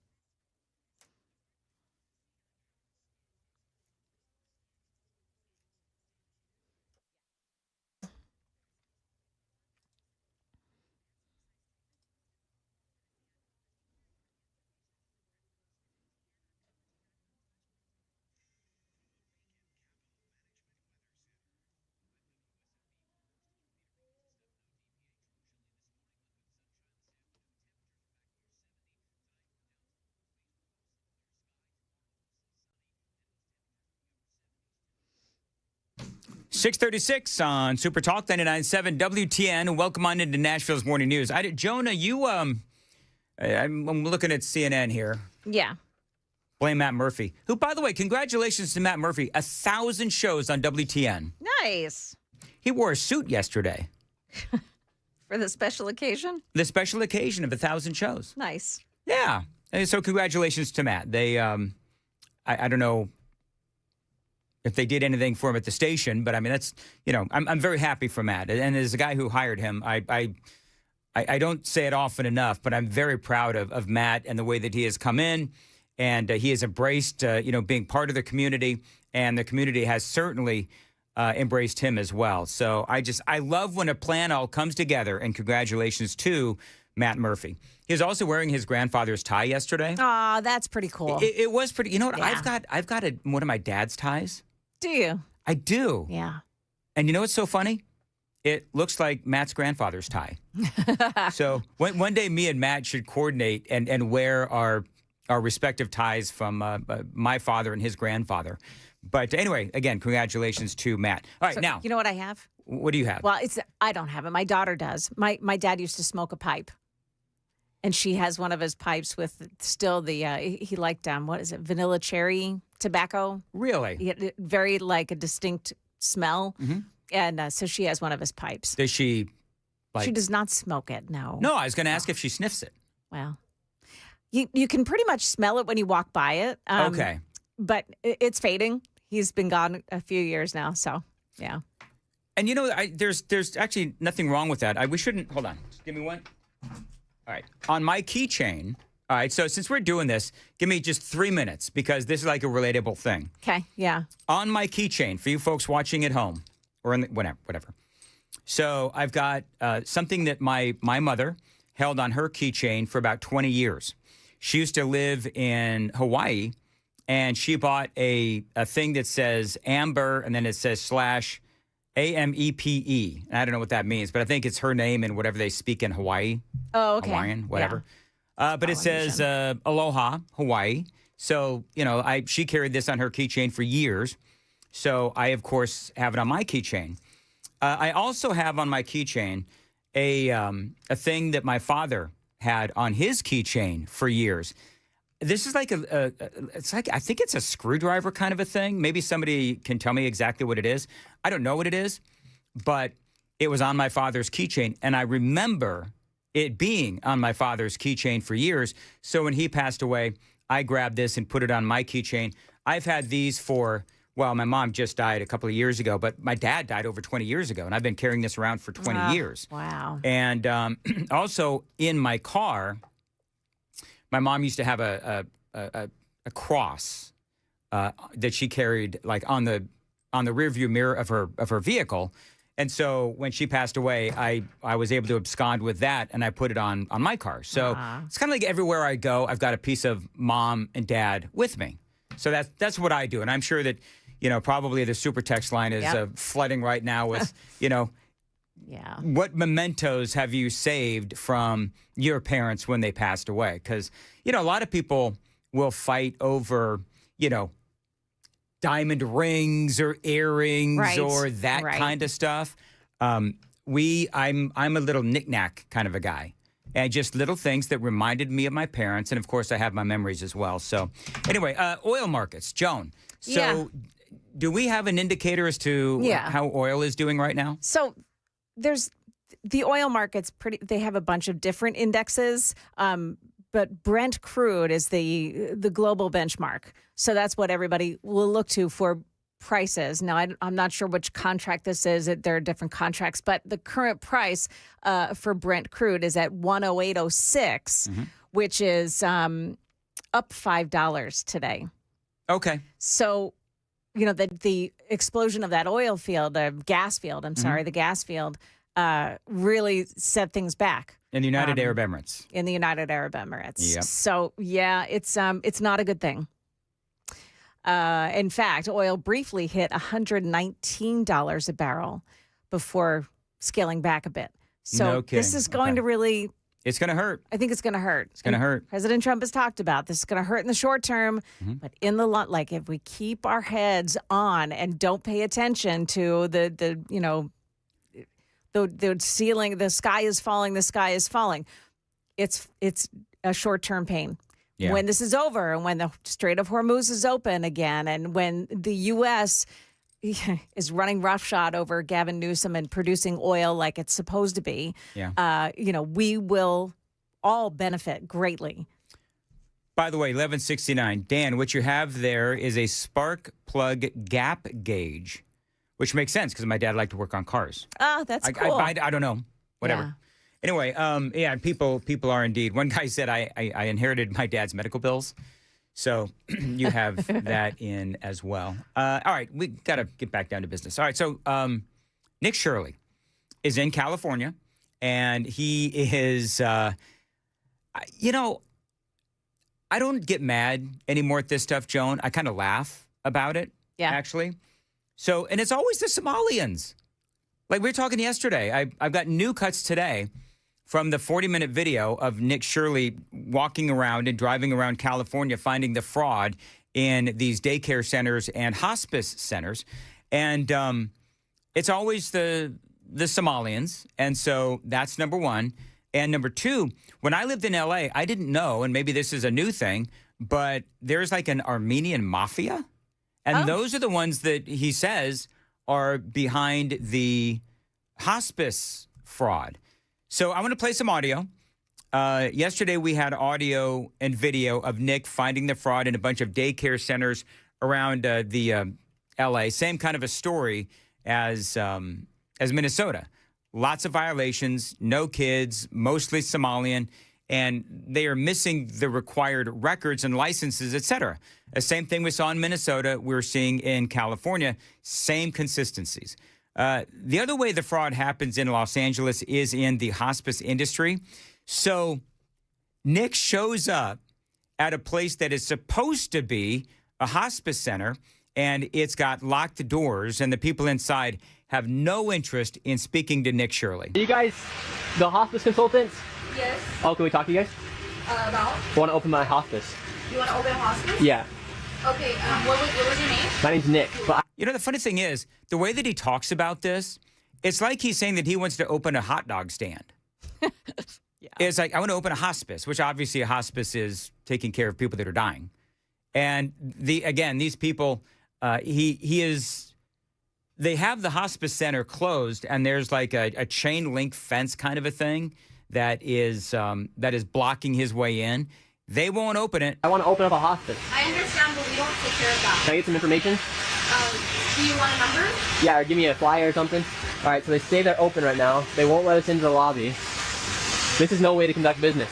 .636 on Super Talk 99.7 WTN. Welcome on into Nashville's Morning News. Jonah, you, I'm looking at CNN here. Yeah. Blame Matt Murphy, who, by the way, congratulations to Matt Murphy. 1,000 shows on WTN. Nice. He wore a suit yesterday. For the special occasion? The special occasion of 1,000 shows. Nice. Yeah. And so congratulations to Matt. They, I don't know if they did anything for him at the station, but I mean, that's, I'm very happy for Matt. And as a guy who hired him, I don't say it often enough, but I'm very proud of Matt and the way that he has come in, and he has embraced, being part of the community, and the community has certainly embraced him as well. So I love when a plan all comes together, and congratulations to Matt Murphy. He was also wearing his grandfather's tie yesterday. Aw, that's pretty cool. It was pretty. You know what? Yeah. I've got one of my dad's ties. Do you? I do. Yeah. And you know what's so funny? It looks like Matt's grandfather's tie. So one day me and Matt should coordinate and wear our respective ties from my father and his grandfather. But anyway, again, congratulations to Matt. All right, So, now. you know what I have? What do you have? Well, I don't have it. My daughter does. My dad used to smoke a pipe. And she has one of his pipes with still the, he liked, what is it, vanilla cherry tobacco. Really? Very like a distinct smell. Mm-hmm. And so she has one of his pipes. Does she, she does not smoke it, no. No, I was going to ask if she sniffs it. Well, you can pretty much smell it when you walk by it. Okay. But it's fading. He's been gone a few years now, so yeah. And there's actually nothing wrong with that. We shouldn't, hold on, just give me one. All right. On my keychain, all right, so since we're doing this, give me just 3 minutes because this is like a relatable thing. Okay, yeah. On my keychain, for you folks watching at home or in the, whatever. So I've got something that my mother held on her keychain for about 20 years. She used to live in Hawaii, and she bought a thing that says Amber, and then it says / AMEPE. I don't know what that means, but I think it's her name and whatever they speak in Hawaii. Oh, okay. Hawaiian, whatever. Yeah. But it says Aloha, Hawaii. So, she carried this on her keychain for years. So I, of course, have it on my keychain. I also have on my keychain a thing that my father had on his keychain for years. This is like I think it's a screwdriver kind of a thing. Maybe somebody can tell me exactly what it is. I don't know what it is, but it was on my father's keychain. And I remember it being on my father's keychain for years. So when he passed away, I grabbed this and put it on my keychain. I've had these my mom just died a couple of years ago, but my dad died over 20 years ago. And I've been carrying this around for 20 years. Wow. And also in my car, my mom used to have a cross that she carried like on the rearview mirror of her vehicle, and so when she passed away, I was able to abscond with that, and I put it on my car. So it's kind of like everywhere I go, I've got a piece of mom and dad with me. So that's what I do, and I'm sure that probably the super text line is flooding right now with Yeah. What mementos have you saved from your parents when they passed away? Because, a lot of people will fight over, diamond rings or earrings Right, or that right. kind of stuff. I'm a little knick-knack kind of a guy. And just little things that reminded me of my parents. And, of course, I have my memories as well. So, anyway, oil markets. Joan, so do we have an indicator as to how oil is doing right now? So there's the oil market's they have a bunch of different indexes. But Brent crude is the global benchmark. So that's what everybody will look to for prices. Now, I'm not sure which contract this is. There are different contracts, but the current price for Brent crude is at 108.06, which is up $5 today. Okay. So, the explosion of that oil field, the gas field, the gas field, really set things back. In the United Arab Emirates. In the United Arab Emirates. Yep. So, it's not a good thing. In fact, oil briefly hit $119 a barrel before scaling back a bit. So No kidding. this is going to really... It's going to hurt. I think it's going to hurt. It's going to hurt. President Trump has talked about this is going to hurt in the short term, but in the long, like if we keep our heads on and don't pay attention to the ceiling, the sky is falling. It's a short term pain. Yeah. When this is over and when the Strait of Hormuz is open again and when the U.S. is running roughshod over Gavin Newsom and producing oil like it's supposed to be, we will all benefit greatly. By the way, 1169. Dan, what you have there is a spark plug gap gauge, which makes sense because my dad liked to work on cars. Oh, that's cool. I don't know. Whatever. Yeah. Anyway, people are indeed. One guy said I inherited my dad's medical bills. So you have that in as well. All right, we got to get back down to business. All right, so Nick Shirley is in California, and he is, I don't get mad anymore at this stuff, Joan. I kind of laugh about it, actually. So, and it's always the Somalians. Like we were talking yesterday, I've got new cuts today from the 40-minute video of Nick Shirley walking around and driving around California finding the fraud in these daycare centers and hospice centers. And it's always the Somalians. And so that's number one. And number two, when I lived in L.A., I didn't know, and maybe this is a new thing, but there's like an Armenian mafia. And those are the ones that he says are behind the hospice fraud. So I want to play some audio. Yesterday, we had audio and video of Nick finding the fraud in a bunch of daycare centers around the L.A. Same kind of a story as Minnesota. Lots of violations, no kids, mostly Somalian, and they are missing the required records and licenses, et cetera. The same thing we saw in Minnesota, we're seeing in California, same consistencies. The other way the fraud happens in Los Angeles is in the hospice industry. So Nick shows up at a place that is supposed to be a hospice center, and it's got locked doors, and the people inside have no interest in speaking to Nick Shirley. Are you guys the hospice consultants? Yes. Oh, can we talk to you guys? About? I want to open my hospice. You want to open a hospice? Yeah. Okay, what was your name? My name's Nick. But you know, the funny thing is, the way that he talks about this, it's like he's saying that he wants to open a hot dog stand. It's like, I want to open a hospice, which obviously a hospice is taking care of people that are dying. And these people, they have the hospice center closed, and there's like a chain link fence kind of a thing that is blocking his way in. They won't open it. I want to open up a hospice. I understand, but we don't take care of that. Can I get some information? Do you want a number? Yeah, or give me a flyer or something. All right, so they say they're open right now. They won't let us into the lobby. This is no way to conduct business.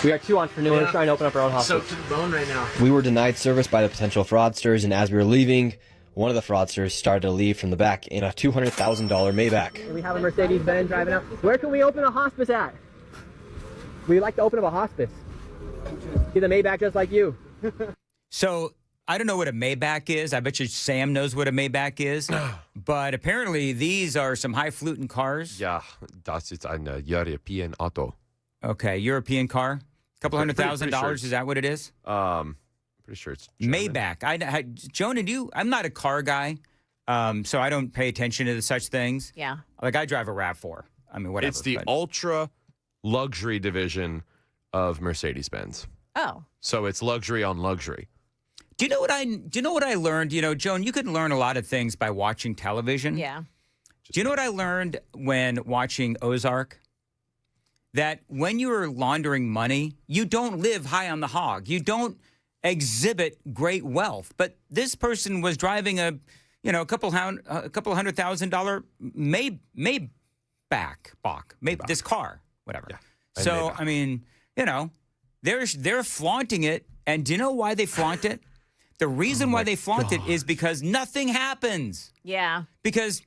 We are two entrepreneurs trying to open up our own hospice. Soaked to the bone right now. We were denied service by the potential fraudsters, and as we were leaving, one of the fraudsters started to leave from the back in a $200,000 Maybach. We have a Mercedes-Benz driving up. Where can we open a hospice at? We'd like to open up a hospice. He's a Maybach just like you. So I don't know what a Maybach is. I bet you Sam knows what a Maybach is. But apparently these are some highfalutin cars. Yeah, das ist ein European Auto. Okay, European car. A couple $100,000. Sure. Is that what it is? Pretty sure it's German. Maybach. Joan and you, I'm not a car guy, so I don't pay attention to such things. Yeah. Like I drive a RAV4. I mean, whatever. It's the ultra luxury division of Mercedes-Benz. Oh. So it's luxury on luxury. Do you know what I learned? You know, Joan, you can learn a lot of things by watching television. Yeah. Do you know what I learned when watching Ozark? That when you are laundering money, you don't live high on the hog. You don't exhibit great wealth. But this person was driving a couple $100,000 Maybach, this car, whatever. Yeah, so I mean, they're flaunting it, and do you know why they flaunt it? The reason why they flaunt it is because nothing happens. Yeah. Because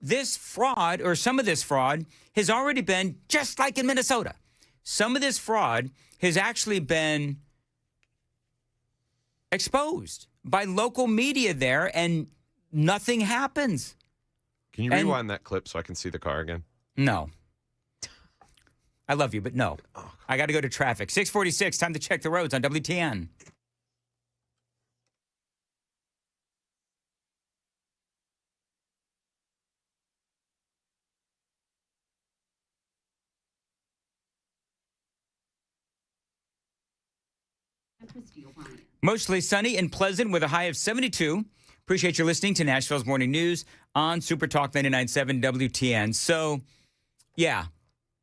this fraud, or some of this fraud, has already been, just like in Minnesota, some of this fraud has actually been exposed by local media there, and nothing happens. Can you rewind that clip so I can see the car again? No. I love you, but no. I got to go to traffic. 6:46, time to check the roads on WTN. Mostly sunny and pleasant with a high of 72. Appreciate you listening to Nashville's Morning News on Super Talk 99.7 WTN. So, yeah,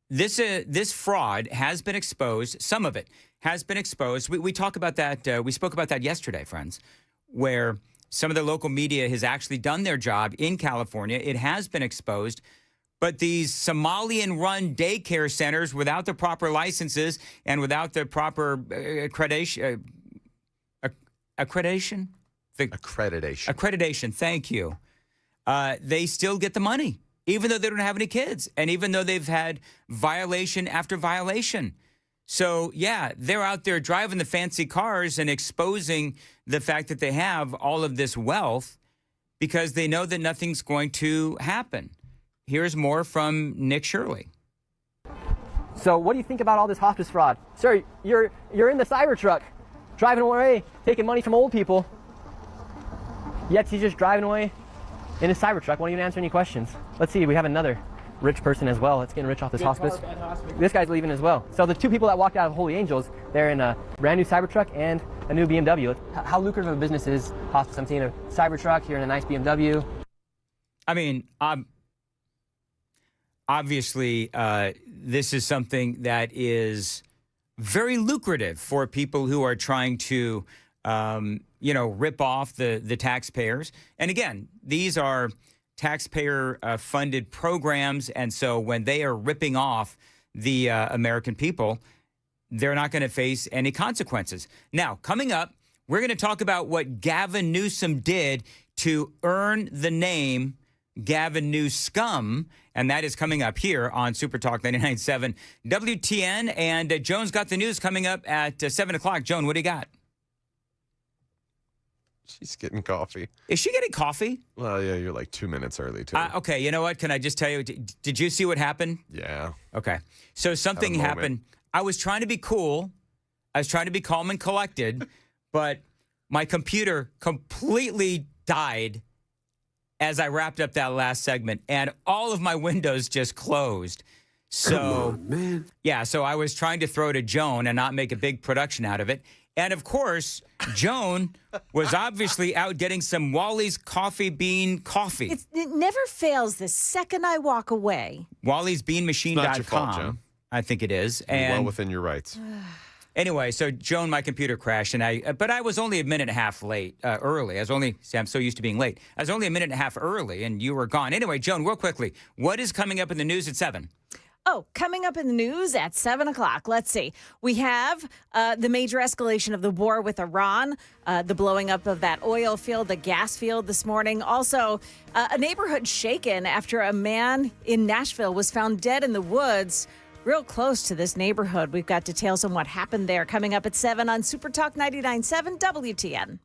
this fraud has been exposed. Some of it has been exposed. We talk about that. We spoke about that yesterday, friends, where some of the local media has actually done their job in California. It has been exposed. But these Somalian-run daycare centers without the proper licenses and without the proper accreditation, thank you. They still get the money, even though they don't have any kids, and even though they've had violation after violation. So, yeah, they're out there driving the fancy cars and exposing the fact that they have all of this wealth because they know that nothing's going to happen. Here's more from Nick Shirley. So what do you think about all this hospice fraud? Sir, you're in the Cybertruck, driving away, taking money from old people. Yet he's just driving away in his Cybertruck, won't even answer any questions. Let's see, we have another rich person as well that's getting rich off this hospice. This guy's leaving as well. So the two people that walked out of Holy Angels, they're in a brand new Cybertruck and a new BMW. How lucrative of a business is hospice? I'm seeing a Cybertruck, here in a nice BMW. I mean, obviously, this is something that is very lucrative for people who are trying to, rip off the taxpayers. And again, these are taxpayer-funded programs, and so when they are ripping off the American people, they're not going to face any consequences. Now, coming up, we're going to talk about what Gavin Newsom did to earn the name Gavin Newscum, and that is coming up here on Super Talk 99.7 WTN. And Joan's got the news coming up at 7 o'clock. Joan, what do you got? She's getting coffee. Is she getting coffee? Well, yeah, you're like 2 minutes early, too. Okay, you know what? Can I just tell you, did you see what happened? Yeah. Okay. So something happened. I was trying to be cool. I was trying to be calm and collected, but my computer completely died as I wrapped up that last segment, and all of my windows just closed. So, come on, man. Yeah, so I was trying to throw to Joan and not make a big production out of it. And, of course, Joan was obviously out getting some Wally's Coffee Bean coffee. It never fails the second I walk away. Wally'sBeanMachine.com. It's not your fault, Joan. I think it is. You're And well within your rights. Anyway, so Joan, my computer crashed, but I was only a minute and a half late, early. I'm so used to being late. I was only a minute and a half early, and you were gone. Anyway, Joan, real quickly, what is coming up in the news at 7? Oh, coming up in the news at 7 o'clock. Let's see. We have the major escalation of the war with Iran, the blowing up of that oil field, the gas field this morning. Also, a neighborhood shaken after a man in Nashville was found dead in the woods real close to this neighborhood. We've got details on what happened there coming up at 7 on Super Talk 99.7 WTN.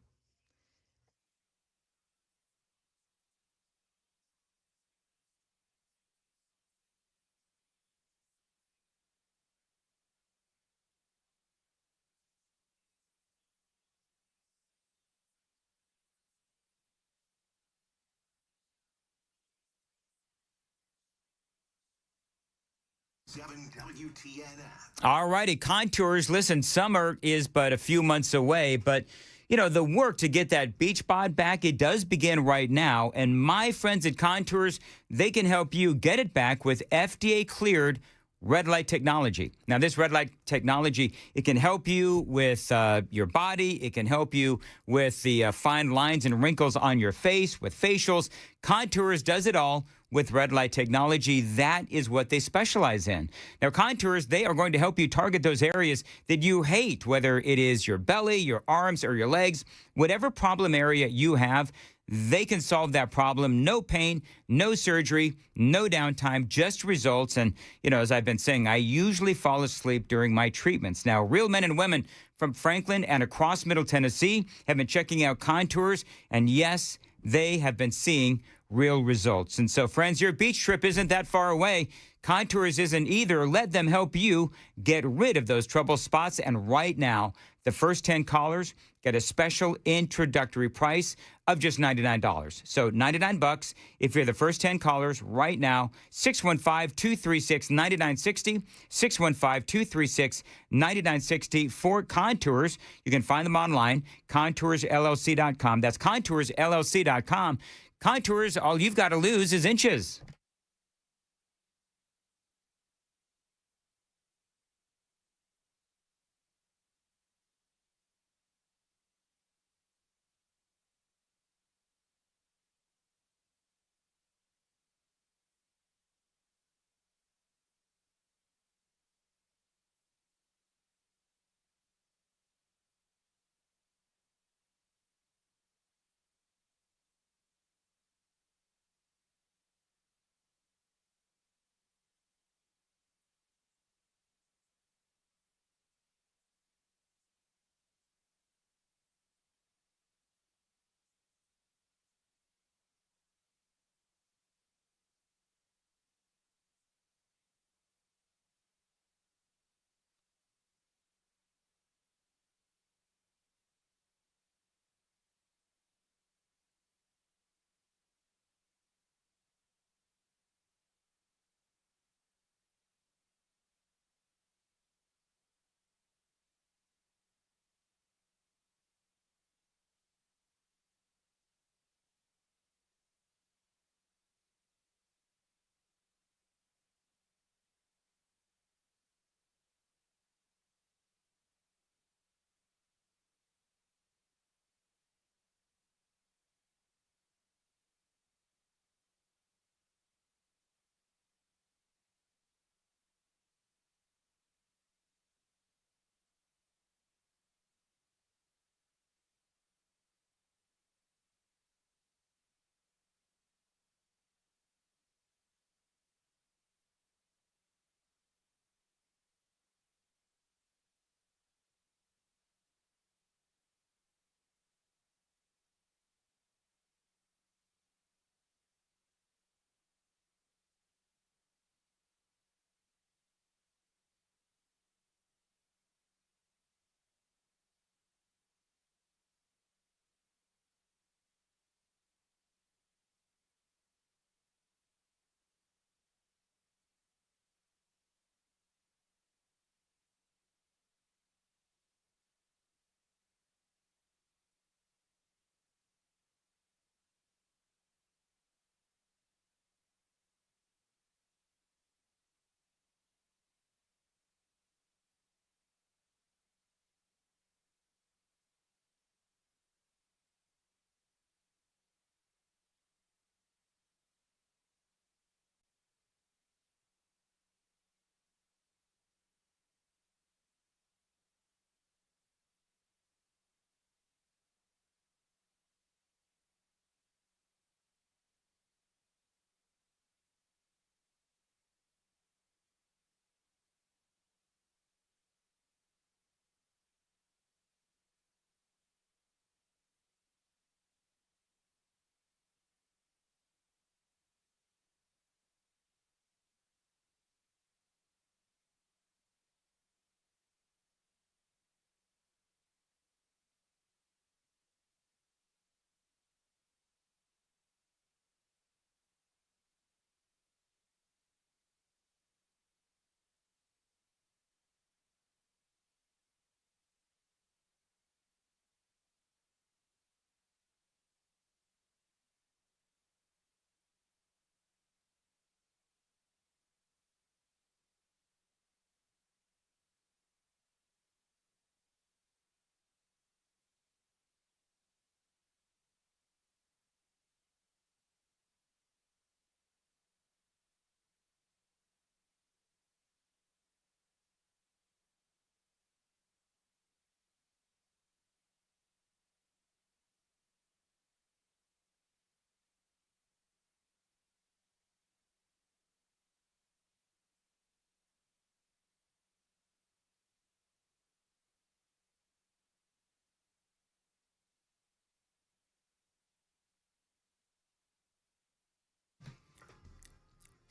99.7 WTN app. All righty, Contours. Listen, summer is but a few months away, but you know, the work to get that beach bod back, it does begin right now. And my friends at Contours, they can help you get it back with FDA-cleared red light technology. Now, this red light technology, it can help you with your body. It can help you with the fine lines and wrinkles on your face, with facials. Contours does it all with red light technology. That is what they specialize in. Now, Contours, they are going to help you target those areas that you hate, whether it is your belly, your arms, or your legs. Whatever problem area you have, they can solve that problem. No pain, no surgery, no downtime, just results. And, you know, as I've been saying, I usually fall asleep during my treatments. Now, real men and women from Franklin and across Middle Tennessee have been checking out Contours. And yes, they have been seeing real results. And so, friends, your beach trip isn't that far away. Contours isn't either. Let them help you get rid of those trouble spots. And right now, the first 10 callers get a special introductory price of just $99. So $99 if you're the first 10 callers right now. 615-236-9960. 615-236-9960 for Contours. You can find them online, ContoursLLC.com. That's ContoursLLC.com. Contours, all you've got to lose is inches.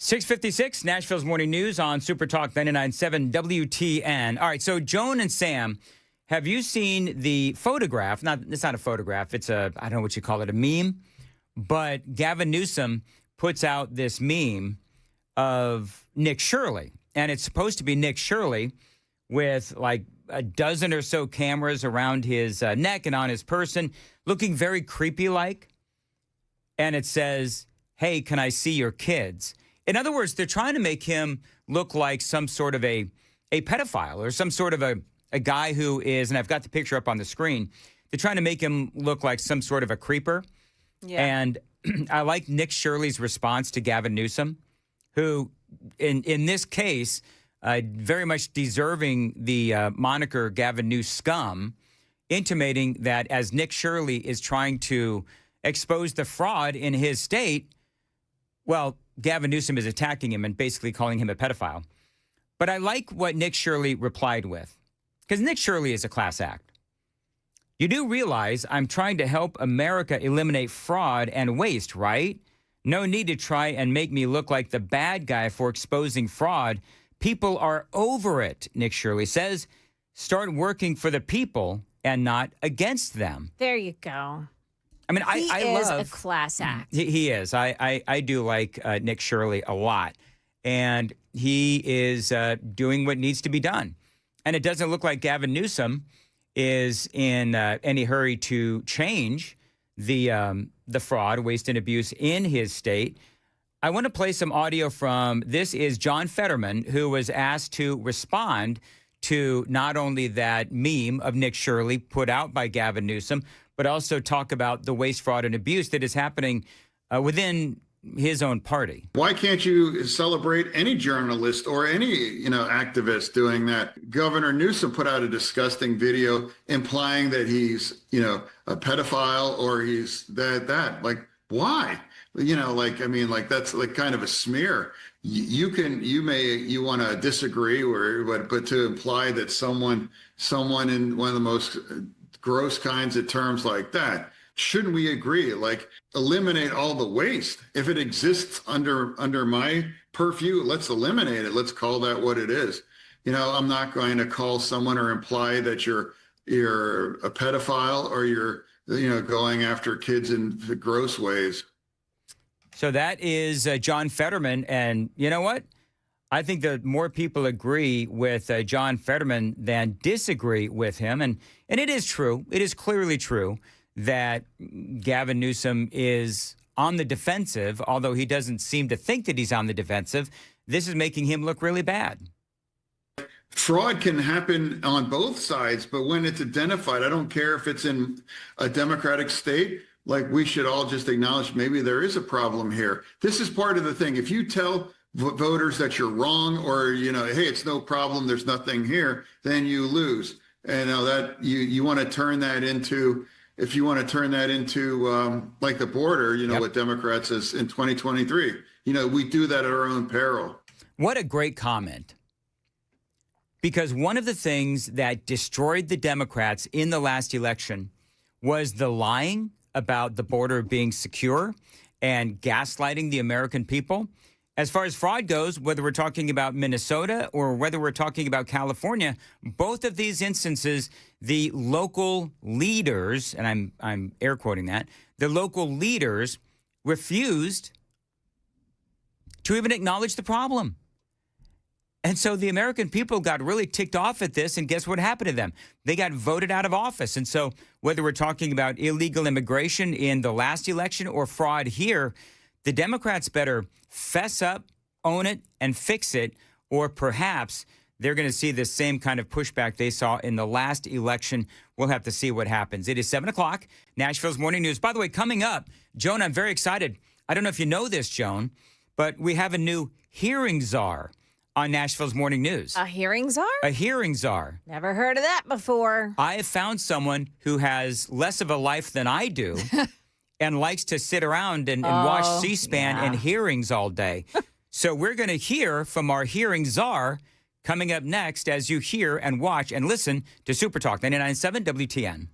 6:56, Nashville's Morning News on Super Talk 99.7 WTN. All right, so Joan and Sam, have you seen the photograph? It's not a photograph. It's I don't know what you call it, a meme. But Gavin Newsom puts out this meme of Nick Shirley. And it's supposed to be Nick Shirley with like a dozen or so cameras around his neck and on his person, looking very creepy-like. And it says, "Hey, can I see your kids?" In other words, they're trying to make him look like some sort of a pedophile or some sort of a guy who is, and I've got the picture up on the screen, they're trying to make him look like some sort of a creeper. Yeah. And I like Nick Shirley's response to Gavin Newsom, who in this case, very much deserving the moniker Gavin Newscum, intimating that as Nick Shirley is trying to expose the fraud in his state, well, Gavin Newsom is attacking him and basically calling him a pedophile. But I like what Nick Shirley replied with, because Nick Shirley is a class act. "You do realize I'm trying to help America eliminate fraud and waste, right? No need to try and make me look like the bad guy for exposing fraud. People are over it," Nick Shirley says. "Start working for the people and not against them." There you go. I mean, He I is love a class act. He is. I do like Nick Shirley a lot. And he is doing what needs to be done. And it doesn't look like Gavin Newsom is in any hurry to change the fraud, waste, and abuse in his state. I want to play some audio from, this is John Fetterman, who was asked to respond to not only that meme of Nick Shirley put out by Gavin Newsom, but also talk about the waste, fraud, and abuse that is happening within his own party. Why can't you celebrate any journalist or any, activist doing that? Governor Newsom put out a disgusting video implying that he's, a pedophile or he's that. Like, why? That's like kind of a smear. You want to disagree, but to imply that someone in one of the most gross kinds of terms like that, shouldn't we agree? Like, eliminate all the waste. If it exists under my purview, let's eliminate it. Let's call that what it is. I'm not going to call someone or imply that you're a pedophile or you're going after kids in gross ways. So that is John Fetterman. And you know what? I think that more people agree with John Fetterman than disagree with him. And it is true. It is clearly true that Gavin Newsom is on the defensive, although he doesn't seem to think that he's on the defensive. This is making him look really bad. Fraud can happen on both sides, but when it's identified, I don't care if it's in a Democratic state, like we should all just acknowledge maybe there is a problem here. This is part of the thing. If you tell voters that you're wrong or, hey, it's no problem, there's nothing here, then you lose. And that you want to turn that into, if you want to turn that into like the border, what Democrats is in 2023, we do that at our own peril. What a great comment. Because one of the things that destroyed the Democrats in the last election was the lying about the border being secure and gaslighting the American people. As far as fraud goes, whether we're talking about Minnesota or whether we're talking about California, both of these instances, the local leaders, and I'm air quoting that, the local leaders refused to even acknowledge the problem. And so the American people got really ticked off at this, and guess what happened to them? They got voted out of office. And so whether we're talking about illegal immigration in the last election or fraud here, the Democrats better fess up, own it, and fix it, or perhaps they're going to see the same kind of pushback they saw in the last election. We'll have to see what happens. It is 7 o'clock, Nashville's Morning News. By the way, coming up, Joan, I'm very excited. I don't know if you know this, Joan, but we have a new hearing czar on Nashville's Morning News. A hearing czar? A hearing czar. Never heard of that before. I have found someone who has less of a life than I do and likes to sit around and watch C-SPAN and hearings all day. So we're going to hear from our hearing czar coming up next as you hear and watch and listen to Super Talk 99.7 WTN.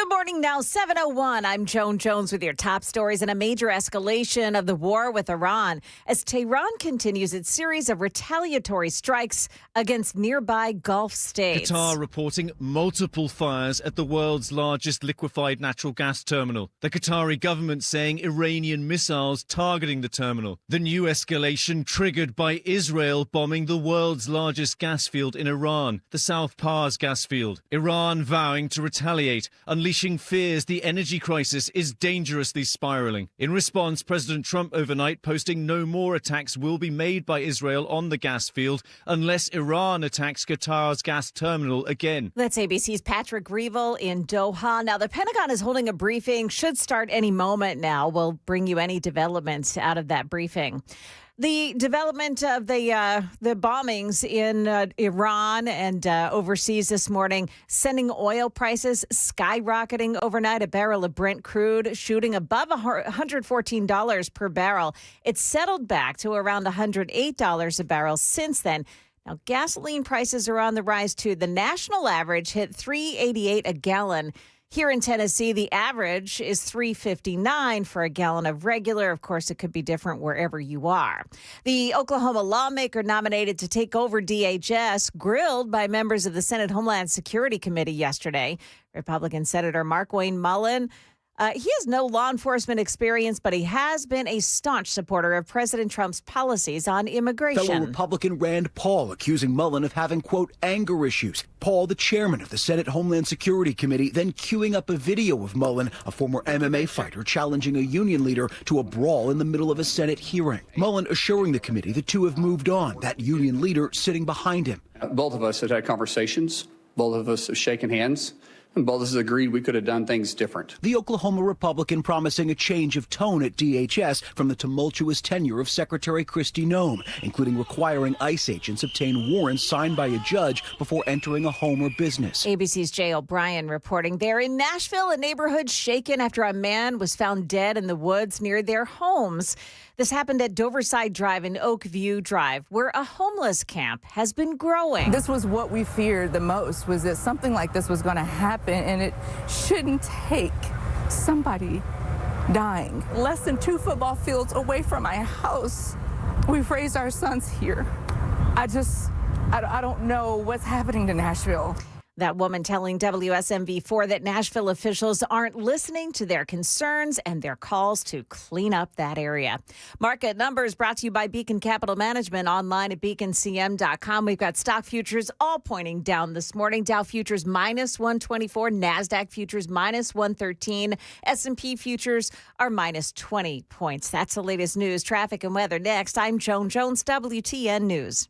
Good morning now, 7:01. I'm Joan Jones with your top stories and a major escalation of the war with Iran as Tehran continues its series of retaliatory strikes against nearby Gulf states. Qatar reporting multiple fires at the world's largest liquefied natural gas terminal. The Qatari government saying Iranian missiles targeting the terminal. The new escalation triggered by Israel bombing the world's largest gas field in Iran, the South Pars gas field. Iran vowing to retaliate, unleashing fears the energy crisis is dangerously spiraling. In response, President Trump overnight posting no more attacks will be made by Israel on the gas field unless Iran attacks Qatar's gas terminal again. That's ABC's Patrick Reevell in Doha. Now, the Pentagon is holding a briefing, should start any moment now. We'll bring you any developments out of that briefing. The development of the bombings in Iran and overseas this morning, sending oil prices skyrocketing overnight. A barrel of Brent crude shooting above $114 per barrel. It's settled back to around $108 a barrel since then. Now, gasoline prices are on the rise, too. The national average hit $3.88 a gallon. Here in Tennessee, the average is $3.59 for a gallon of regular. Of course, it could be different wherever you are. The Oklahoma lawmaker nominated to take over DHS, grilled by members of the Senate Homeland Security Committee yesterday. Republican Senator Markwayne Mullen. He has no law enforcement experience, but he has been a staunch supporter of President Trump's policies on immigration. Fellow Republican Rand Paul accusing Mullen of having, quote, anger issues. Paul, the chairman of the Senate Homeland Security Committee, then queuing up a video of Mullen, a former MMA fighter, challenging a union leader to a brawl in the middle of a Senate hearing. Mullen assuring the committee the two have moved on, that union leader sitting behind him. Both of us have had conversations. Both of us have shaken hands. And both of us agreed we could have done things different. The Oklahoma Republican promising a change of tone at DHS from the tumultuous tenure of Secretary Kristi Noem, including requiring ICE agents obtain warrants signed by a judge before entering a home or business. ABC's Jay O'Brien reporting there. In Nashville, a neighborhood shaken after a man was found dead in the woods near their homes. This happened at Doverside Drive and Oakview Drive, where a homeless camp has been growing. This was what we feared the most, was that something like this was going to happen, and it shouldn't take somebody dying. Less than 2 football fields away from my house. We've raised our sons here. I don't know what's happening to Nashville. That woman telling WSMV4 that Nashville officials aren't listening to their concerns and their calls to clean up that area. Market numbers brought to you by Beacon Capital Management, online at beaconcm.com. We've got stock futures all pointing down this morning. Dow futures minus 124, NASDAQ futures minus 113, S&P futures are minus 20 points. That's the latest news, traffic, and weather. Next, I'm Joan Jones, WTN News.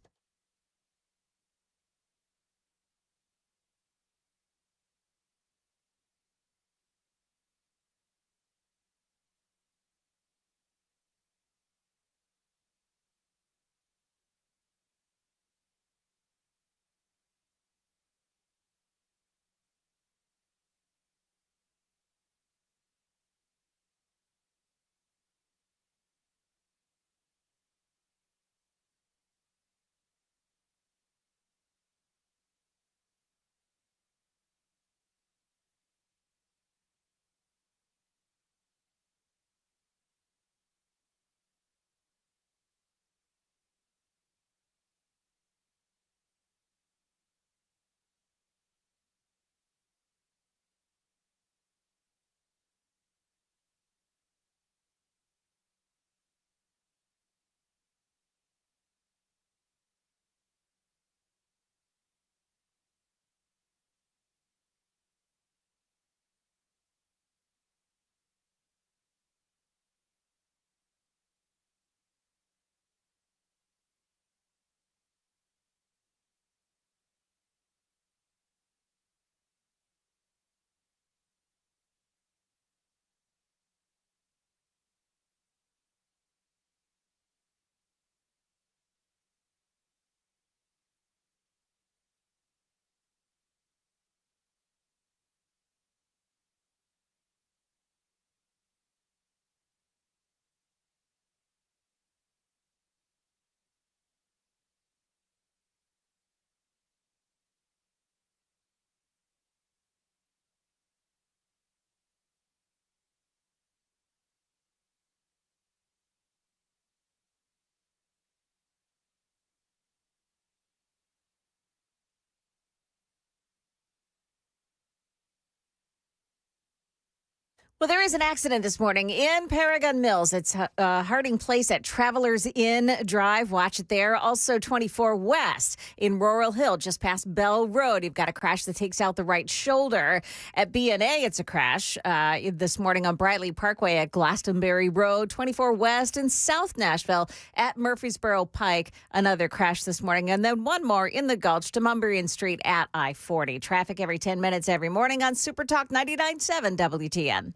Well, there is an accident this morning in Paragon Mills. It's Harding Place at Travelers Inn Drive. Watch it there. Also 24 West in Rural Hill, just past Bell Road. You've got a crash that takes out the right shoulder. At B&A, it's a crash this morning on Briley Parkway at Glastonbury Road. 24 West in South Nashville at Murfreesboro Pike. Another crash this morning. And then one more in the Gulch to Mumbrian Street at I-40. Traffic every 10 minutes every morning on Super Talk 99.7 WTN.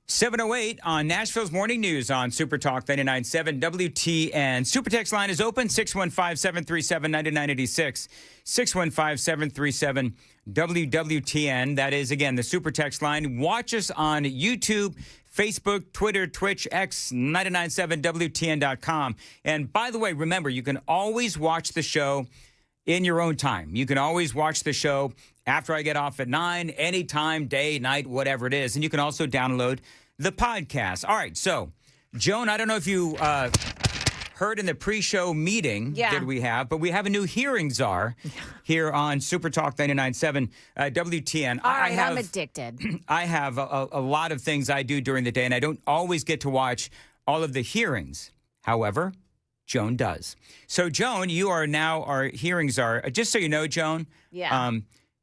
.708 on Nashville's Morning News on Super Talk 99.7 WTN. Super Text line is open, 615-737-9986, 615-737-WWTN. That is, again, the Super Text line. Watch us on YouTube, Facebook, Twitter, Twitch, X, 997WTN.com. And by the way, remember, you can always watch the show in your own time. You can always watch the show after I get off at 9, anytime, day, night, whatever it is. And you can also download the podcast. All right, so, Joan, I don't know if you heard in the pre-show meeting that we have, but we have a new hearing czar here on Super Talk 99.7 WTN. All right, I'm addicted. I have a lot of things I do during the day, and I don't always get to watch all of the hearings. However, Joan does. So, Joan, you are now our hearing czar. Just so you know, Joan,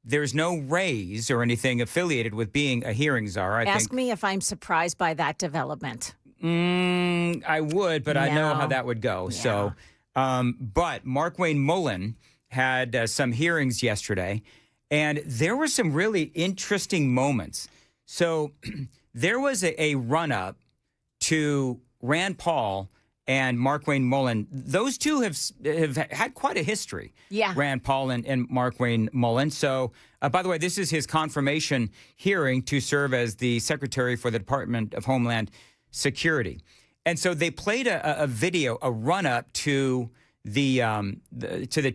there's no raise or anything affiliated with being a hearing czar. Ask me if I'm surprised by that development. I would, but I know how that would go. Yeah. So, but Mark Wayne Mullen had some hearings yesterday, and there were some really interesting moments. So there was a run-up to Rand Paul and Mark Wayne Mullen. Those two have had quite a history. Yeah. Rand Paul and Mark Wayne Mullen. So, by the way, this is his confirmation hearing to serve as the Secretary for the Department of Homeland Security. And so they played a video, a run-up to the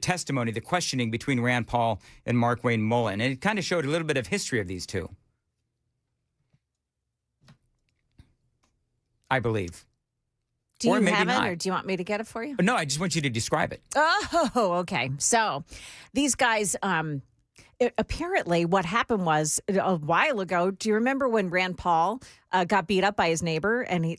testimony, the questioning between Rand Paul and Mark Wayne Mullen. And it kind of showed a little bit of history of these two, I believe. Do you have it, not. or do you want me to get it for you? No, I just want you to describe it. Oh, okay. So these guys, apparently what happened was a while ago, do you remember when Rand Paul got beat up by his neighbor and he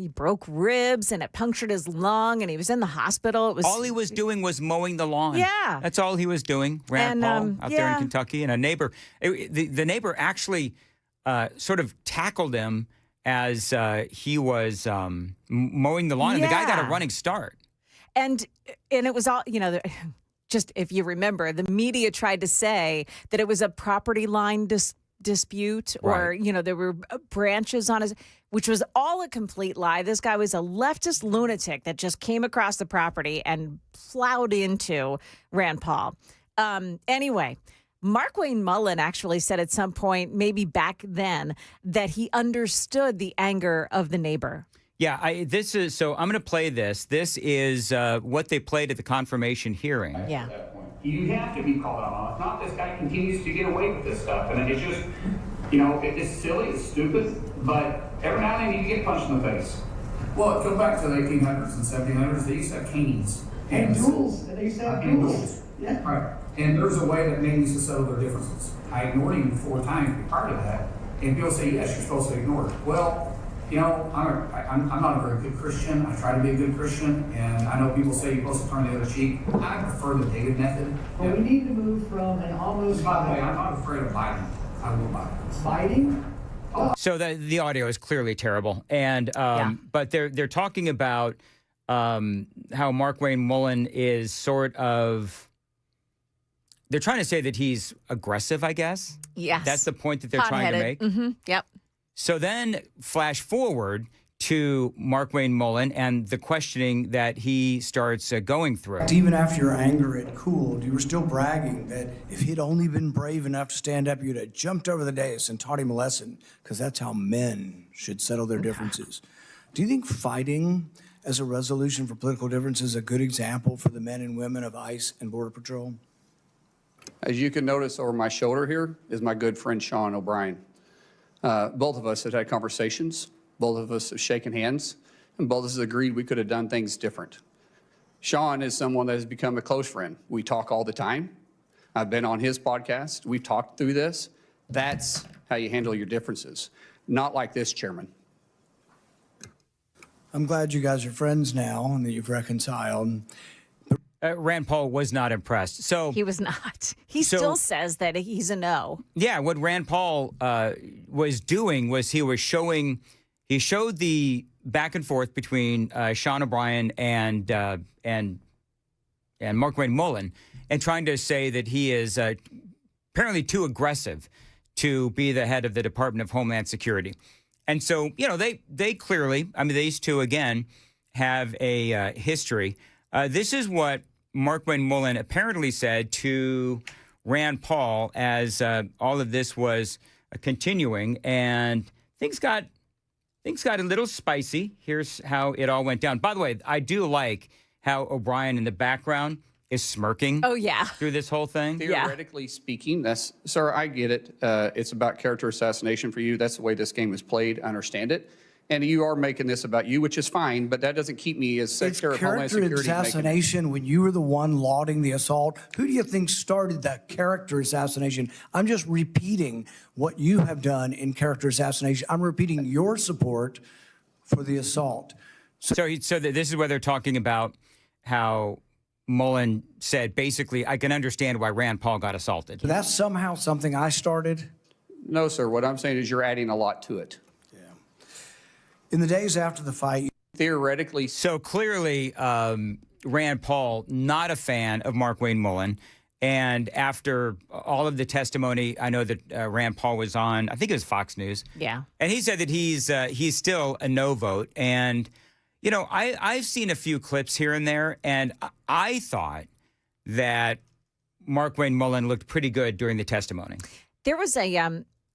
broke ribs and it punctured his lung and he was in the hospital? It was all he was doing was mowing the lawn. Yeah. That's all he was doing, Rand Paul, out there in Kentucky. And a neighbor, the neighbor actually sort of tackled him as he was mowing the lawn, and the guy got a running start. And it was all, just if you remember, the media tried to say that it was a property line dispute or, there were branches on his, which was all a complete lie. This guy was a leftist lunatic that just came across the property and plowed into Rand Paul. Anyway, Mark Wayne Mullen actually said at some point, maybe back then, that he understood the anger of the neighbor. Yeah, so I'm going to play this. This is what they played at the confirmation hearing. Yeah. You have to be called out on it. If not, this guy continues to get away with this stuff. And it's just, it's silly, it's stupid, but every now and then you get punched in the face. Well, go back to the 1800s and 1700s. They used to have canes. And duels. They used to have duels. Yeah. Right. And there's a way that men used to settle their differences. I ignored him 4 times to be part of that. And people say, yes, you're supposed to ignore it. Well, I'm not a very good Christian. I try to be a good Christian. And I know people say you're supposed to turn the other cheek. I prefer the David method. Well, we need to move from an almost... By the way, I'm not afraid of biting. I will bite. Biting? So the audio is clearly terrible. And but they're talking about how Mark Wayne Mullen is sort of they're trying to say that he's aggressive, I guess. Yes. That's the point that they're trying to make. Mm-hmm. Yep. So then flash forward to Markwayne Mullen and the questioning that he starts going through. Even after your anger had cooled, you were still bragging that if he'd only been brave enough to stand up, you'd have jumped over the dais and taught him a lesson, because that's how men should settle their differences. Do you think fighting as a resolution for political differences is a good example for the men and women of ICE and Border Patrol? As you can notice over my shoulder here is my good friend Sean O'Brien. Both of us have had conversations. Both of us have shaken hands, and both of us have agreed we could have done things different. Sean is someone that has become a close friend. We talk all the time. I've been on his podcast. We've talked through this. That's how you handle your differences. Not like this, Chairman. I'm glad you guys are friends now and that you've reconciled. Rand Paul was not impressed. So He was not. He still says that he's a no. yeah, what Rand Paul was doing was he showed the back and forth between Sean O'Brien and Markwayne Mullen, and trying to say that he is apparently too aggressive to be the head of the Department of Homeland Security. And so, they clearly, these two, again, have a history. This is what Markwayne Mullen apparently said to Rand Paul as all of this was continuing, and things got a little spicy. Here's how it all went down. By the way, I do like how O'Brien in the background is smirking. Oh, yeah. Through this whole thing. Theoretically speaking, sir, I get it. It's about character assassination for you. That's the way this game is played. I understand it. And you are making this about you, which is fine, but that doesn't keep me as Secretary of Homeland Security. Character assassination when you were the one lauding the assault. Who do you think started that character assassination? I'm just repeating what you have done in character assassination. I'm repeating your support for the assault. So this is where they're talking about how Mullen said, basically, I can understand why Rand Paul got assaulted. So that's somehow something I started? No, sir. What I'm saying is you're adding a lot to it. In the days after the fight, theoretically. So clearly, Rand Paul, not a fan of Markwayne Mullen. And after all of the testimony, I know that Rand Paul was on, I think it was Fox News. Yeah. And he said that he's still a no vote. And, I've seen a few clips here and there, and I thought that Markwayne Mullen looked pretty good during the testimony. There was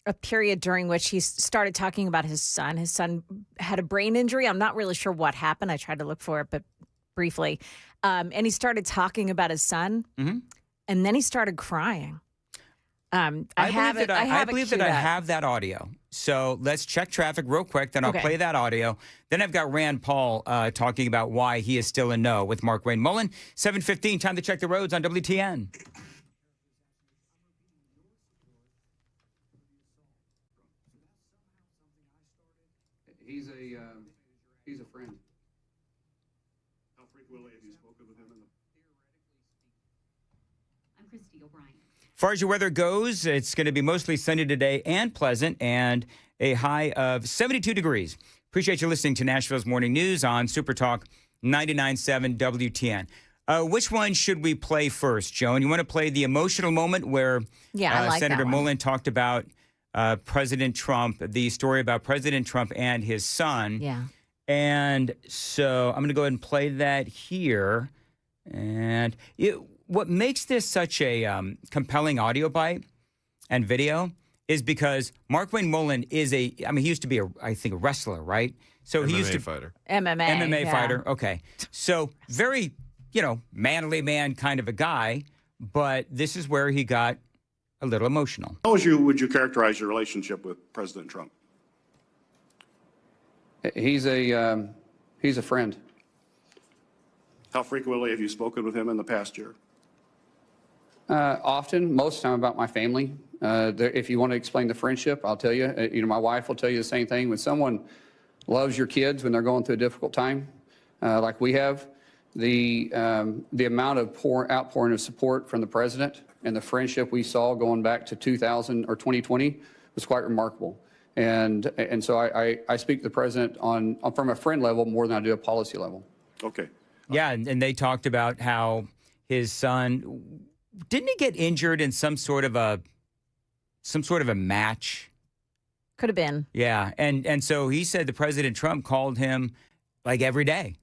a period during which he started talking about his son. His son had a brain injury. I'm not really sure what happened. I tried to look for it, but briefly. And he started talking about his son, and then he started crying. I believe that I have that audio. So let's check traffic real quick, then I'll play that audio. Then I've got Rand Paul talking about why he is still a no with Markwayne Mullen. 7:15, time to check the roads on WTN. He's a friend. How frequently have you spoken with him in the... I'm Christy O'Brien. As far as your weather goes, it's going to be mostly sunny today and pleasant, and a high of 72 degrees. Appreciate you listening to Nashville's Morning News on Super Talk 99.7 WTN. Which one should we play first, Joan? You want to play the emotional moment where I like Senator that one. Mullen talked about President Trump, the story about President Trump and his son. Yeah. And so I'm going to go ahead and play that here. And what makes this such a compelling audio bite and video is because Markwayne Mullen is he used to be I think a wrestler, right? So he used to fighter. MMA fighter. Okay. So very, manly man kind of a guy, but this is where he got a little emotional. How would you characterize your relationship with President Trump? He's a friend. How frequently have you spoken with him in the past year? Often, most of the time about my family. If you want to explain the friendship, I'll tell you. My wife will tell you the same thing. When someone loves your kids when they're going through a difficult time, like we have, the amount of outpouring of support from the president and the friendship we saw going back to 2000 or 2020 was quite remarkable. And so I speak to the president from a friend level more than I do a policy level. Okay. Yeah, and they talked about how his son didn't he get injured in some sort of a match? Could have been. Yeah, and so he said the President Trump called him like every day,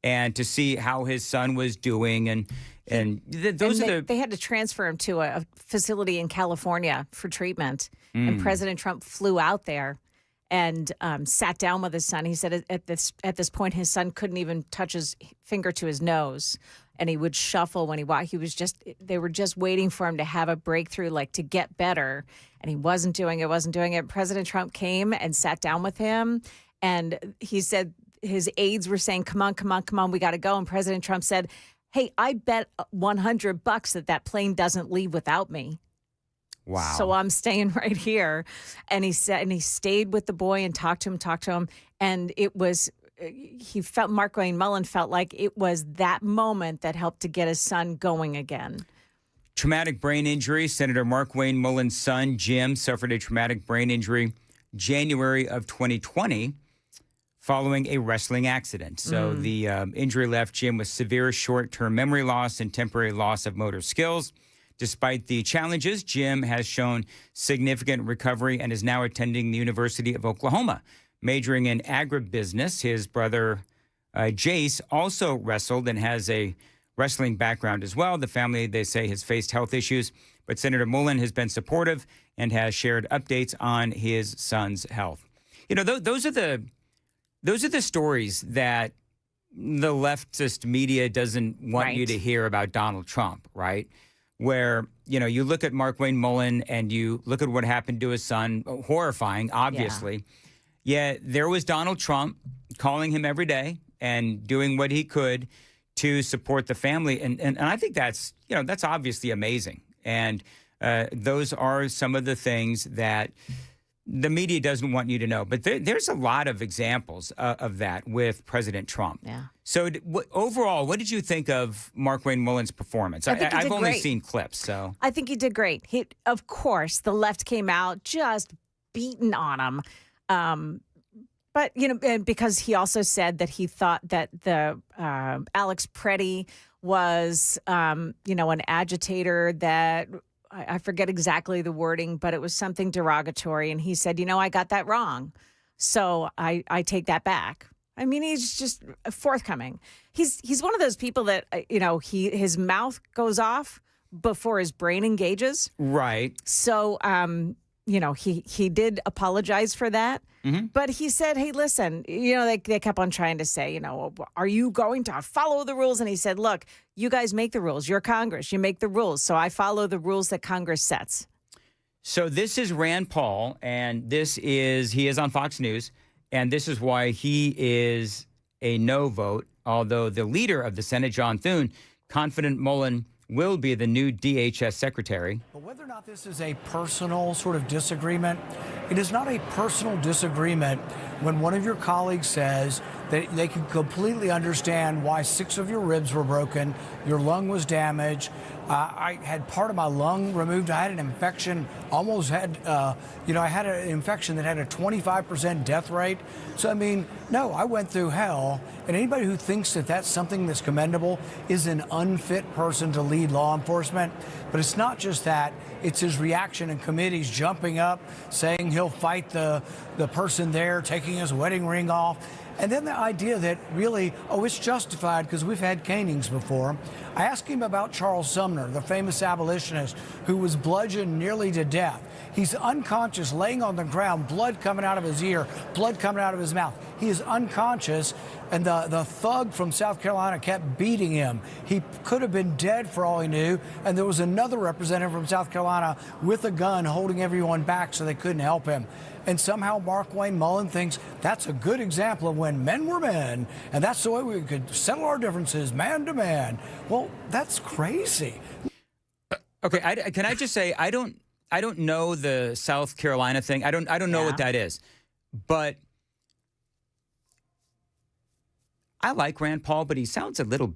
and to see how his son was doing, and they had to transfer him to a facility in California for treatment, and President Trump flew out there and sat down with his son. He said at this point his son couldn't even touch his finger to his nose, and he would shuffle when he walked. They were just waiting for him to have a breakthrough, like to get better, and he wasn't doing it. President Trump came and sat down with him, and he said his aides were saying, come on, we got to go. And President Trump said, hey, I bet $100 that plane doesn't leave without me. Wow. So I'm staying right here. And he stayed with the boy and talked to him. And it was, Mark Wayne Mullen felt like it was that moment that helped to get his son going again. Traumatic brain injury. Senator Mark Wayne Mullen's son, Jim, suffered a traumatic brain injury January of 2020 following a wrestling accident. So the injury left Jim with severe short-term memory loss and temporary loss of motor skills. Despite the challenges, Jim has shown significant recovery and is now attending the University of Oklahoma, majoring in agribusiness. His brother, Jace, also wrestled and has a wrestling background as well. The family, they say, has faced health issues, but Senator Mullen has been supportive and has shared updates on his son's health. You know, those are the stories that the leftist media doesn't want you to hear about Donald Trump, right? Where, you know, you look at Mark Wayne Mullen and you look at what happened to his son, horrifying, obviously. Yeah, there was Donald Trump calling him every day and doing what he could to support the family. And I think that's, you know, that's obviously amazing. And those are some of the things that the media doesn't want you to know. But there's a lot of examples of that with President Trump. Yeah. So overall, what did you think of Mark Wayne Mullen's performance? I've only seen clips, so. I think he did great. Of course, the left came out just beating on him. But, you know, because he also said that he thought that the Alex Preddy was, you know, an agitator that I forget exactly the wording, but it was something derogatory. And he said, you know, I got that wrong. So I take that back. I mean, he's just forthcoming. He's one of those people that, you know, his mouth goes off before his brain engages. Right. So, you know, he did apologize for that. Mm-hmm. But he said, hey, listen, you know, they kept on trying to say, you know, are you going to follow the rules? And he said, look, you guys make the rules. You're Congress. You make the rules. So I follow the rules that Congress sets. So this is Rand Paul, and he is on Fox News, and this is why he is a no vote, although the leader of the Senate, John Thune, confident Mullen will be the new DHS secretary. But whether or not this is a personal sort of disagreement, it is not a personal disagreement when one of your colleagues says that they can completely understand why 6 of your ribs were broken, your lung was damaged. I had part of my lung removed. I had an infection, I had an infection that had a 25% death rate. So, I mean, no, I went through hell. And anybody who thinks that that's something that's commendable is an unfit person to lead law enforcement. But it's not just that. It's his reaction in committees, jumping up, saying he'll fight the person there, taking his wedding ring off. And then the idea that really, it's justified because we've had canings before. I asked him about Charles Sumner, the famous abolitionist who was bludgeoned nearly to death. He's unconscious, laying on the ground, blood coming out of his ear, blood coming out of his mouth. He is unconscious, and the thug from South Carolina kept beating him. He could have been dead for all he knew, and there was another representative from South Carolina with a gun holding everyone back so they couldn't help him. And somehow Mark Wayne Mullen thinks that's a good example of when men were men, and that's the way we could settle our differences, man to man. Well, that's crazy. Okay, can I just say I don't know the South Carolina thing. I don't know what that is, but I like Rand Paul, but he sounds a little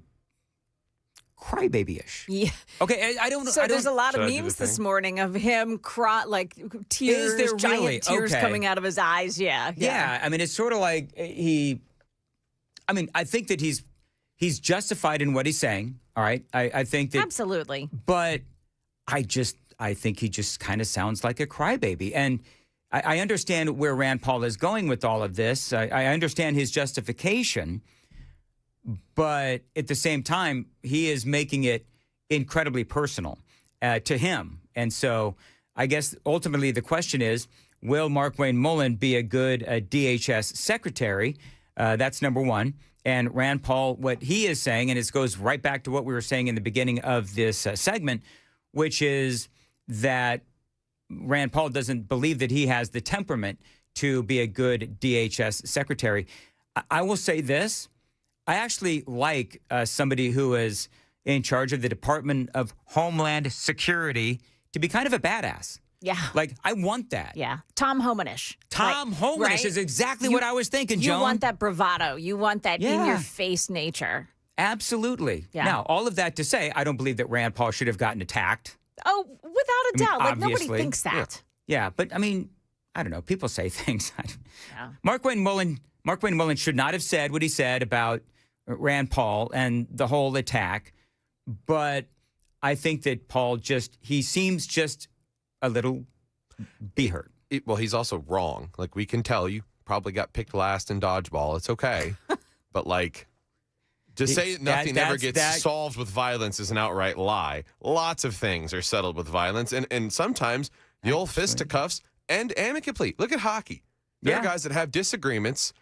crybaby-ish. Yeah. Okay, I don't. So there's a lot of memes this morning of him like tears, Is there giant really? tears Okay. coming out of his eyes. Yeah. Yeah, I mean, it's sort of like I think that he's justified in what he's saying. All right, I think that Absolutely. But I think he just kind of sounds like a crybaby. And I understand where Rand Paul is going with all of this. I understand his justification, but at the same time, he is making it incredibly personal to him. And so I guess ultimately the question is, will Markwayne Mullen be a good DHS secretary? That's number one. And Rand Paul, what he is saying, and it goes right back to what we were saying in the beginning of this segment, which is that Rand Paul doesn't believe that he has the temperament to be a good DHS secretary. I will say this. I actually like somebody who is in charge of the Department of Homeland Security to be kind of a badass. Yeah. Like, I want that. Yeah. Tom Homanish. Tom Homanish is exactly what I was thinking, Joan. You want that bravado. You want that in-your-face nature. Absolutely. Yeah. Now, all of that to say, I don't believe that Rand Paul should have gotten attacked. Oh, without a doubt. Like, nobody obviously. thinks that. Yeah, but, I mean, I don't know. People say things. Markwayne Mullen should not have said what he said about Rand Paul and the whole attack, but I think that Paul he seems just a little hurt. Well, he's also wrong. Like, we can tell you probably got picked last in dodgeball. It's okay. But, like, to say nothing ever gets solved with violence is an outright lie. Lots of things are settled with violence, and sometimes the old fisticuffs end amicably. Look at hockey. There are guys that have disagreements.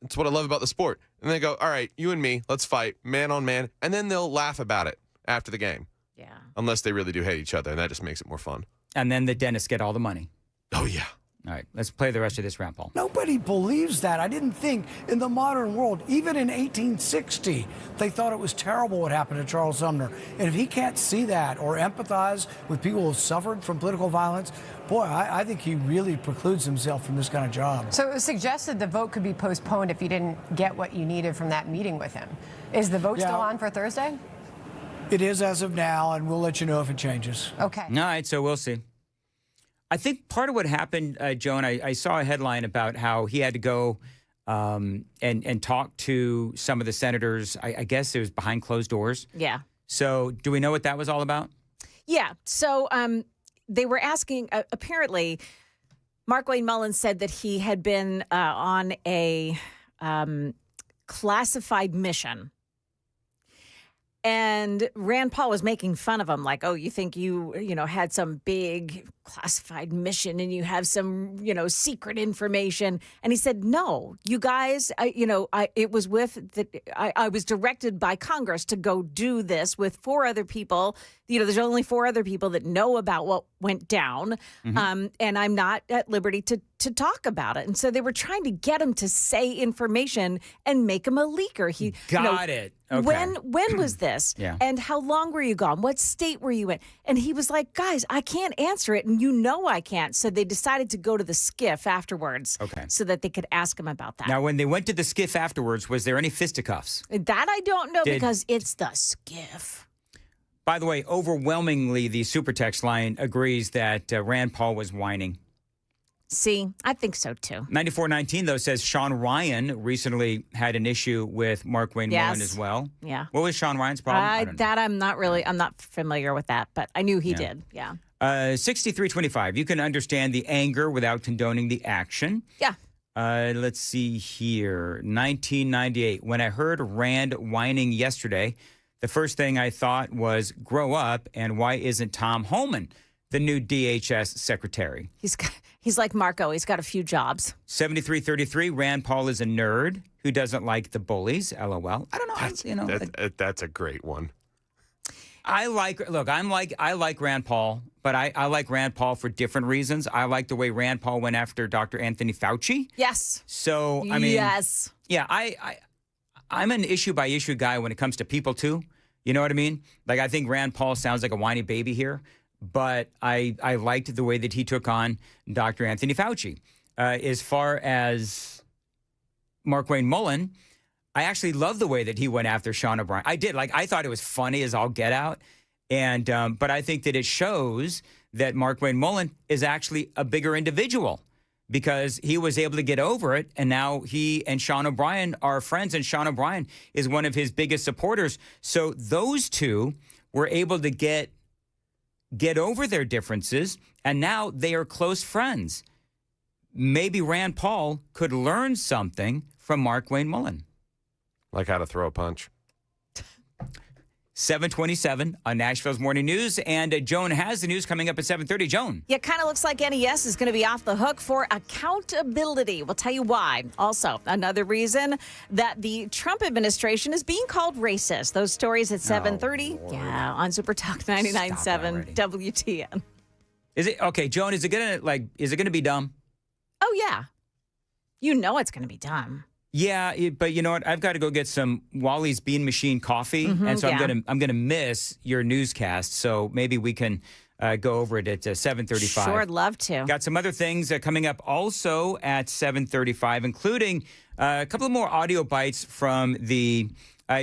That's what I love about the sport. And they go, all right, you and me, let's fight, man on man, and then they'll laugh about it after the game. Yeah. Unless they really do hate each other, and that just makes it more fun. And then the dentists get all the money. Oh, yeah. All right, let's play the rest of this, Rand Paul. Nobody believes that. I didn't think in the modern world, even in 1860, they thought it was terrible what happened to Charles Sumner. And if he can't see that or empathize with people who have suffered from political violence, boy, I think he really precludes himself from this kind of job. So it was suggested the vote could be postponed if you didn't get what you needed from that meeting with him. Is the vote still on for Thursday? It is as of now, and we'll let you know if it changes. Okay. All right, so we'll see. I think part of what happened, Joan, I saw a headline about how he had to go and talk to some of the senators. I guess it was behind closed doors. Yeah. So do we know what that was all about? Yeah. So they were asking, apparently, Markwayne Mullen said that he had been on a classified mission. And Rand Paul was making fun of him, like, oh, you think you had some big classified mission and you have some, secret information. And he said, no, you guys, I was directed by Congress to go do this with 4 other people. There's only 4 other people that know about what went down. And I'm not at liberty to talk about it. And so they were trying to get him to say information and make him a leaker. He got it. Okay. When was this? Yeah. And how long were you gone? What state were you in? And he was like, guys, I can't answer it. And I can't. So they decided to go to the skiff afterwards. Okay. So that they could ask him about that. Now, when they went to the skiff afterwards, was there any fisticuffs? That I don't know because it's the skiff. By the way, overwhelmingly, the super text line agrees that Rand Paul was whining. See, I think so, too. 9419, though, says Sean Ryan recently had an issue with Markwayne Mullen as well. Yeah. What was Sean Ryan's problem? I'm not familiar with that, but I knew he did. Yeah. 6325, you can understand the anger without condoning the action. Yeah. Let's see here. 1998, when I heard Rand whining yesterday, the first thing I thought was, grow up, and why isn't Tom Homan the new DHS secretary? He's like Marco. He's got a few jobs. 7333, Rand Paul is a nerd who doesn't like the bullies. LOL. I don't know. That's a great one. I like Rand Paul, but I like Rand Paul for different reasons. I like the way Rand Paul went after Dr. Anthony Fauci. Yes. So, I mean. Yes. Yeah, I'm an issue-by-issue guy when it comes to people, too. You know what I mean? Like, I think Rand Paul sounds like a whiny baby here. But I liked the way that he took on Dr. Anthony Fauci. As far as Markwayne Mullen, I actually love the way that he went after Sean O'Brien. I did. I thought it was funny as all get out. And but I think that it shows that Markwayne Mullen is actually a bigger individual because he was able to get over it. And now he and Sean O'Brien are friends. And Sean O'Brien is one of his biggest supporters. So those two were able to get get over their differences, and now they are close friends. Maybe Rand Paul could learn something from Markwayne Mullen. Like how to throw a punch. 7:27 on Nashville's Morning News, and Joan has the news coming up at 7:30. Joan. Yeah, kind of looks like NES is going to be off the hook for accountability. We'll tell you why. Also, another reason that the Trump administration is being called racist. Those stories at 7:30. Yeah, on Super Talk 99.7 WTN. Is it okay, Joan? Is it gonna be dumb? Oh yeah, you know it's going to be dumb. Yeah, but you know what? I've got to go get some Wally's Bean Machine coffee, and so I'm gonna miss your newscast. So maybe we can go over it at 7:35. Sure, I'd love to. Got some other things coming up also at 7:35, including a couple of more audio bites from the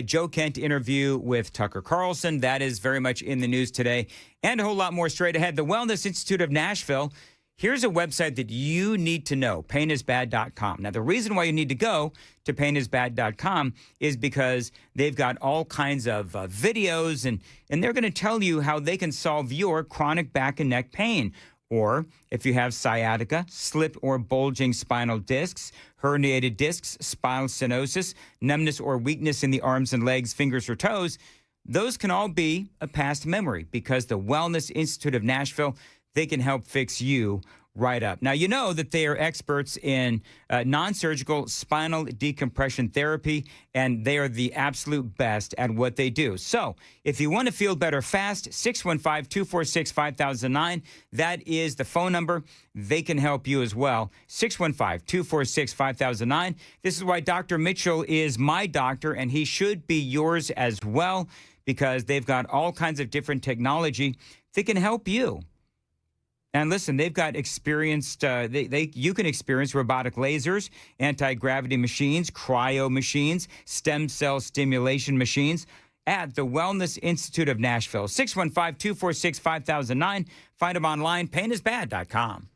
Joe Kent interview with Tucker Carlson. That is very much in the news today, and a whole lot more straight ahead. The Wellness Institute of Nashville. Here's a website that you need to know, painisbad.com. Now, the reason why you need to go to painisbad.com is because they've got all kinds of videos, and they're going to tell you how they can solve your chronic back and neck pain. Or if you have sciatica, slip or bulging spinal discs, herniated discs, spinal stenosis, numbness or weakness in the arms and legs, fingers or toes, those can all be a past memory because the Wellness Institute of Nashville, they can help fix you right up. Now, you know that they are experts in non-surgical spinal decompression therapy, and they are the absolute best at what they do. So if you want to feel better fast, 615-246-5009, that is the phone number. They can help you as well, 615-246-5009. This is why Dr. Mitchell is my doctor, and he should be yours as well, because they've got all kinds of different technology that can help you. And listen, they've got experienced, you can experience robotic lasers, anti-gravity machines, cryo machines, stem cell stimulation machines at the Wellness Institute of Nashville. 615-246-5009. Find them online, painisbad.com.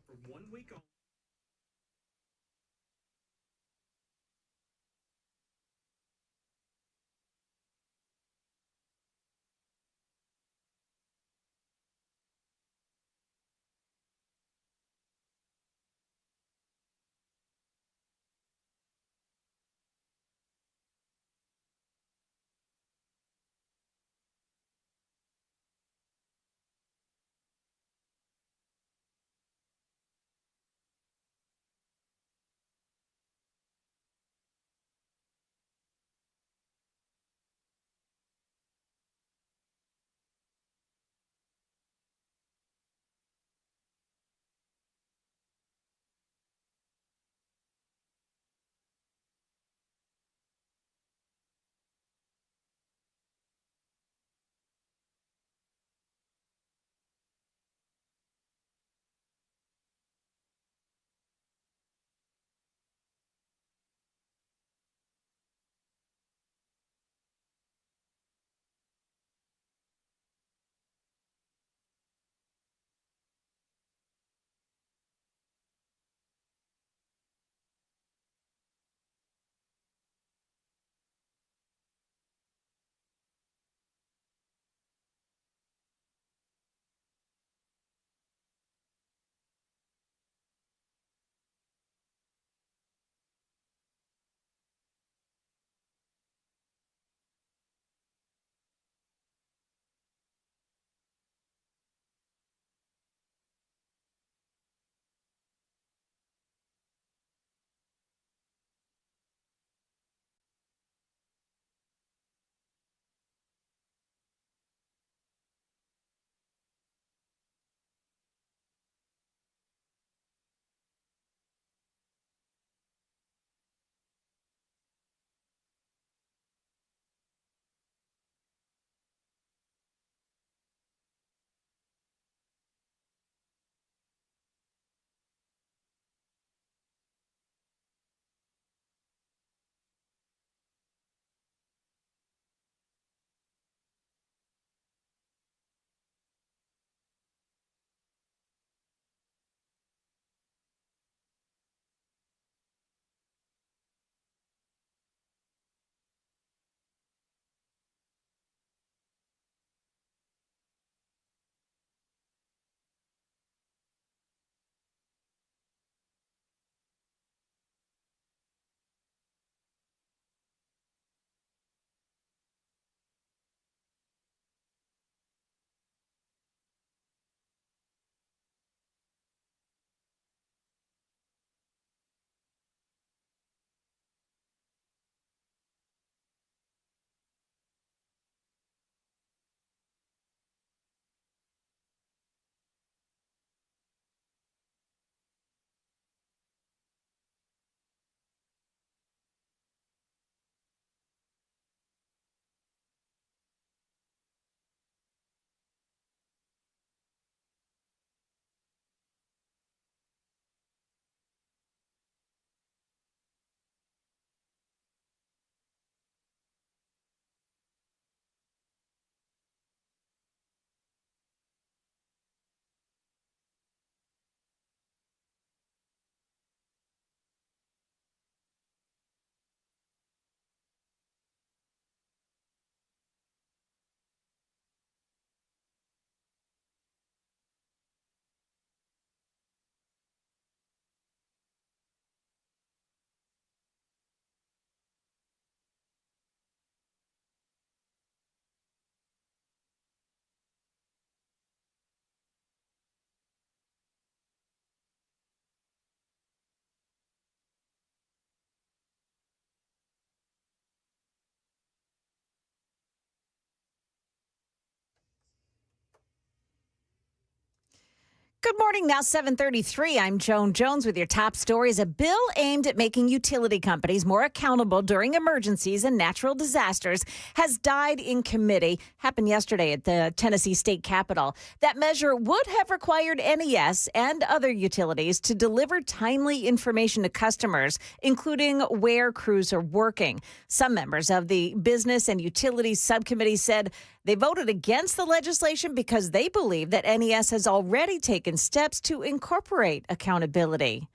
morning, now 7:33. I'm Joan Jones with your top stories. A bill aimed at making utility companies more accountable during emergencies and natural disasters has died in committee. Happened yesterday at the Tennessee State Capitol. That measure would have required NES and other utilities to deliver timely information to customers, including where crews are working. Some members of the Business and Utilities Subcommittee said they voted against the legislation because they believe that NES has already taken steps to incorporate accountability.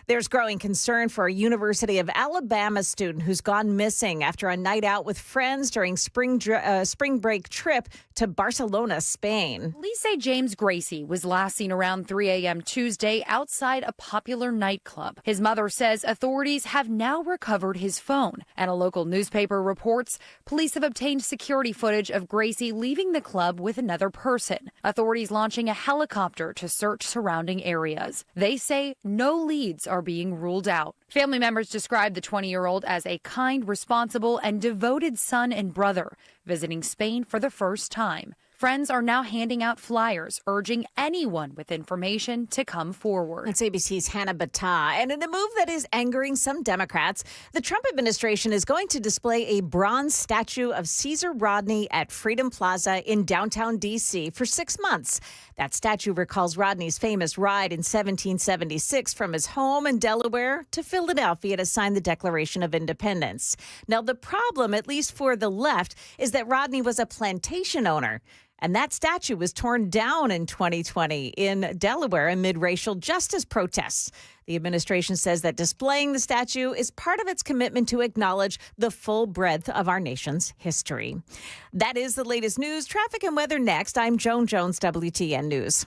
There's growing concern for a University of Alabama student who's gone missing after a night out with friends during spring break trip to Barcelona, Spain. Police say James Gracie was last seen around 3 a.m. Tuesday outside a popular nightclub. His mother says authorities have now recovered his phone, and a local newspaper reports police have obtained security footage of Gracie leaving the club with another person. Authorities launching a helicopter to search surrounding areas. They say no leads are being ruled out. Family members describe the 20-year-old as a kind, responsible, and devoted son and brother, visiting Spain for the first time. Friends are now handing out flyers urging anyone with information to come forward. It's ABC's Hannah Battah. And in a move that is angering some Democrats, the Trump administration is going to display a bronze statue of Caesar Rodney at Freedom Plaza in downtown D.C. for 6 months. That statue recalls Rodney's famous ride in 1776 from his home in Delaware to Philadelphia to sign the Declaration of Independence. Now, the problem, at least for the left, is that Rodney was a plantation owner. And that statue was torn down in 2020 in Delaware amid racial justice protests. The administration says that displaying the statue is part of its commitment to acknowledge the full breadth of our nation's history. That is the latest news, traffic, and weather next. I'm Joan Jones, WTN News.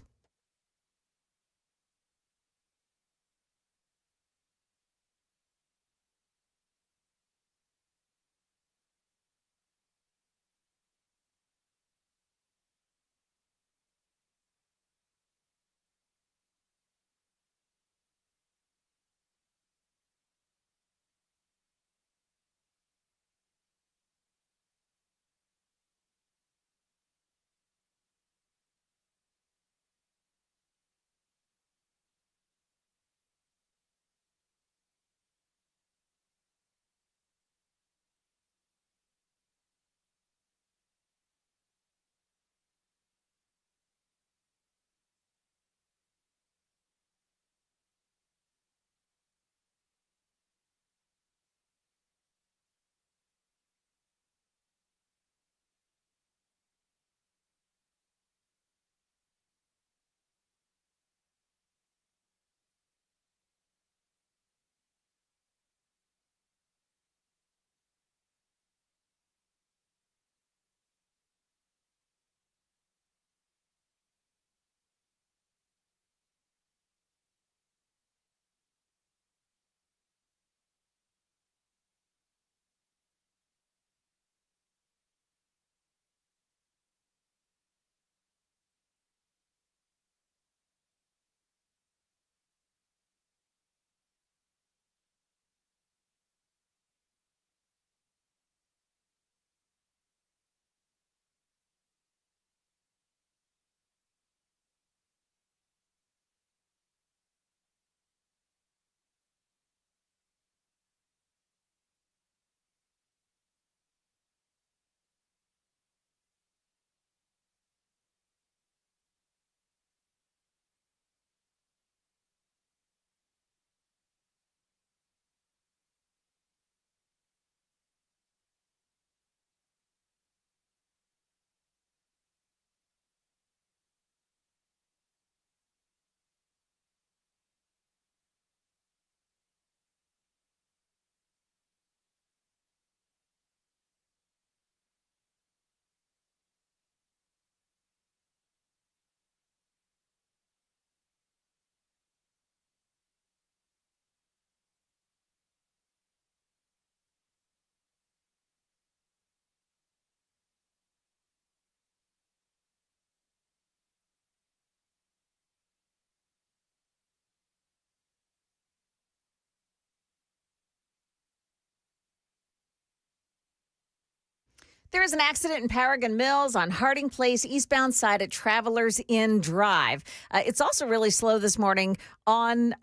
There is an accident in Paragon Mills on Harding Place, eastbound side at Travelers Inn Drive. It's also really slow this morning on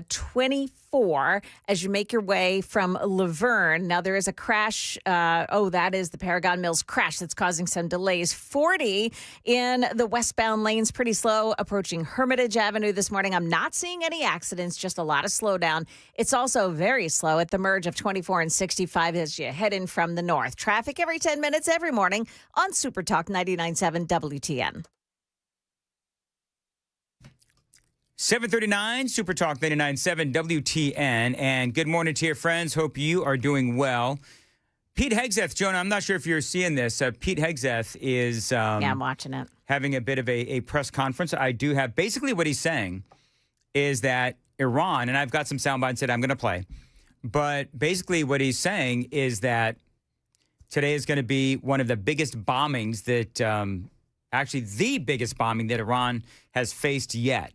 24 as you make your way from Laverne. Now, there is a crash. That is the Paragon Mills crash that's causing some delays. 40 in the westbound lanes, pretty slow, approaching Hermitage Avenue this morning. I'm not seeing any accidents, just a lot of slowdown. It's also very slow at the merge of 24 and 65 as you head in from the north. Traffic every 10 minutes every morning on Super Talk 99.7 WTN. 7:39 Super Talk 99.7 WTN. And good morning to your friends. Hope you are doing well. Pete Hegseth, Jonah, I'm not sure if you're seeing this. Pete Hegseth is I'm watching it. Having a bit of a press conference. I do have basically what he's saying is that Iran, and I've got some sound bites that I'm going to play, but basically what he's saying is that today is going to be one of the biggest bombings that, actually the biggest bombing that Iran has faced yet.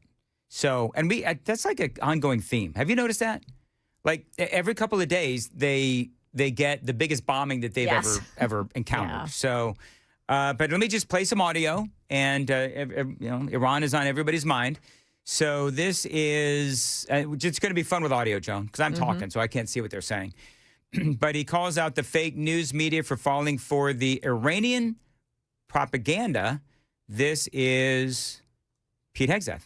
So, and that's like an ongoing theme. Have you noticed that? Like every couple of days, they get the biggest bombing that they've ever encountered. Yeah. So, but let me just play some audio, and Iran is on everybody's mind. So this is it's going to be fun with audio, Joan, because I'm talking, so I can't see what they're saying. But he calls out the fake news media for falling for the Iranian propaganda. This is Pete Hegseth.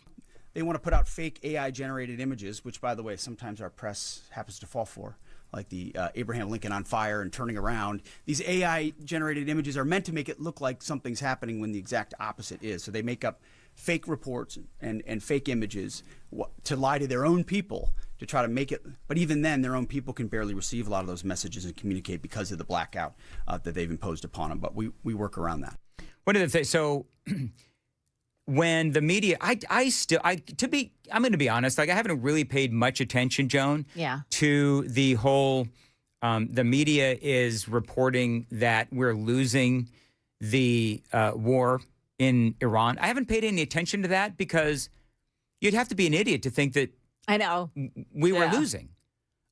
They want to put out fake AI-generated images, which, by the way, sometimes our press happens to fall for, like the Abraham Lincoln on fire and turning around. These AI-generated images are meant to make it look like something's happening when the exact opposite is. So they make up fake reports and fake images to lie to their own people to try to make it. But even then, their own people can barely receive a lot of those messages and communicate because of the blackout that they've imposed upon them. But we work around that. One of the things, so when the media, I'm going to be honest, like I haven't really paid much attention, Joan, to the whole, the media is reporting that we're losing the war in Iran. I haven't paid any attention to that because you'd have to be an idiot to think that I know we were losing.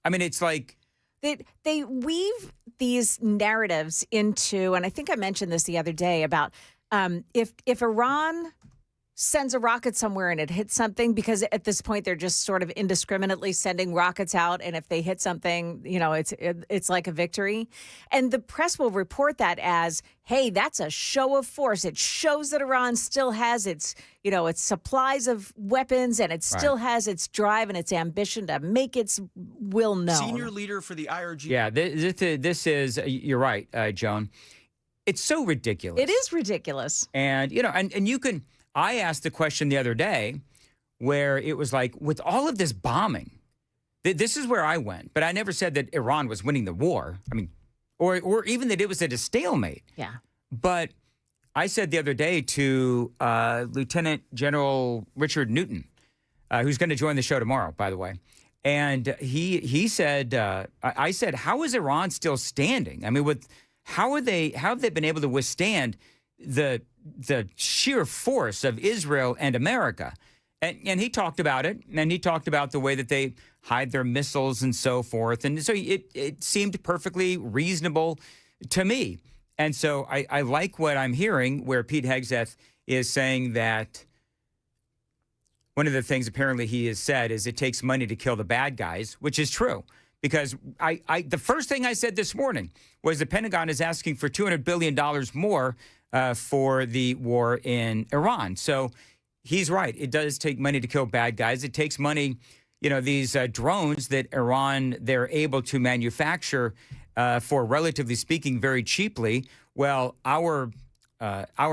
I mean, it's like they weave these narratives into, and I think I mentioned this the other day about if Iran sends a rocket somewhere and it hits something, because at this point they're just sort of indiscriminately sending rockets out, and if they hit something, it's like a victory. And the press will report that as, hey, that's a show of force. It shows that Iran still has its supplies of weapons, and it still has its drive and its ambition to make its will known. Senior leader for the IRG. Yeah, this is, you're right, Joan. It's so ridiculous. It is ridiculous. And, and you can, I asked the question the other day where it was like, with all of this bombing, this is where I went, but I never said that Iran was winning the war. I mean, or even that it was at a stalemate. Yeah. But I said the other day to Lieutenant General Richard Newton, who's going to join the show tomorrow, by the way. And he said, I said, how is Iran still standing? I mean, how have they been able to withstand the sheer force of Israel and America? And he talked about it, and he talked about the way that they hide their missiles and so forth. And so it seemed perfectly reasonable to me. And so I like what I'm hearing, where Pete Hegseth is saying that one of the things apparently he has said is it takes money to kill the bad guys, which is true. Because the first thing I said this morning was the Pentagon is asking for $200 billion more for the war in Iran. So he's right. It does take money to kill bad guys. It takes money, these drones that Iran, they're able to manufacture for, relatively speaking, very cheaply. Well, our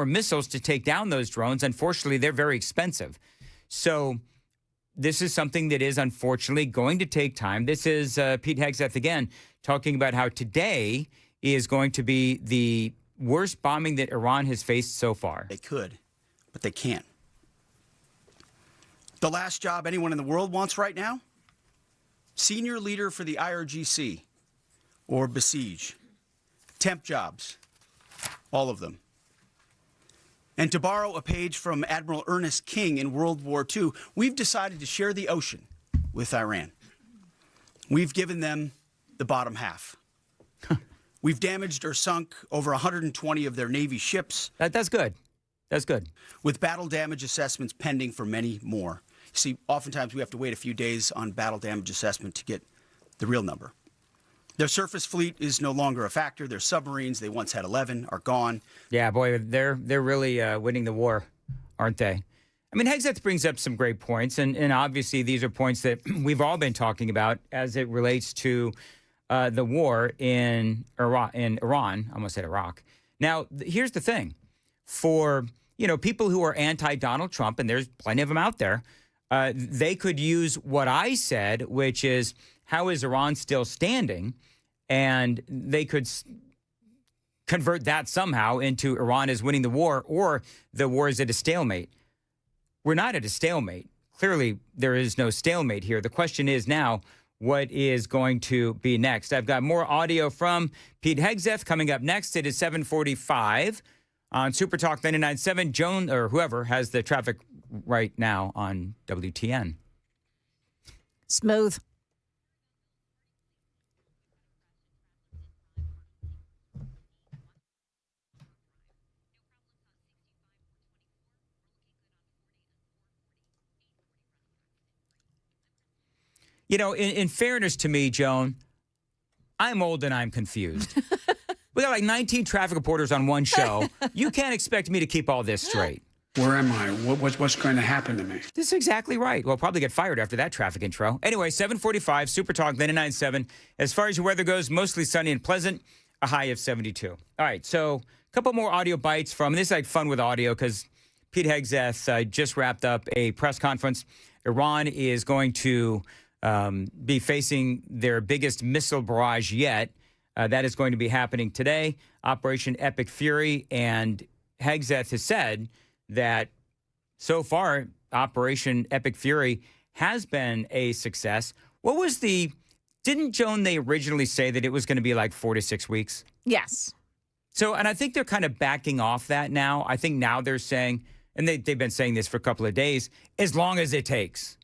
missiles to take down those drones, unfortunately, they're very expensive. So this is something that is unfortunately going to take time. This is Pete Hegseth again talking about how today is going to be the worst bombing that Iran has faced so far. They could, but they can't. The last job anyone in the world wants right now? Senior leader for the IRGC or Besiege. Temp jobs, all of them. And to borrow a page from Admiral Ernest King in World War II, we've decided to share the ocean with Iran. We've given them the bottom half. We've damaged or sunk over 120 of their Navy ships. That's good. That's good. With battle damage assessments pending for many more. See, oftentimes we have to wait a few days on battle damage assessment to get the real number. Their surface fleet is no longer a factor. Their submarines, they once had 11, are gone. Yeah, boy, they're really winning the war, aren't they? I mean, Hegseth brings up some great points, and obviously these are points that we've all been talking about as it relates to the war in Iran. I almost said Iraq. Now, here's the thing. For, people who are anti-Donald Trump, and there's plenty of them out there, they could use what I said, which is, how is Iran still standing? And they could convert that somehow into Iran is winning the war, or the war is at a stalemate. We're not at a stalemate. Clearly, there is no stalemate here. The question is now, what is going to be next? I've got more audio from Pete Hegseth coming up next. It is 7:45 on Super Talk 99.7. Joan, or whoever, has the traffic right now on WTN. Smooth. In fairness to me, Joan, I'm old and I'm confused. We got like 19 traffic reporters on one show. You can't expect me to keep all this straight. Where am I? What's going to happen to me? This is exactly right. Well, I'll probably get fired after that traffic intro. Anyway, 7:45, Super Talk 99.7. As far as your weather goes, mostly sunny and pleasant, a high of 72. All right, so a couple more audio bites from, this is like fun with audio because Pete Hegseth just wrapped up a press conference. Iran is going to be facing their biggest missile barrage yet. That is going to be happening today, Operation Epic Fury. And Hegseth has said that so far, Operation Epic Fury has been a success. Didn't Joan, they originally say that it was going to be like 4 to 6 weeks? Yes. So, and I think they're kind of backing off that now. I think now they're saying, and they've been saying this for a couple of days, as long as it takes.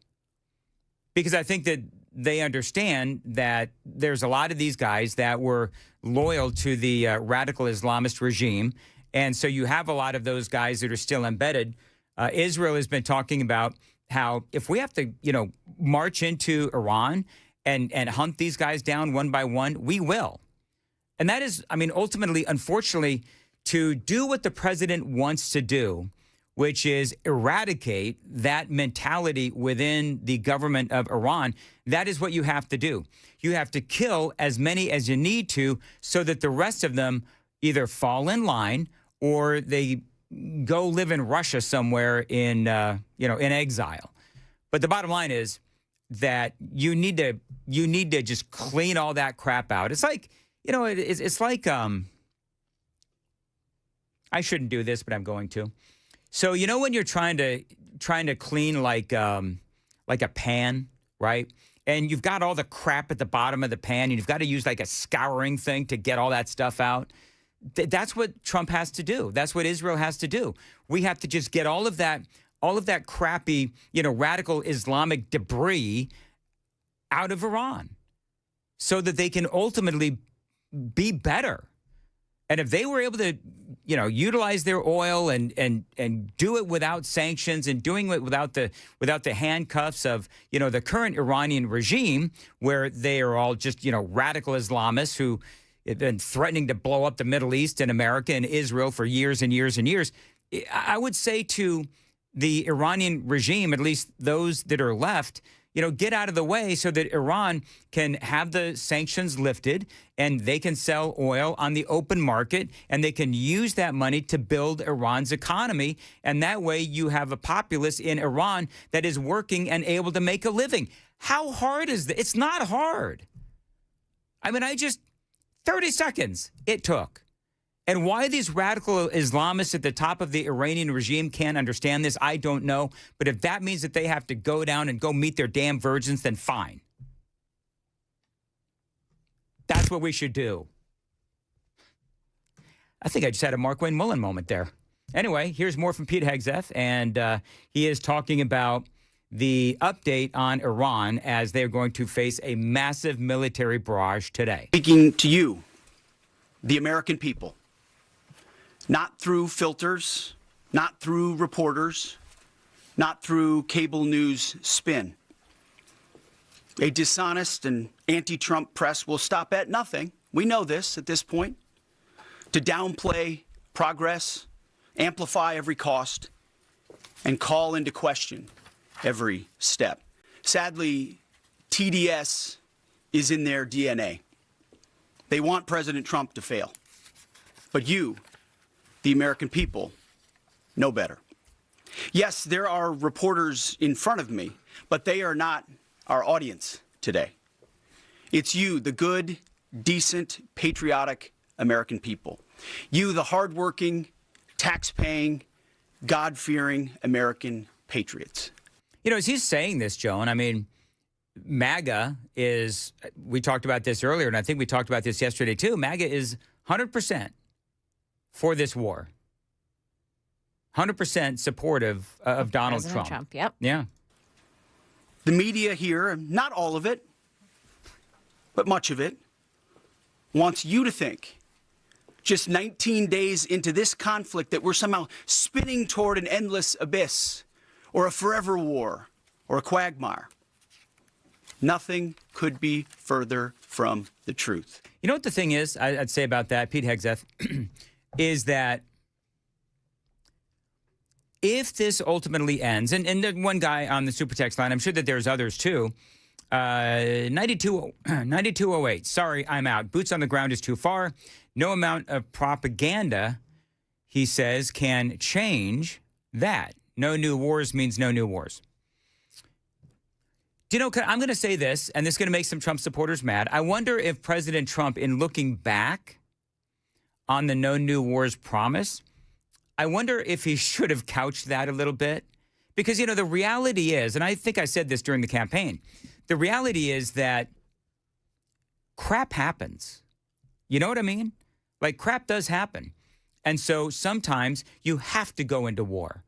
Because I think that they understand that there's a lot of these guys that were loyal to the radical Islamist regime. And so you have a lot of those guys that are still embedded. Israel has been talking about how if we have to, march into Iran and hunt these guys down one by one, we will. And that is, ultimately, unfortunately, to do what the president wants to do, which is eradicate that mentality within the government of Iran. That is what you have to do. You have to kill as many as you need to so that the rest of them either fall in line or they go live in Russia somewhere in exile. But the bottom line is that you need to just clean all that crap out. It's like, it's like, I shouldn't do this, but I'm going to. So, when you're trying to clean like a pan, right? And you've got all the crap at the bottom of the pan, and you've got to use like a scouring thing to get all that stuff out. That's what Trump has to do. That's what Israel has to do. We have to just get all of that crappy, radical Islamic debris out of Iran so that they can ultimately be better. And if they were able to, utilize their oil and do it without sanctions and doing it without the handcuffs of, the current Iranian regime, where they are all just, radical Islamists who have been threatening to blow up the Middle East and America and Israel for years and years and years, I would say to the Iranian regime, at least those that are left, get out of the way so that Iran can have the sanctions lifted and they can sell oil on the open market and they can use that money to build Iran's economy. And that way you have a populace in Iran that is working and able to make a living. How hard is this? It's not hard. 30 seconds it took. And why these radical Islamists at the top of the Iranian regime can't understand this, I don't know. But if that means that they have to go down and go meet their damn virgins, then fine. That's what we should do. I think I just had a Mark-Wayne Mullen moment there. Anyway, here's more from Pete Hegseth, and he is talking about the update on Iran as they're going to face a massive military barrage today. Speaking to you, the American people, not through filters, not through reporters, not through cable news spin. A dishonest and anti-Trump press will stop at nothing. We know this at this point. To downplay progress, amplify every cost, and call into question every step. Sadly, TDS is in their DNA. They want President Trump to fail. But you, the American people, know better. Yes, there are reporters in front of me, but they are not our audience today. It's you, the good, decent, patriotic American people. You, the hardworking, tax-paying, God-fearing American patriots. You know, as he's saying this, Joan, I mean, MAGA is, we talked about this earlier, and I think we talked about this yesterday too, MAGA is 100% for this war. 100% supportive of Donald Trump. Yep. Yeah. The media here, not all of it, but much of it, wants you to think, just 19 days into this conflict, that we're somehow spinning toward an endless abyss or a forever war or a quagmire. Nothing could be further from the truth. You know what the thing is, I'd say about that, Pete Hegseth, is that if this ultimately ends, and the one guy on the super text line, I'm sure that there's others too, 9208, sorry, I'm out. Boots on the ground is too far. No amount of propaganda, he says, can change that. No new wars means no new wars. Do you know, I'm going to say this, and this is going to make some Trump supporters mad. I wonder if President Trump, in looking back on the no new wars promise, I wonder if he should have couched that a little bit. Because, you know, the reality is, and I think I said this during the campaign, the reality is that crap happens. You know what I mean? Like, crap does happen. And so sometimes you have to go into war.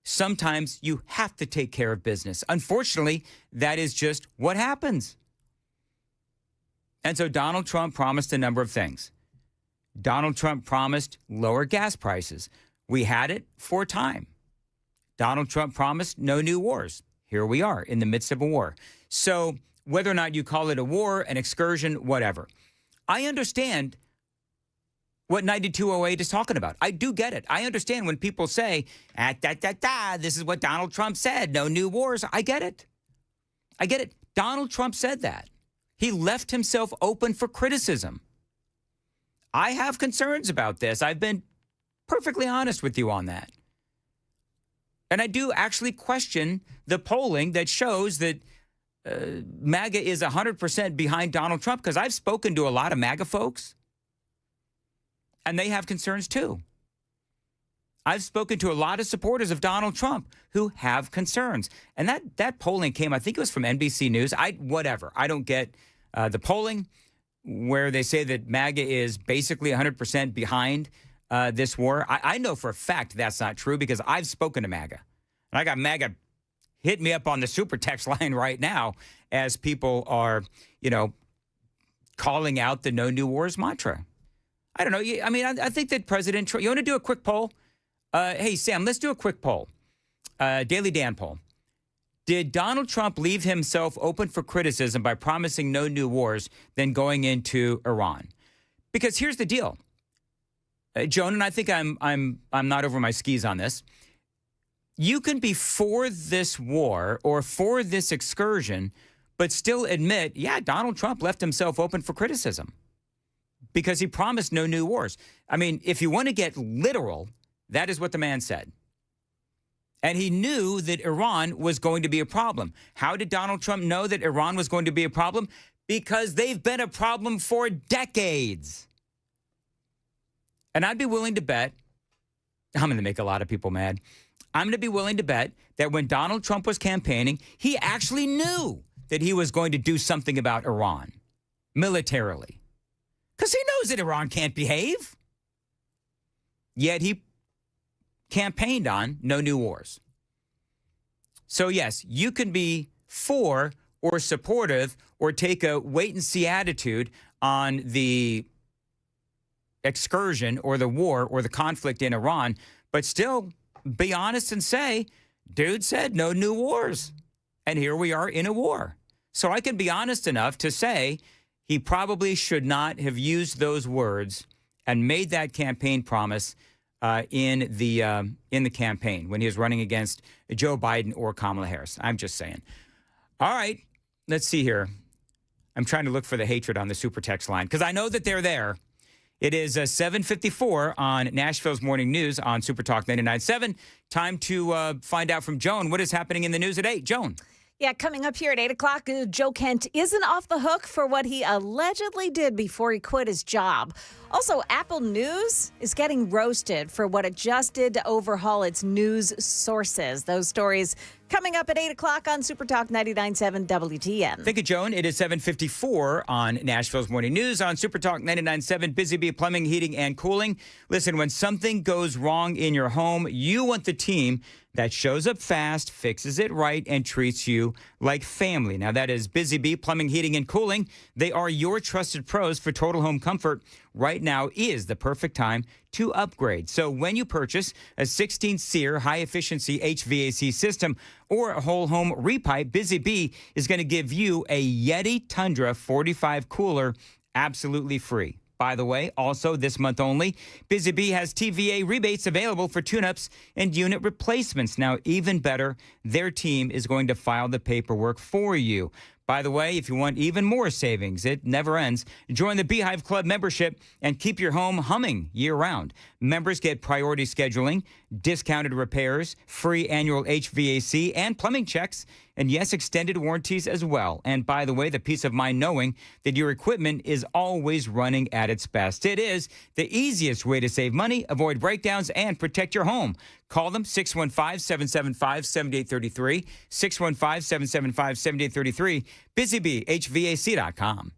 Sometimes you have to take care of business. Unfortunately, that is just what happens. And so Donald Trump promised a number of things. Donald Trump promised lower gas prices. We had it for a time. Donald Trump promised no new wars. Here we are in the midst of a war. So whether or not you call it a war, an excursion, whatever, I understand what 9208 is talking about. I do get it. I understand when people say, this is what Donald Trump said, no new wars. I get it. I get it. Donald Trump said that. He left himself open for criticism. I have concerns about this. I've been perfectly honest with you on that. And I do actually question the polling that shows that MAGA is 100% behind Donald Trump, because I've spoken to a lot of MAGA folks, and they have concerns too. I've spoken to a lot of supporters of Donald Trump who have concerns. And that polling came, I think it was from NBC News. Whatever. I don't get the polling where they say that MAGA is basically 100% behind this war. I know for a fact that's not true, because I've spoken to MAGA. And I got MAGA hit me up on the super text line right now as people are, you know, calling out the no new wars mantra. I don't know. I mean, I think that President Trump, you want to do a quick poll? Hey, Sam, let's do a quick poll. Daily Dan poll. Did Donald Trump leave himself open for criticism by promising no new wars, then going into Iran? Because here's the deal. Joan, and I think I'm not over my skis on this. You can be for this war or for this excursion, but still admit, yeah, Donald Trump left himself open for criticism, because he promised no new wars. I mean, if you want to get literal, that is what the man said. And he knew that Iran was going to be a problem. How did Donald Trump know that Iran was going to be a problem? Because they've been a problem for decades. And I'd be willing to bet, I'm going to make a lot of people mad, I'm going to be willing to bet that when Donald Trump was campaigning, he actually knew that he was going to do something about Iran militarily. Because he knows that Iran can't behave. Yet he campaigned on no new wars. So yes, you can be for or supportive or take a wait-and-see attitude on the excursion or the war or the conflict in Iran, but still be honest and say, dude said no new wars. And here we are in a war. So I can be honest enough to say he probably should not have used those words and made that campaign promise in the campaign when he was running against Joe Biden or Kamala Harris. I'm just saying. All right, let's see here. I'm trying to look for the hatred on the super text line because I know that they're there. It is 7:54 on Nashville's Morning News on Super Talk 99.7. Time to find out from Joan what is happening in the news at 8. Joan. Yeah, coming up here at 8 o'clock, Joe Kent isn't off the hook for what he allegedly did before he quit his job. Also, Apple News is getting roasted for what it just did to overhaul its news sources. Those stories coming up at 8 o'clock on Super Talk 99.7 WTN. Thank you, Joan. It is 7:54 on Nashville's Morning News on Super Talk 99.7 Busy Bee Plumbing, Heating, and Cooling. Listen, when something goes wrong in your home, you want the team that shows up fast, fixes it right, and treats you like family. Now, that is Busy Bee Plumbing, Heating, and Cooling. They are your trusted pros for total home comfort. Right now is the perfect time to upgrade. So when you purchase a 16-SEER high-efficiency HVAC system or a whole home repipe, Busy Bee is going to give you a Yeti Tundra 45 cooler absolutely free. By the way, also this month only, Busy Bee has TVA rebates available for tune-ups and unit replacements. Now, even better, their team is going to file the paperwork for you. By the way, if you want even more savings, it never ends. Join the Beehive Club membership and keep your home humming year-round. Members get priority scheduling, discounted repairs, free annual HVAC and plumbing checks, and yes, extended warranties as well. And by the way, the peace of mind knowing that your equipment is always running at its best. It is the easiest way to save money, avoid breakdowns, and protect your home. Call them 615-775-7833, 615-775-7833, BusyBeeHVAC.com.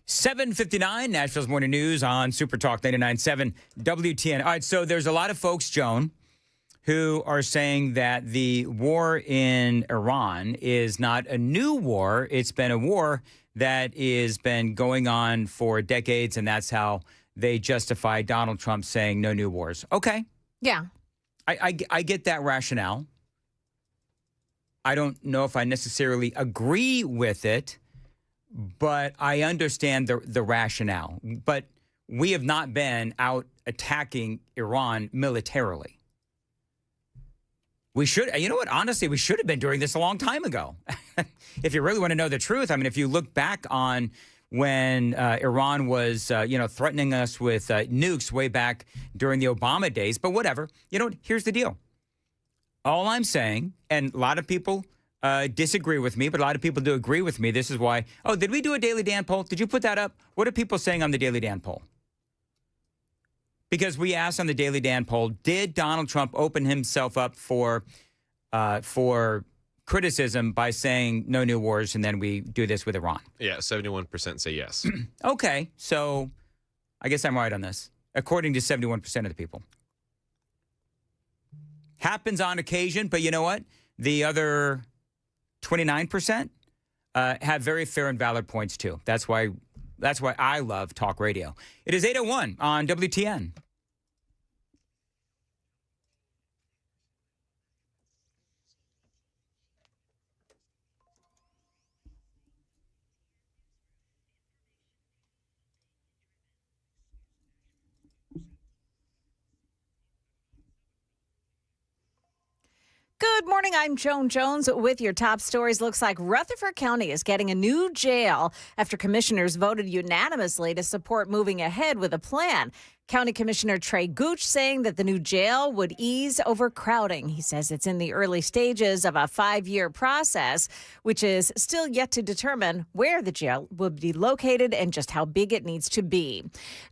7:59, Nashville's Morning News on Super Talk 99.7 WTN. All right, so there's a lot of folks, Joan, who are saying that the war in Iran is not a new war. It's been a war that has been going on for decades, and that's how they justify Donald Trump saying no new wars. Okay. Yeah. I get that rationale. I don't know if I necessarily agree with it, but I understand the rationale. But we have not been out attacking Iran militarily. We should, you know what, honestly, we should have been doing this a long time ago. If you really want to know the truth, I mean, if you look back on when Iran was, threatening us with nukes way back during the Obama days, but whatever. Here's the deal. All I'm saying, and a lot of people disagree with me, but a lot of people do agree with me. This is why. Oh, did we do a Daily Dan poll? Did you put that up? What are people saying on the Daily Dan poll? Because we asked on the Daily Dan poll, did Donald Trump open himself up for criticism by saying no new wars, and then we do this with Iran? Yeah, 71% say yes. Okay, so I guess I'm right on this, according to 71% of the people. Happens on occasion, but you know what? The other 29% have very fair and valid points, too. That's why I love talk radio. It is 8:01 on WTN. Good morning. I'm Joan Jones with your top stories. Looks like Rutherford County is getting a new jail after commissioners voted unanimously to support moving ahead with a plan. County Commissioner Trey Gooch saying that the new jail would ease overcrowding. He says it's in the early stages of a 5-year process, which is still yet to determine where the jail would be located and just how big it needs to be.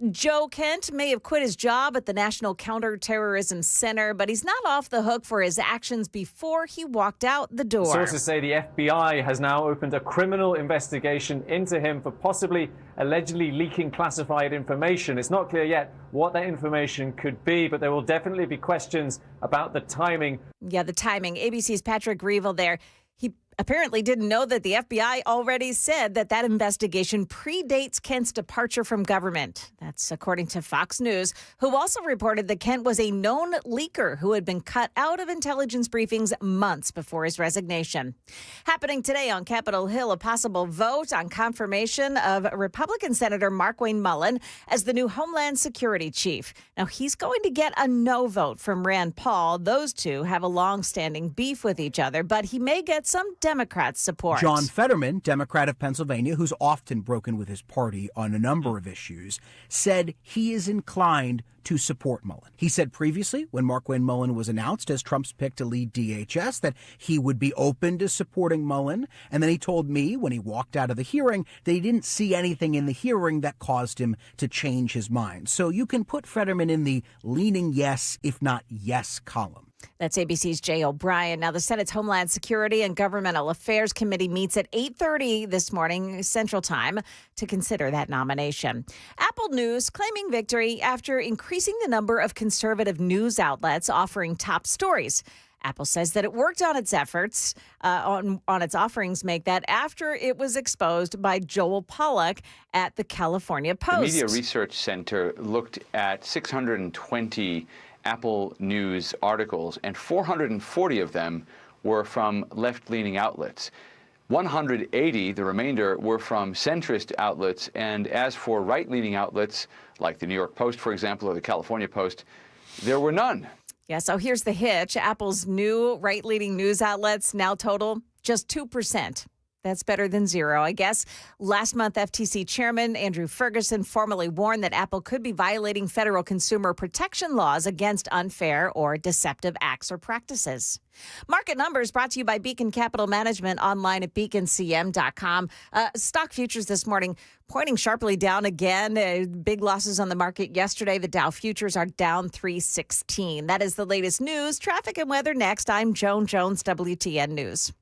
Joe Kent may have quit his job at the National Counterterrorism Center, but he's not off the hook for his actions before he walked out the door. Sources say the FBI has now opened a criminal investigation into him for possibly allegedly leaking classified information. It's not clear yet what that information could be, but there will definitely be questions about the timing. Yeah, the timing. ABC's Patrick Reevell there. He apparently didn't know that the FBI already said that investigation predates Kent's departure from government. That's according to Fox News, who also reported that Kent was a known leaker who had been cut out of intelligence briefings months before his resignation. Happening today on Capitol Hill, a possible vote on confirmation of Republican Senator Markwayne Mullen as the new Homeland Security Chief. Now, he's going to get a no vote from Rand Paul. Those two have a long-standing beef with each other, but he may get some Democrats' support. John Fetterman, Democrat of Pennsylvania, who's often broken with his party on a number of issues, said he is inclined to support Mullen. He said previously, when Markwayne Mullen was announced as Trump's pick to lead DHS, that he would be open to supporting Mullen. And then he told me when he walked out of the hearing that he didn't see anything in the hearing that caused him to change his mind. So you can put Fetterman in the leaning yes, if not yes column. That's ABC's Jay O'Brien. Now, the Senate's Homeland Security and Governmental Affairs Committee meets at 8:30 this morning Central Time to consider that nomination. Apple News claiming victory after increasing the number of conservative news outlets offering top stories. Apple says that it worked on its efforts, on its offerings make that after it was exposed by Joel Pollack at the California Post. The Media Research Center looked at 620 Apple News articles, and 440 of them were from left-leaning outlets. 180, the remainder, were from centrist outlets, and as for right-leaning outlets, like the New York Post, for example, or the California Post, there were none. Yeah, so here's the hitch. Apple's new right-leaning news outlets now total just 2%. That's better than zero, I guess. Last month, FTC Chairman Andrew Ferguson formally warned that Apple could be violating federal consumer protection laws against unfair or deceptive acts or practices. Market numbers brought to you by Beacon Capital Management online at beaconcm.com. Stock futures this morning pointing sharply down again. Big losses on the market yesterday. The Dow futures are down 316. That is the latest news. Traffic and weather next. I'm Joan Jones, WTN News.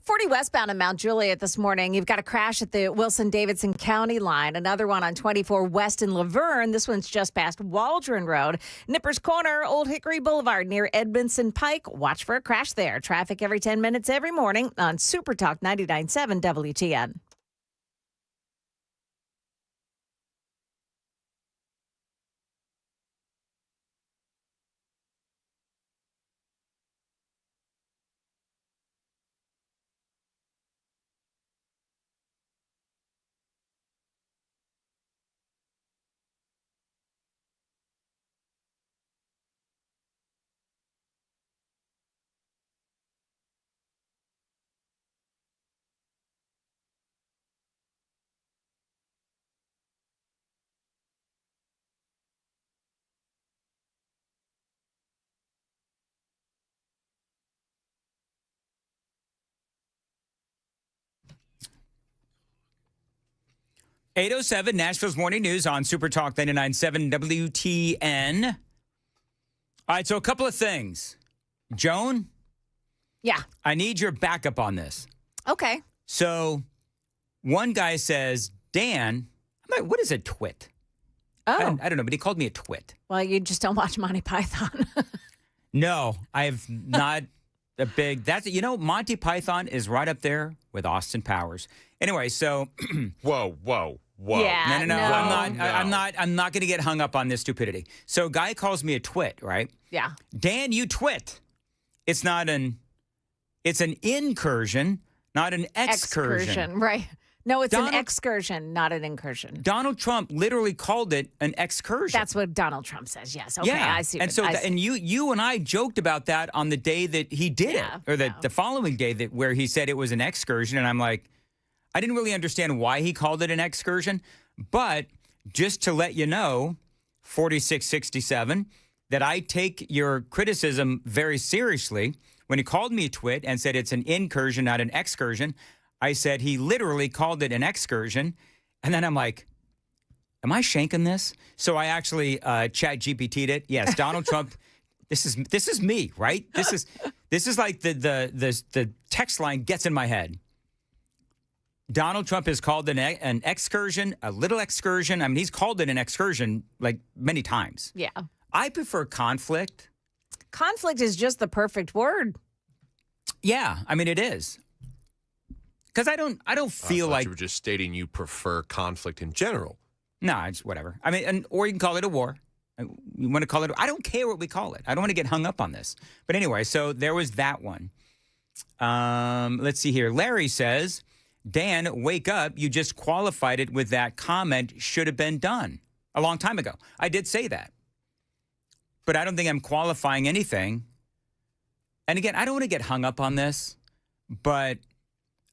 40 westbound in Mount Juliet this morning. You've got a crash at the Wilson-Davidson County line. Another one on 24 West in Laverne. This one's just past Waldron Road. Nippers Corner, Old Hickory Boulevard near Edmondson Pike. Watch for a crash there. Traffic every 10 minutes every morning on Super Talk 99.7 WTN. .807 Nashville's Morning News on Super Talk 99.7 WTN. All right, so a couple of things. Joan? Yeah. I need your backup on this. Okay. So one guy says, Dan, I'm like, what is a twit? Oh. I don't know, but he called me a twit. Well, you just don't watch Monty Python. No, I have not a big... Monty Python is right up there with Austin Powers. Anyway, so... Whoa. Yeah, No. I'm not going to get hung up on this stupidity. So guy calls me a twit, right? Yeah. Dan, you twit. It's an incursion, not an excursion. Right. No, it's an excursion, not an incursion. Donald Trump literally called it an excursion. That's what Donald Trump says. Yes. Okay, yeah. I see. And you and I joked about that on the day that he did it, or the following day where he said it was an excursion, and I'm like, I didn't really understand why he called it an excursion, but just to let you know, 4667, that I take your criticism very seriously. When he called me a twit and said it's an incursion, not an excursion, I said he literally called it an excursion. And then I'm like, am I shanking this? So I actually chat GPT'd it. Yes, Donald Trump, this is me, right? This is like the text line gets in my head. Donald Trump has called it an excursion, a little excursion. I mean, he's called it an excursion like many times. Yeah. I prefer conflict. Conflict is just the perfect word. Yeah, I mean, it is. Because I don't feel like you were just stating you prefer conflict in general. No, it's whatever. I mean, or you can call it a war. You want to call it? I don't care what we call it. I don't want to get hung up on this. But anyway, so there was that one. Let's see here. Larry says, Dan, wake up. You just qualified it with that comment should have been done a long time ago. I did say that. But I don't think I'm qualifying anything. And again, I don't want to get hung up on this, but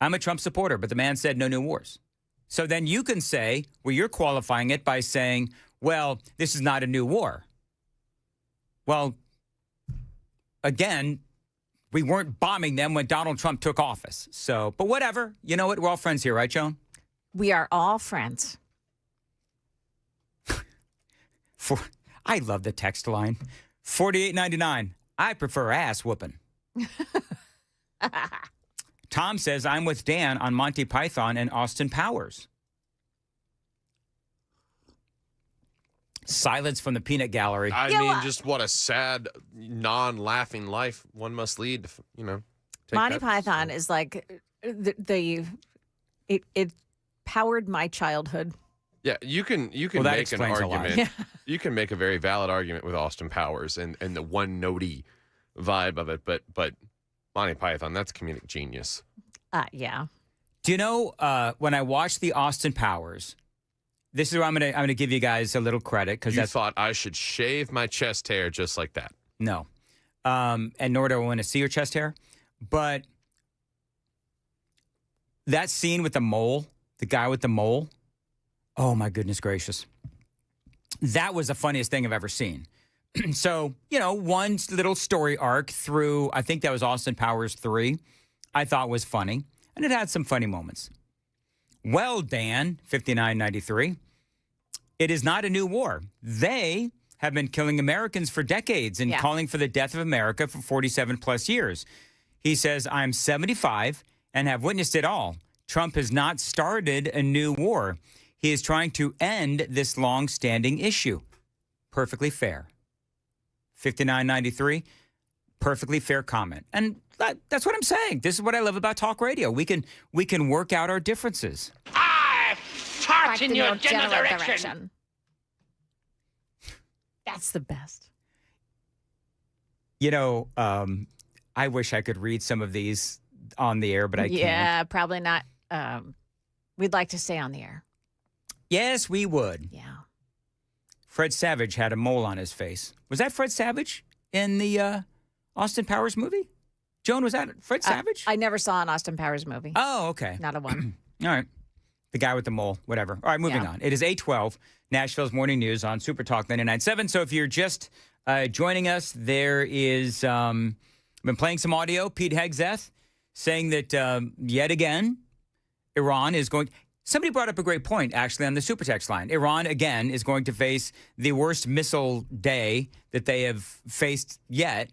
I'm a Trump supporter, but the man said no new wars. So then you can say, well, you're qualifying it by saying, well, this is not a new war. Well, again, we weren't bombing them when Donald Trump took office. So, but whatever. You know what? We're all friends here, right, Joan? We are all friends. I love the text line. 48.99. I prefer ass whooping. Tom says, I'm with Dan on Monty Python and Austin Powers. Silence from the peanut gallery. I mean, just what a sad, non-laughing life one must lead. Take Monty that. Python is like it powered my childhood. Yeah, you can Well, that make an explains a lot. argument. You can make a very valid argument with Austin Powers and the one-notey vibe of it, but Monty Python, that's comedic genius. Yeah. Do you know when I watched the Austin Powers? This is where I'm gonna give you guys a little credit because you thought I should shave my chest hair just like that. No, and nor do I want to see your chest hair. But that scene with the mole, the guy with the mole. Oh my goodness gracious, that was the funniest thing I've ever seen. So one little story arc through, I think that was Austin Powers 3, I thought was funny, and it had some funny moments. Well, Dan, 5993, it is not a new war. They have been killing Americans for decades and calling for the death of America for 47 plus years. He says, I'm 75 and have witnessed it all. Trump has not started a new war. He is trying to end this long-standing issue. Perfectly fair. 5993, perfectly fair comment. And that's what I'm saying. This is what I love about talk radio. We can work out our differences. I fart in your general direction. That's the best. You know, I wish I could read some of these on the air, but I can't. Yeah, probably not. We'd like to stay on the air. Yes, we would. Yeah. Fred Savage had a mole on his face. Was that Fred Savage in the Austin Powers movie? Joan, was that Fred Savage? I never saw an Austin Powers movie. Oh, okay. Not a one. All right. The guy with the mole, whatever. All right, moving on. It is 8:12, Nashville's Morning News on Super Talk 99.7. So if you're just joining us, there is, I've been playing some audio, Pete Hegseth saying that yet again, Iran is going... Somebody brought up a great point, actually, on the Super Text line. Iran, again, is going to face the worst missile day that they have faced yet.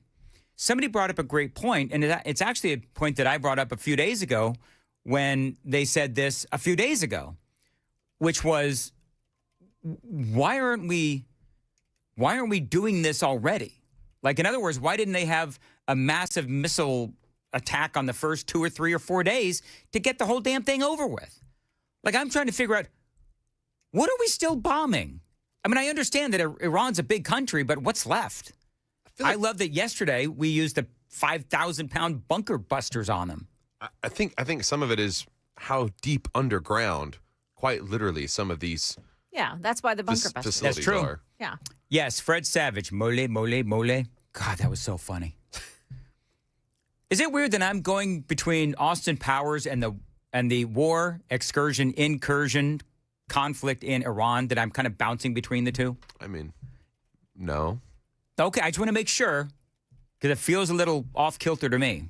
Somebody brought up a great point, and it's actually a point that I brought up a few days ago when they said this a few days ago, which was, why aren't we doing this already? Like, in other words, why didn't they have a massive missile attack on the first 2 or 3 or 4 days to get the whole damn thing over with? Like, I'm trying to figure out, what are we still bombing? I mean, I understand that Iran's a big country, but what's left? I love that yesterday we used the 5,000-pound bunker busters on them. I think some of it is how deep underground, quite literally, some of these Yeah, that's why the bunker busters. facilities That's true. are. Yeah. Yes, Fred Savage, mole, mole, mole. God, that was so funny. Is it weird that I'm going between Austin Powers and the war, excursion, incursion, conflict in Iran, that I'm kind of bouncing between the two? I mean, no. Okay, I just want to make sure, because it feels a little off-kilter to me.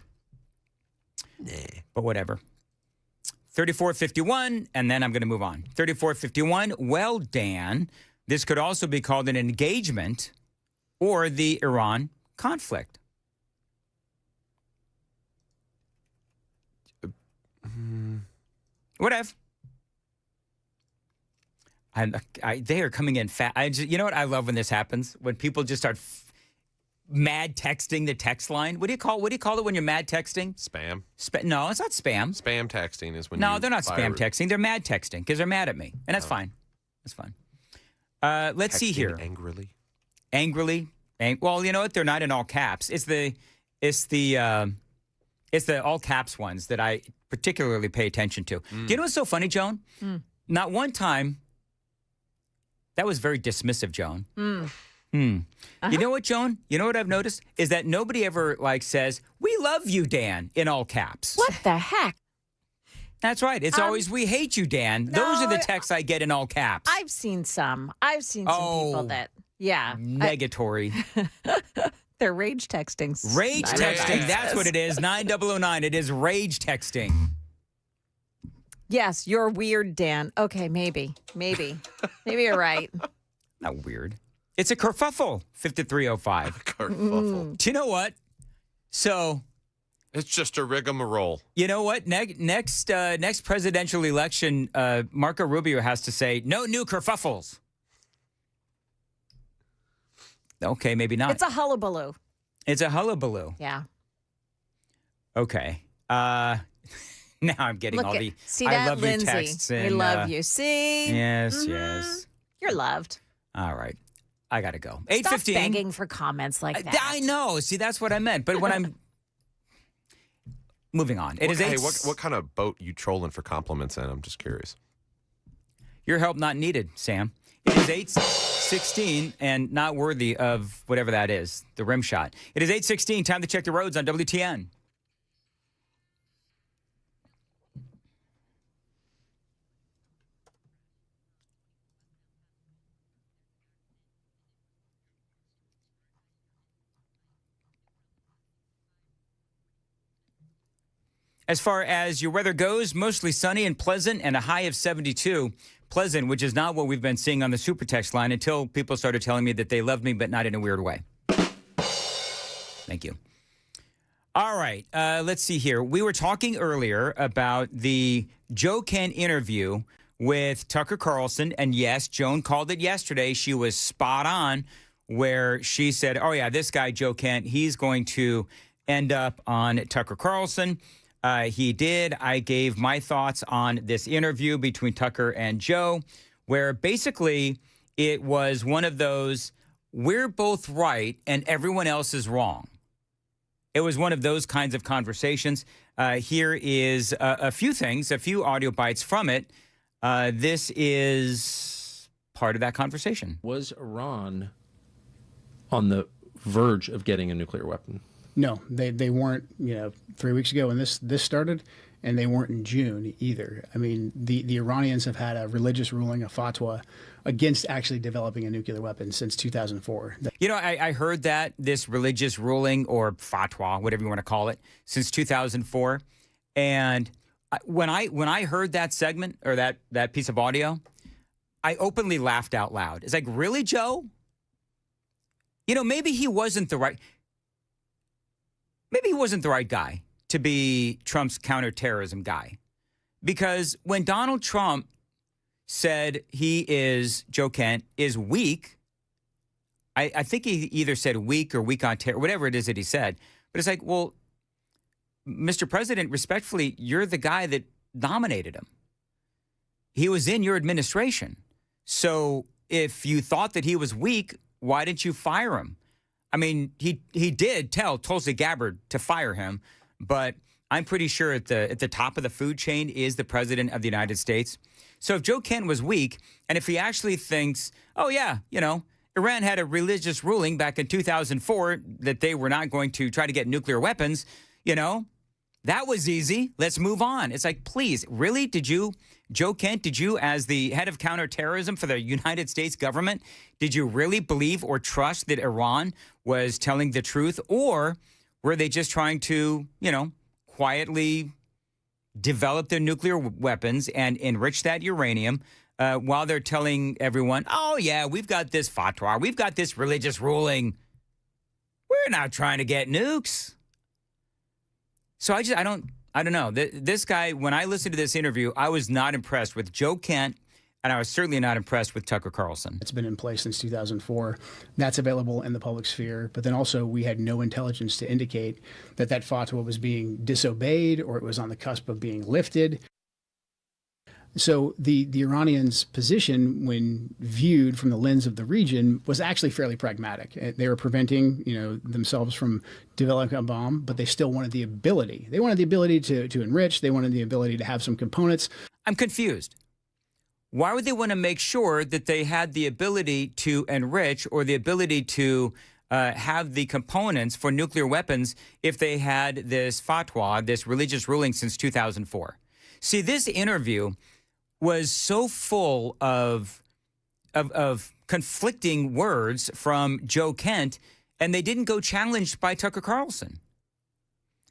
Nah. But whatever. 3451, and then I'm going to move on. 3451, well, Dan, this could also be called an engagement or the Iran conflict. Whatever. They are coming in fast. You know what I love when this happens? When people just start mad texting the text line. What do you call it when you're mad texting? Spam. No, it's not spam. Spam texting is when No, you they're not fire spam texting. They're mad texting because they're mad at me, and that's fine. That's fine. Let's see texting here. Angrily. Well, you know what? They're not in all caps. It's the all caps ones that I particularly pay attention to. Do you know what's so funny, Joan? Not one time. That was very dismissive, Joan. You know what, Joan? You know what I've noticed is that nobody ever says, "We love you, Dan," in all caps. What the heck? That's right. It's always, "We hate you, Dan." Those are the texts I get in all caps. I've seen some people that, yeah. Negatory. They're rage texting. Rage texting. That's what it is. 9009. It is rage texting. Yes, you're weird, Dan. Okay, maybe. Maybe you're right. Not weird. It's a kerfuffle. 5305. Kerfuffle. Do you know what? So it's just a rigmarole. You know what? Next presidential election, Marco Rubio has to say no new kerfuffles. Okay, maybe not. It's a hullabaloo. It's a hullabaloo. Yeah. Okay. Now I'm getting all the see I that, love Lindsay. you texts. And, we love you. See? Yes, yes. You're loved. All right. I got to go. Stop 8:15. begging for comments like that. I know. See, that's what I meant. But when I'm moving on, what kind of boat you trolling for compliments in? I'm just curious. Your help not needed, Sam. It is 8:16 and not worthy of whatever that is, the rim shot. It is 8:16. Time to check the roads on WTN. As far as your weather goes, mostly sunny and pleasant and a high of 72. Pleasant, which is not what we've been seeing on the super text line until people started telling me that they love me, but not in a weird way. Thank you. All right. Let's see here. We were talking earlier about the Joe Kent interview with Tucker Carlson. And yes, Joan called it yesterday. She was spot on where she said, oh, yeah, this guy, Joe Kent, he's going to end up on Tucker Carlson. He did. I gave my thoughts on this interview between Tucker and Joe, where basically it was one of those, we're both right and everyone else is wrong. It was one of those kinds of conversations. Here is a few things, a few audio bites from it. This is part of that conversation. Was Iran on the verge of getting a nuclear weapon? No, they weren't, 3 weeks ago when this started, and they weren't in June either. I mean, the Iranians have had a religious ruling, a fatwa, against actually developing a nuclear weapon since 2004. I heard that, this religious ruling or fatwa, whatever you want to call it, since 2004. And when I heard that segment or that piece of audio, I openly laughed out loud. It's like, really, Joe? Maybe he wasn't the right guy to be Trump's counterterrorism guy. Because when Donald Trump said Joe Kent is weak, I think he either said weak or weak on terror, whatever it is that he said. But it's like, well, Mr. President, respectfully, you're the guy that nominated him. He was in your administration. So if you thought that he was weak, why didn't you fire him? I mean, he did tell Tulsi Gabbard to fire him, but I'm pretty sure at the top of the food chain is the president of the United States. So if Joe Kent was weak, and if he actually thinks, oh yeah, Iran had a religious ruling back in 2004 that they were not going to try to get nuclear weapons, that was easy. Let's move on. It's like, please, really? Joe Kent, did you, as the head of counterterrorism for the United States government, did you really believe or trust that Iran was telling the truth? Or were they just trying to, quietly develop their nuclear weapons and enrich that uranium while they're telling everyone, oh, yeah, we've got this fatwa, we've got this religious ruling. We're not trying to get nukes. So I don't know. This guy, when I listened to this interview, I was not impressed with Joe Kent, and I was certainly not impressed with Tucker Carlson. It's been in place since 2004. That's available in the public sphere. But then also we had no intelligence to indicate that fatwa was being disobeyed or it was on the cusp of being lifted. So the Iranians' position, when viewed from the lens of the region, was actually fairly pragmatic. They were preventing, themselves from developing a bomb, but they still wanted the ability. They wanted the ability to enrich. They wanted the ability to have some components. I'm confused. Why would they want to make sure that they had the ability to enrich or the ability to have the components for nuclear weapons if they had this fatwa, this religious ruling since 2004? See, this interview was so full of conflicting words from Joe Kent, and they didn't go challenged by Tucker Carlson.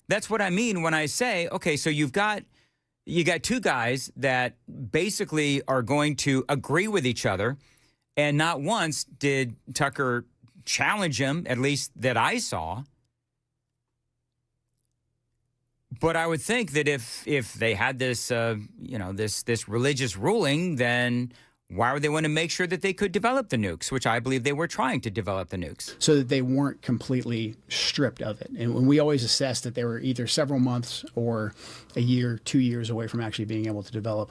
That's what I mean when I say, okay, so you got two guys that basically are going to agree with each other, and not once did Tucker challenge him, at least that I saw. But I would think that if they had this, this religious ruling, then why would they want to make sure that they could develop the nukes, which I believe they were trying to develop the nukes. So that they weren't completely stripped of it. And when we always assessed that they were either several months or a year, 2 years away from actually being able to develop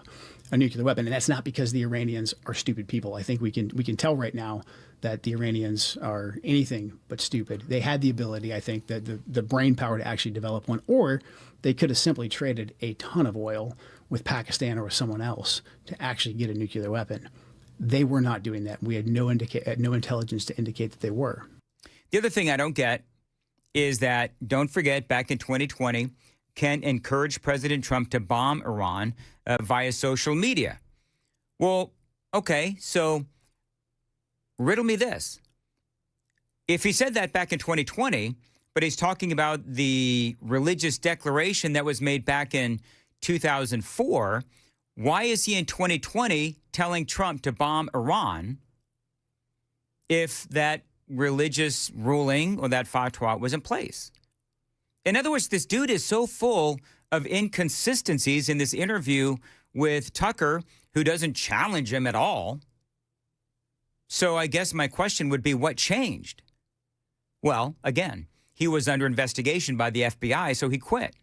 a nuclear weapon. And that's not because the Iranians are stupid people. I think we can tell right now that the Iranians are anything but stupid. They had the ability, I think, that the brain power to actually develop one, or they could have simply traded a ton of oil with Pakistan or with someone else to actually get a nuclear weapon. They were not doing that. We had no intelligence to indicate that they were. The other thing I don't get is that, don't forget, back in 2020, Kent encouraged President Trump to bomb Iran via social media. Well, okay, so riddle me this. If he said that back in 2020, but he's talking about the religious declaration that was made back in 2004, why is he in 2020 telling Trump to bomb Iran if that religious ruling or that fatwa was in place? In other words, this dude is so full of inconsistencies in this interview with Tucker, who doesn't challenge him at all. So I guess my question would be, what changed? Well, again, he was under investigation by the FBI, so he quit.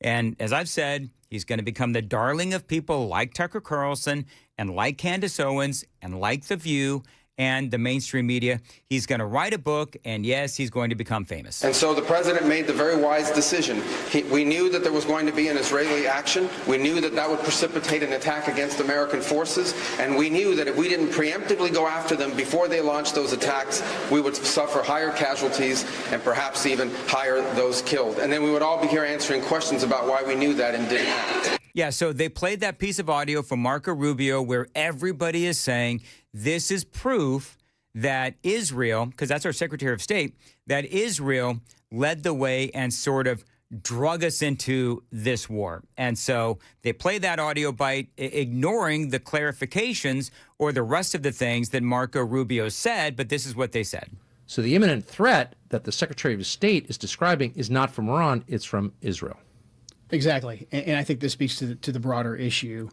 And as I've said, he's going to become the darling of people like Tucker Carlson and like Candace Owens and like The View and the mainstream media. He's going to write a book, and yes, he's going to become famous. And so the president made the very wise decision. We knew that there was going to be an Israeli action. We knew that that would precipitate an attack against American forces. And we knew that if we didn't preemptively go after them before they launched those attacks, we would suffer higher casualties and perhaps even higher those killed. And then we would all be here answering questions about why we knew that and didn't act. Yeah, so they played that piece of audio from Marco Rubio where everybody is saying this is proof that Israel, because that's our Secretary of State, that Israel led the way and sort of drug us into this war. And so they played that audio bite, ignoring the clarifications or the rest of the things that Marco Rubio said, but this is what they said. So the imminent threat that the Secretary of State is describing is not from Iran, it's from Israel. Exactly. And I think this speaks to the broader issue.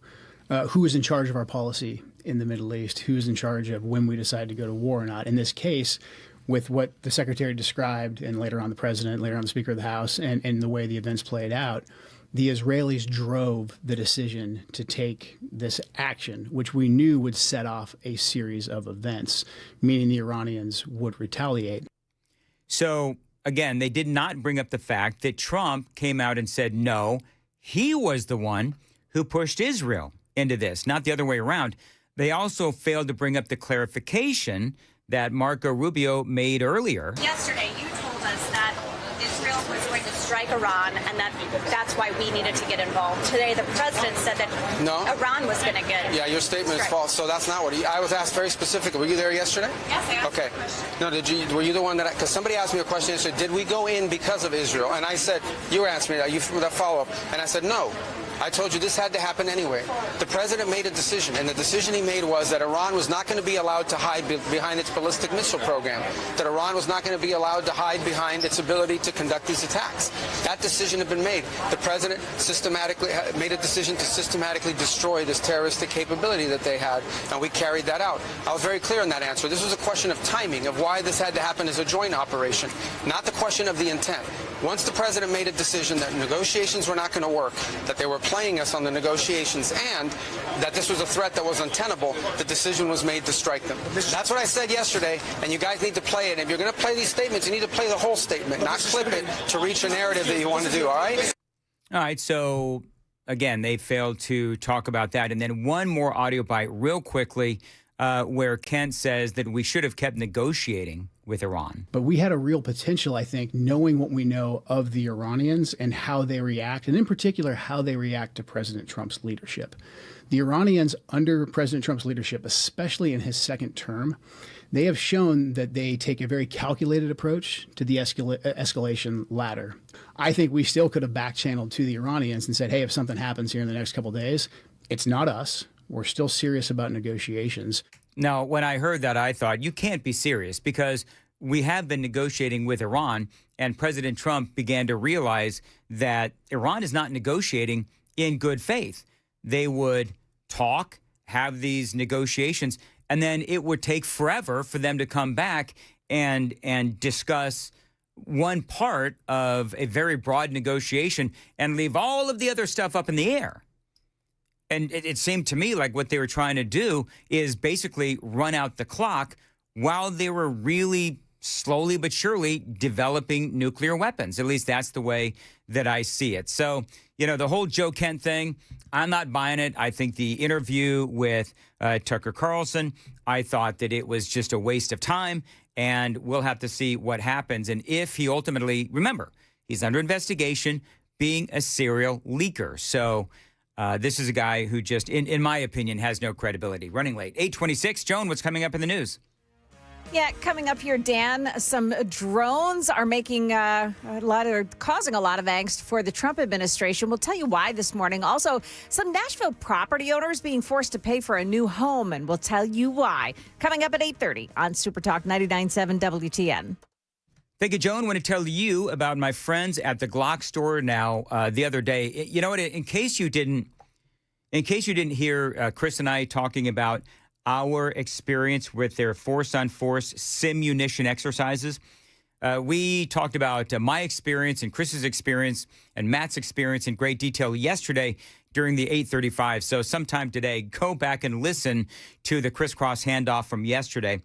Who is in charge of our policy in the Middle East? Who's in charge of when we decide to go to war or not? In this case, with what the Secretary described, and later on the President, later on the Speaker of the House, and the way the events played out, the Israelis drove the decision to take this action, which we knew would set off a series of events, meaning the Iranians would retaliate. So, again, they did not bring up the fact that Trump came out and said, no, he was the one who pushed Israel into this, not the other way around. They also failed to bring up the clarification that Marco Rubio made earlier. Yesterday, you told us that Israel was going to strike Iran and that's why we needed to get involved. Today, the president said that Iran was going to get Yeah, your statement is false. So that's not what I was asked very specifically. Were you there yesterday? Yes, I asked Okay. a question. No, were you the one that, because somebody asked me a question yesterday, did we go in because of Israel? And I said, you were asking me that follow-up. And I said, no. I told you this had to happen anyway. The president made a decision, and the decision he made was that Iran was not going to be allowed to hide behind its ballistic missile program, that Iran was not going to be allowed to hide behind its ability to conduct these attacks. That decision had been made. The president systematically made a decision to systematically destroy this terroristic capability that they had, and we carried that out. I was very clear in that answer. This was a question of timing, of why this had to happen as a joint operation, not the question of the intent. Once the president made a decision that negotiations were not going to work, that they were playing us on the negotiations, and that this was a threat that was untenable, the decision was made to strike them. That's what I said yesterday, and you guys need to play it. If you're going to play these statements, you need to play the whole statement, not clip it to reach a narrative that you want to do, all right? All right, so again, they failed to talk about that. And then one more audio bite real quickly where Kent says that we should have kept negotiating with Iran. But we had a real potential, I think, knowing what we know of the Iranians and how they react, and in particular, how they react to President Trump's leadership. The Iranians, under President Trump's leadership, especially in his second term, they have shown that they take a very calculated approach to the escalation ladder. I think we still could have back-channeled to the Iranians and said, hey, if something happens here in the next couple of days, it's not us. We're still serious about negotiations. Now, when I heard that, I thought, you can't be serious, because we have been negotiating with Iran, and President Trump began to realize that Iran is not negotiating in good faith. They would talk, have these negotiations, and then it would take forever for them to come back and discuss one part of a very broad negotiation and leave all of the other stuff up in the air. And it seemed to me like what they were trying to do is basically run out the clock while they were really slowly but surely developing nuclear weapons. At least that's the way that I see it. So, you know, the whole Joe Kent thing, I'm not buying it. I think the interview with Tucker Carlson, I thought that it was just a waste of time, and we'll have to see what happens. And if he ultimately, remember, he's under investigation being a serial leaker. So this is a guy who just, in my opinion, has no credibility. Running late. 8:26. Joan, what's coming up in the news? Yeah, coming up here, Dan, some drones are making causing a lot of angst for the Trump administration. We'll tell you why this morning. Also, some Nashville property owners being forced to pay for a new home, and we'll tell you why. Coming up at 8:30 on Super Talk 99.7 WTN. Thank you, Joan. I want to tell you about my friends at the Glock store now the other day. You know what? In case you didn't hear Chris and I talking about our experience with their force-on-force simunition exercises, we talked about my experience and Chris's experience and Matt's experience in great detail yesterday during the 8:35. So sometime today, go back and listen to the crisscross handoff from yesterday.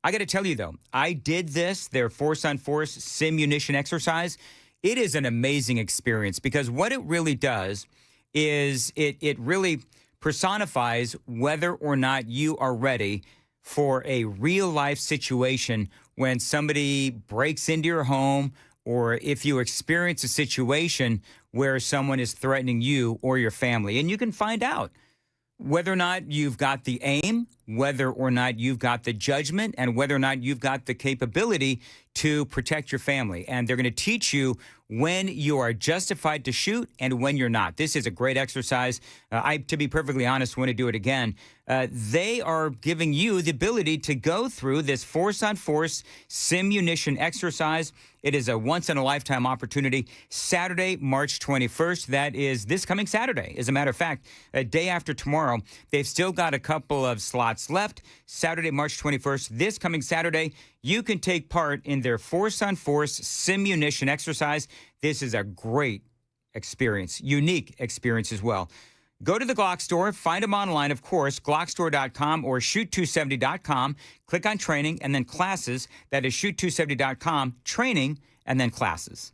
I got to tell you, though, I did their force-on-force simunition exercise. It is an amazing experience because what it really does is it really personifies whether or not you are ready for a real-life situation when somebody breaks into your home or if you experience a situation where someone is threatening you or your family. And you can find out whether or not you've got the aim, whether or not you've got the judgment, and whether or not you've got the capability to protect your family. And they're going to teach you when you are justified to shoot and when you're not. This is a great exercise. To be perfectly honest, want to do it again. They are giving you the ability to go through this force-on-force simunition exercise. It is a once-in-a-lifetime opportunity. Saturday, March 21st. That is this coming Saturday. As a matter of fact, a day after tomorrow. They've still got a couple of slots left. Saturday, March 21st. This coming Saturday, you can take part in their force-on-force simunition exercise. This is a great experience, unique experience as well. Go to the Glock store, find them online, of course, glockstore.com or shoot270.com. Click on training and then classes. That is shoot270.com, training and then classes.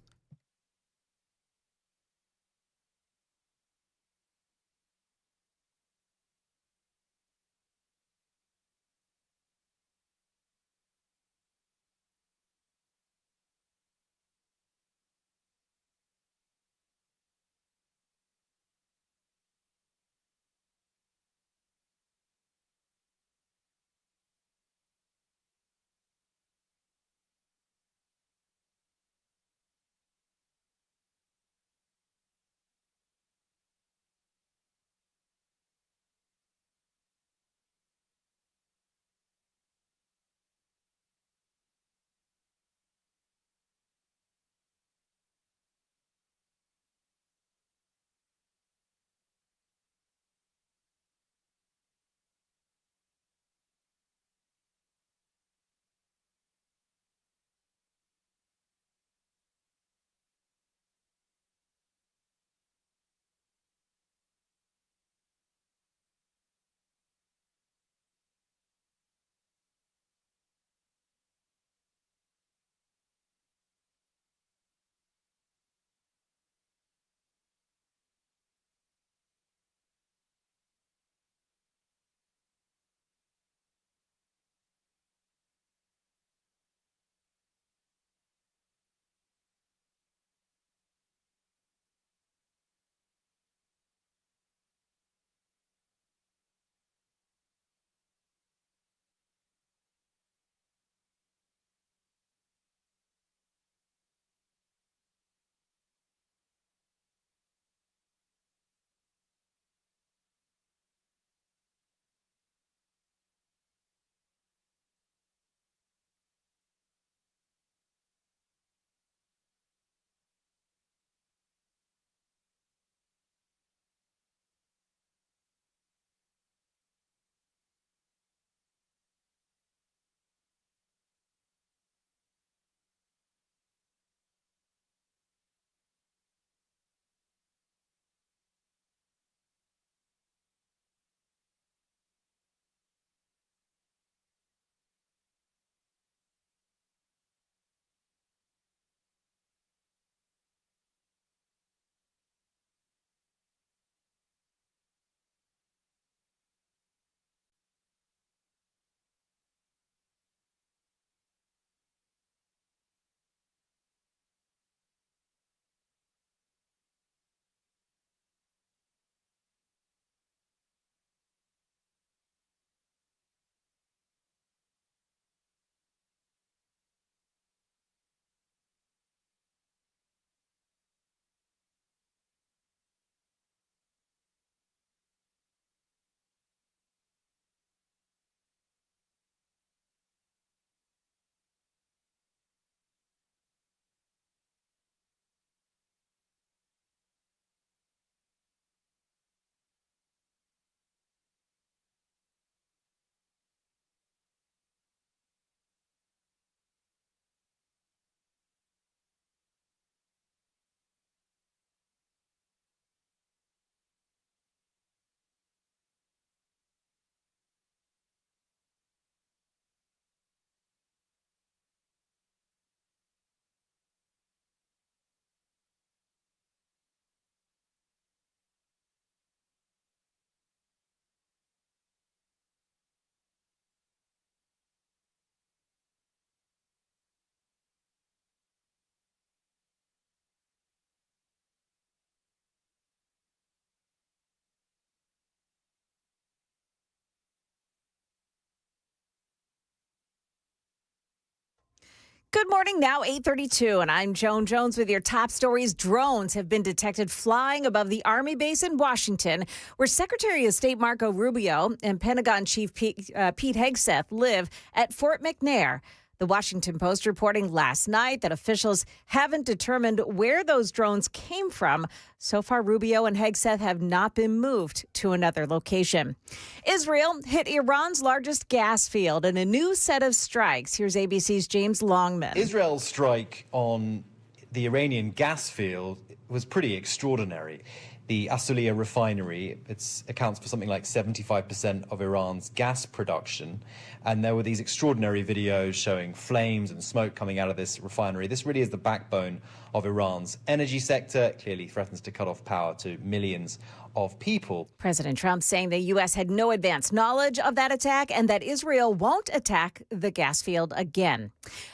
Good morning, now 8:32, and I'm Joan Jones with your top stories. Drones have been detected flying above the Army base in Washington, where Secretary of State Marco Rubio and Pentagon Chief Pete Hegseth live at Fort McNair. The Washington Post reporting last night that officials haven't determined where those drones came from. So far, Rubio and Hegseth have not been moved to another location. Israel hit Iran's largest gas field in a new set of strikes. Here's ABC's James Longman. Israel's strike on the Iranian gas field was pretty extraordinary. The Asulia refinery, it accounts for something like 75% of Iran's gas production. And there were these extraordinary videos showing flames and smoke coming out of this refinery. This really is the backbone of Iran's energy sector. It clearly threatens to cut off power to millions of people. President Trump saying the U.S. had no advance knowledge of that attack and that Israel won't attack the gas field again.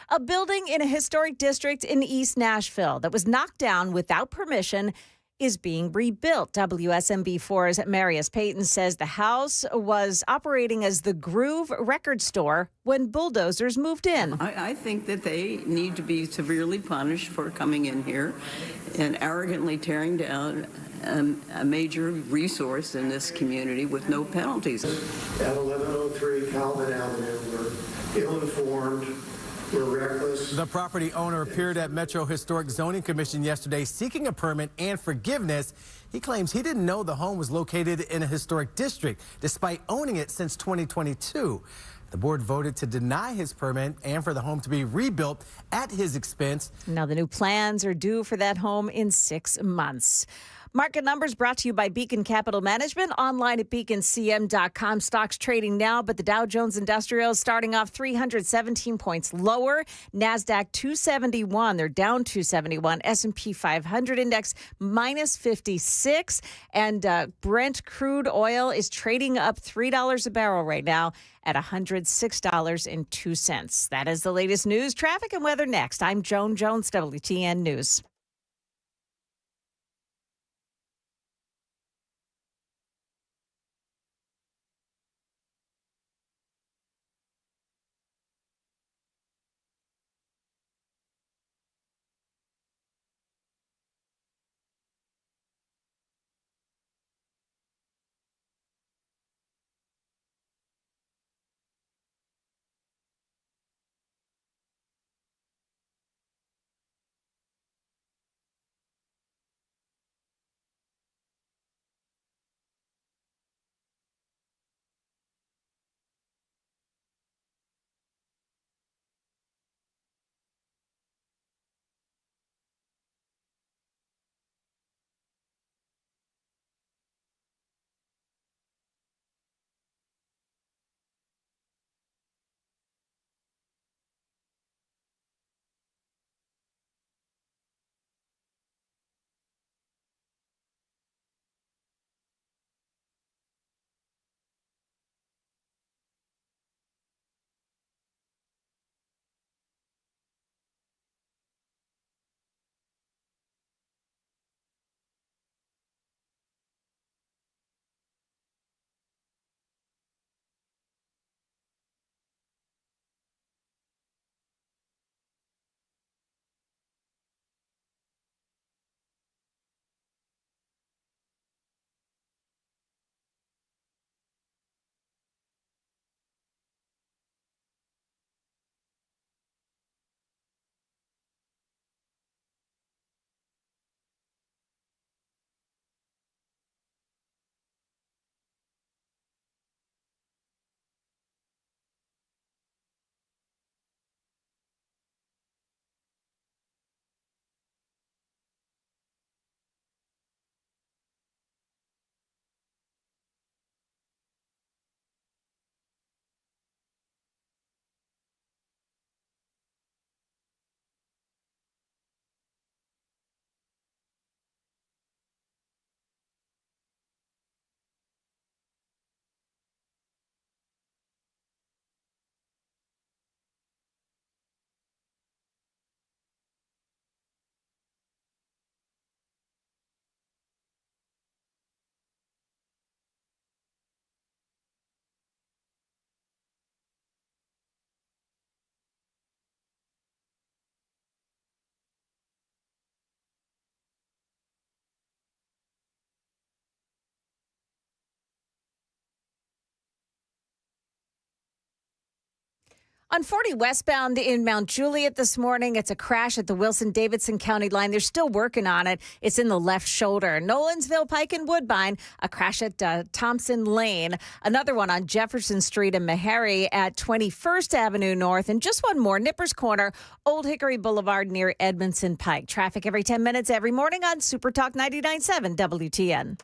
A building in a historic district in East Nashville that was knocked down without permission is being rebuilt. WSMB4's Marius Payton says the house was operating as the Groove record store when bulldozers moved in. I think that they need to be severely punished for coming in here and arrogantly tearing down a major resource in this community with no penalties. At 1103 Calvin Avenue, we're ill-informed. We're reckless. The property owner appeared at Metro Historic Zoning Commission yesterday seeking a permit and forgiveness. He claims he didn't know the home was located in a historic district, despite owning it since 2022. The board voted to deny his permit and for the home to be rebuilt at his expense. Now the new plans are due for that home in 6 months. Market numbers brought to you by Beacon Capital Management, online at beaconcm.com. Stocks trading now, but the Dow Jones Industrial is starting off 317 points lower. NASDAQ 271, they're down 271. S&P 500 index minus 56. And Brent crude oil is trading up $3 a barrel right now at $106.02. That is the latest news, traffic, and weather next. I'm Joan Jones, WTN News. On 40 westbound in Mount Juliet this morning, it's a crash at the Wilson-Davidson County line. They're still working on it. It's in the left shoulder. Nolensville, Pike, and Woodbine, a crash at Thompson Lane. Another one on Jefferson Street in Meharry at 21st Avenue North. And just one more, Nippers Corner, Old Hickory Boulevard near Edmondson Pike. Traffic every 10 minutes every morning on Super Talk 99.7 WTN.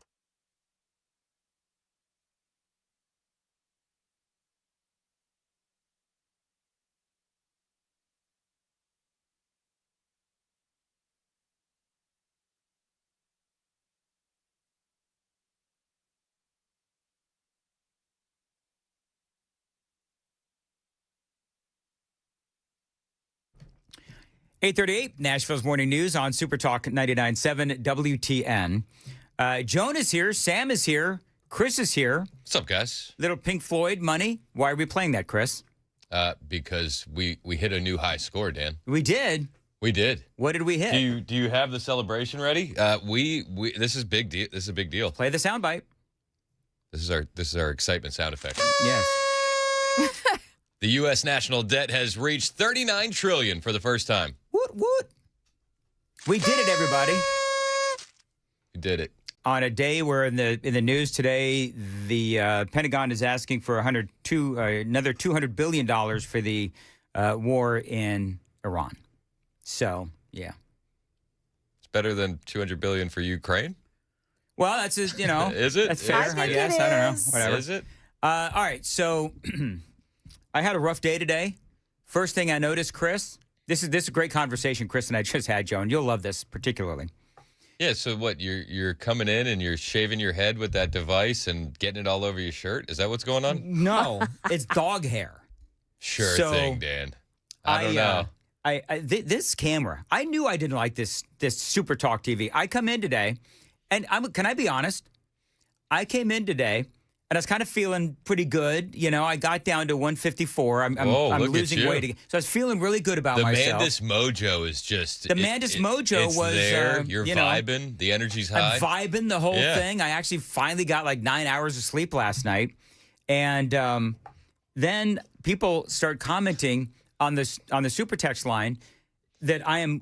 .838, Nashville's Morning News on Super Talk 99.7 WTN. Joan is here. Sam is here. Chris is here. What's up, guys? Little Pink Floyd Money. Why are we playing that, Chris? Because we hit a new high score, Dan. We did. We did. What did we hit? Do you have the celebration ready? We this is big deal. This is a big deal. Play the soundbite. This is our excitement sound effect. Yes. The U.S. national debt has reached $39 trillion for the first time. What? We did it, everybody. We did it. On a day where in the news today, the Pentagon is asking for another $200 billion for the war in Iran. So, yeah. It's better than $200 billion for Ukraine? Well, that's just, Is it? That's fair, I guess. I don't know. Whatever. Is it? All right, so I had a rough day today. First thing I noticed, Chris, this is a great conversation Chris and I just had, Joan. You'll love this particularly. Yeah, so what, you're coming in and you're shaving your head with that device and getting it all over your shirt? Is that what's going on? No, it's dog hair. Sure thing, Dan. I don't know. This camera, I knew I didn't like this Super Talk TV. I come in today, and can I be honest? I came in today, and I was kind of feeling pretty good. I got down to 154. I'm losing weight again. So I was feeling really good about myself. The Mandis Mojo is just... The Mandis Mojo was... there. You're vibing. The energy's high. I'm vibing the whole thing. I actually finally got like 9 hours of sleep last night. And then people start commenting on the super text line that I am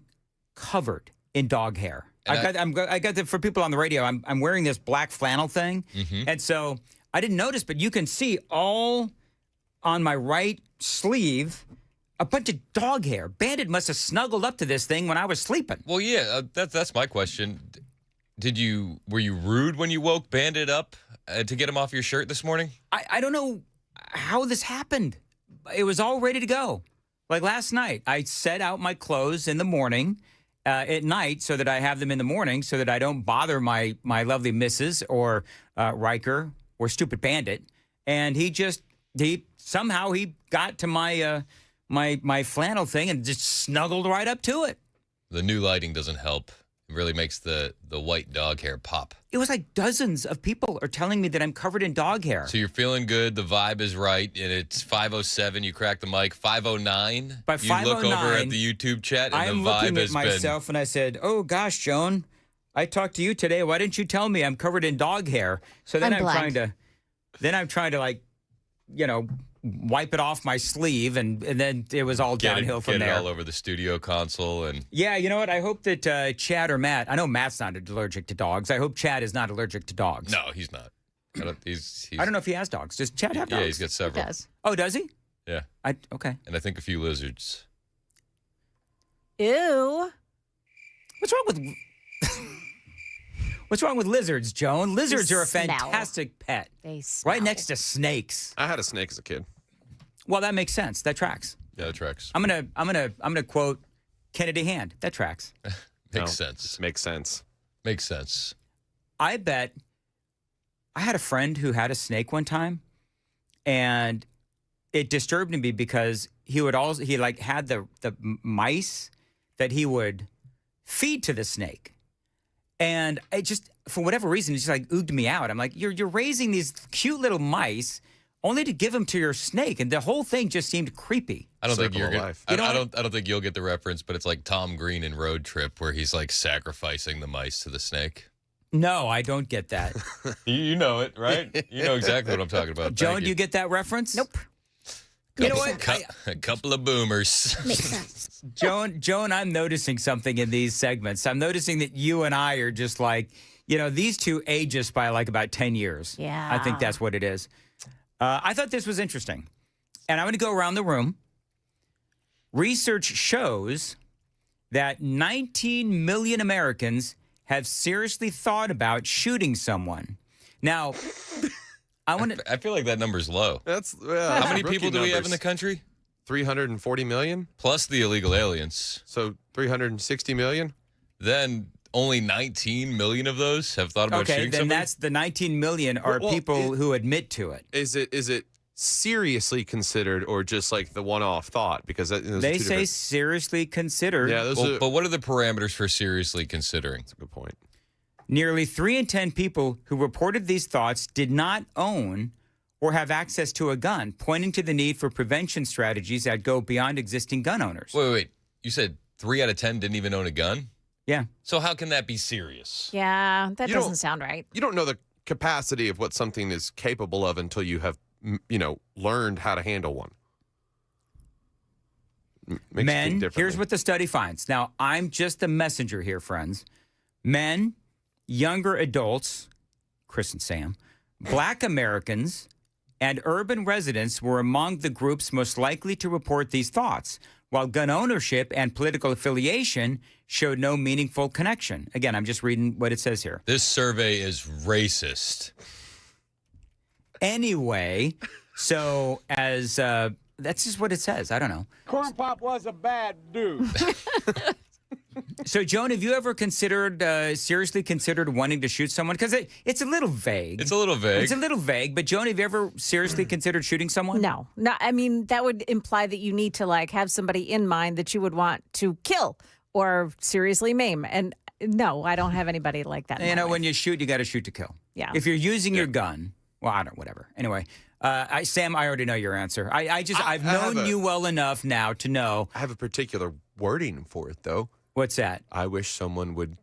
covered in dog hair. I got that for people on the radio. I'm wearing this black flannel thing. Mm-hmm. And so... I didn't notice, but you can see all on my right sleeve a bunch of dog hair. Bandit must have snuggled up to this thing when I was sleeping. Well, yeah, that's my question. Were you rude when you woke Bandit up to get him off your shirt this morning? I don't know how this happened. It was all ready to go. Like last night, I set out my clothes in the morning, at night, so that I have them in the morning, so that I don't bother my lovely missus or Riker or stupid Bandit, and he somehow got to my my flannel thing and just snuggled right up to it. The new lighting doesn't help. It really makes the white dog hair pop. It was like dozens of people are telling me that I'm covered in dog hair. So you're feeling good. The vibe is right, and it's 5:07. You crack the mic. 5:09. By 5:09, you look over at the YouTube chat, and I'm the vibe looking at has myself, and I said, "Oh gosh, Joan, I talked to you today. Why didn't you tell me I'm covered in dog hair?" So then I'm trying to like, wipe it off my sleeve, and then it was all downhill from there. Get it all over the studio console. And yeah, you know what? I hope that Chad or Matt, I know Matt's not allergic to dogs. I hope Chad is not allergic to dogs. No, he's not. I don't know if he has dogs. Does Chad have dogs? Yeah, he's got several. He does. Oh, does he? Yeah. Okay. And I think a few lizards. Ew. What's wrong with lizards, Joan? Lizards are a smell. fantastic pet. They smell. Right next to snakes. I had a snake as a kid. Well, that makes sense. That tracks. Yeah, that tracks. I'm gonna quote Kennedy Hand. That tracks. Makes sense. Makes sense. Makes sense. I bet I had a friend who had a snake one time, and it disturbed me because he had the mice that he would feed to the snake. And it just, for whatever reason, it just like ooged me out. I'm like, you're raising these cute little mice only to give them to your snake, and the whole thing just seemed creepy. I don't think you're gonna. I don't think you'll get the reference, but it's like Tom Green in Road Trip, where he's like sacrificing the mice to the snake. No, I don't get that. You know it, right? You know exactly what I'm talking about. Joan, do you get that reference? Nope. You know what? A couple of boomers. Makes sense. Joan, I'm noticing something in these segments. I'm noticing that you and I are just like, these two age us by like about 10 years. Yeah. I think that's what it is. I thought this was interesting. And I'm going to go around the room. Research shows that 19 million Americans have seriously thought about shooting someone. Now, I feel like that number's low. That's How many people do we have in the country? 340 million? Plus the illegal aliens. So 360 million? Then only 19 million of those have thought about shooting then somebody? that's the 19 million are people who admit to it. Is it seriously considered or just like the one-off thought? Because they say seriously considered. Yeah, but what are the parameters for seriously considering? That's a good point. Nearly 3 in 10 people who reported these thoughts did not own or have access to a gun, pointing to the need for prevention strategies that go beyond existing gun owners. Wait. You said 3 out of 10 didn't even own a gun? Yeah. So how can that be serious? Yeah, that doesn't sound right. You don't know the capacity of what something is capable of until you have, learned how to handle one. Men, here's what the study finds. Now, I'm just the messenger here, friends. Men, younger adults, Chris and Sam, Black Americans, and urban residents were among the groups most likely to report these thoughts, while gun ownership and political affiliation showed no meaningful connection. Again, I'm just reading what it says here. This survey is racist. Anyway, so as that's just what it says. I don't know. Corn Pop was a bad dude. So, Joan, have you ever seriously considered wanting to shoot someone? Because it's a little vague. It's a little vague. But, Joan, have you ever seriously considered shooting someone? No. I mean, that would imply that you need to have somebody in mind that you would want to kill or seriously maim. And no, I don't have anybody like that. When you shoot, you got to shoot to kill. Yeah. If you're using your gun, well, I don't. Whatever. Anyway, Sam, I already know your answer. I've known you well enough now to know. I have a particular wording for it, though. What's that? I wish someone would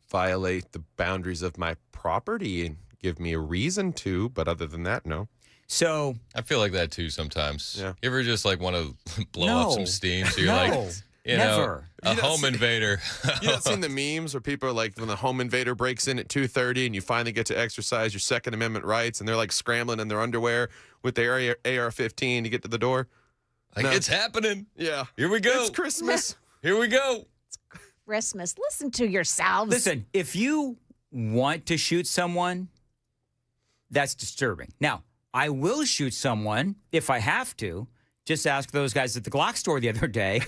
violate the boundaries of my property and give me a reason to, but other than that, no. So I feel like that too sometimes. Yeah. You ever just want to blow up some steam? So you're never. A home invader. You not seen the memes where people are like, when the home invader breaks in at 2:30 and you finally get to exercise your Second Amendment rights, and they're like scrambling in their underwear with their AR-15 to get to the door? It's happening. Yeah. Here we go. It's Christmas. Here we go. Christmas. Listen to yourselves. Listen, if you want to shoot someone, that's disturbing. Now, I will shoot someone if I have to. Just ask those guys at the Glock store the other day.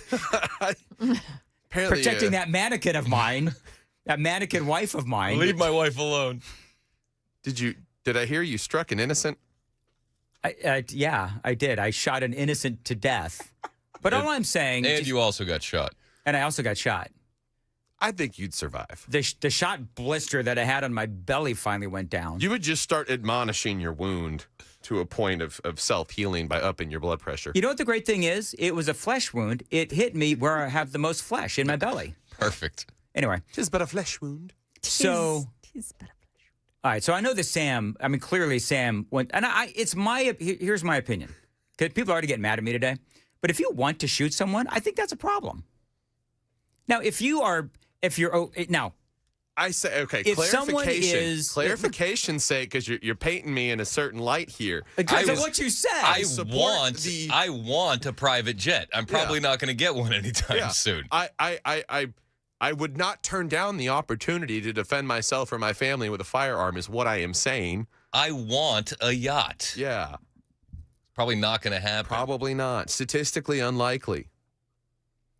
Protecting that mannequin of mine, that mannequin wife of mine. Leave my wife alone. Did I hear you struck an innocent? Yeah, I did. I shot an innocent to death. But all I'm saying... And you also got shot. And I also got shot. I think you'd survive. The shot blister that I had on my belly finally went down. You would just start admonishing your wound to a point of self-healing by upping your blood pressure. You know what the great thing is? It was a flesh wound. It hit me where I have the most flesh, in my belly. Perfect. Anyway. 'Tis but a flesh wound. So... All right, so I know that Sam, clearly Sam went... And here's my opinion. Because people are already getting mad at me today. But if you want to shoot someone, I think that's a problem. Now, now, I say, okay, if clarification's sake, because you're painting me in a certain light here. Because of what you said. I want a private jet. I'm probably not going to get one anytime soon. I would not turn down the opportunity to defend myself or my family with a firearm, is what I am saying. I want a yacht. Yeah. Probably not going to happen. Probably not. Statistically unlikely.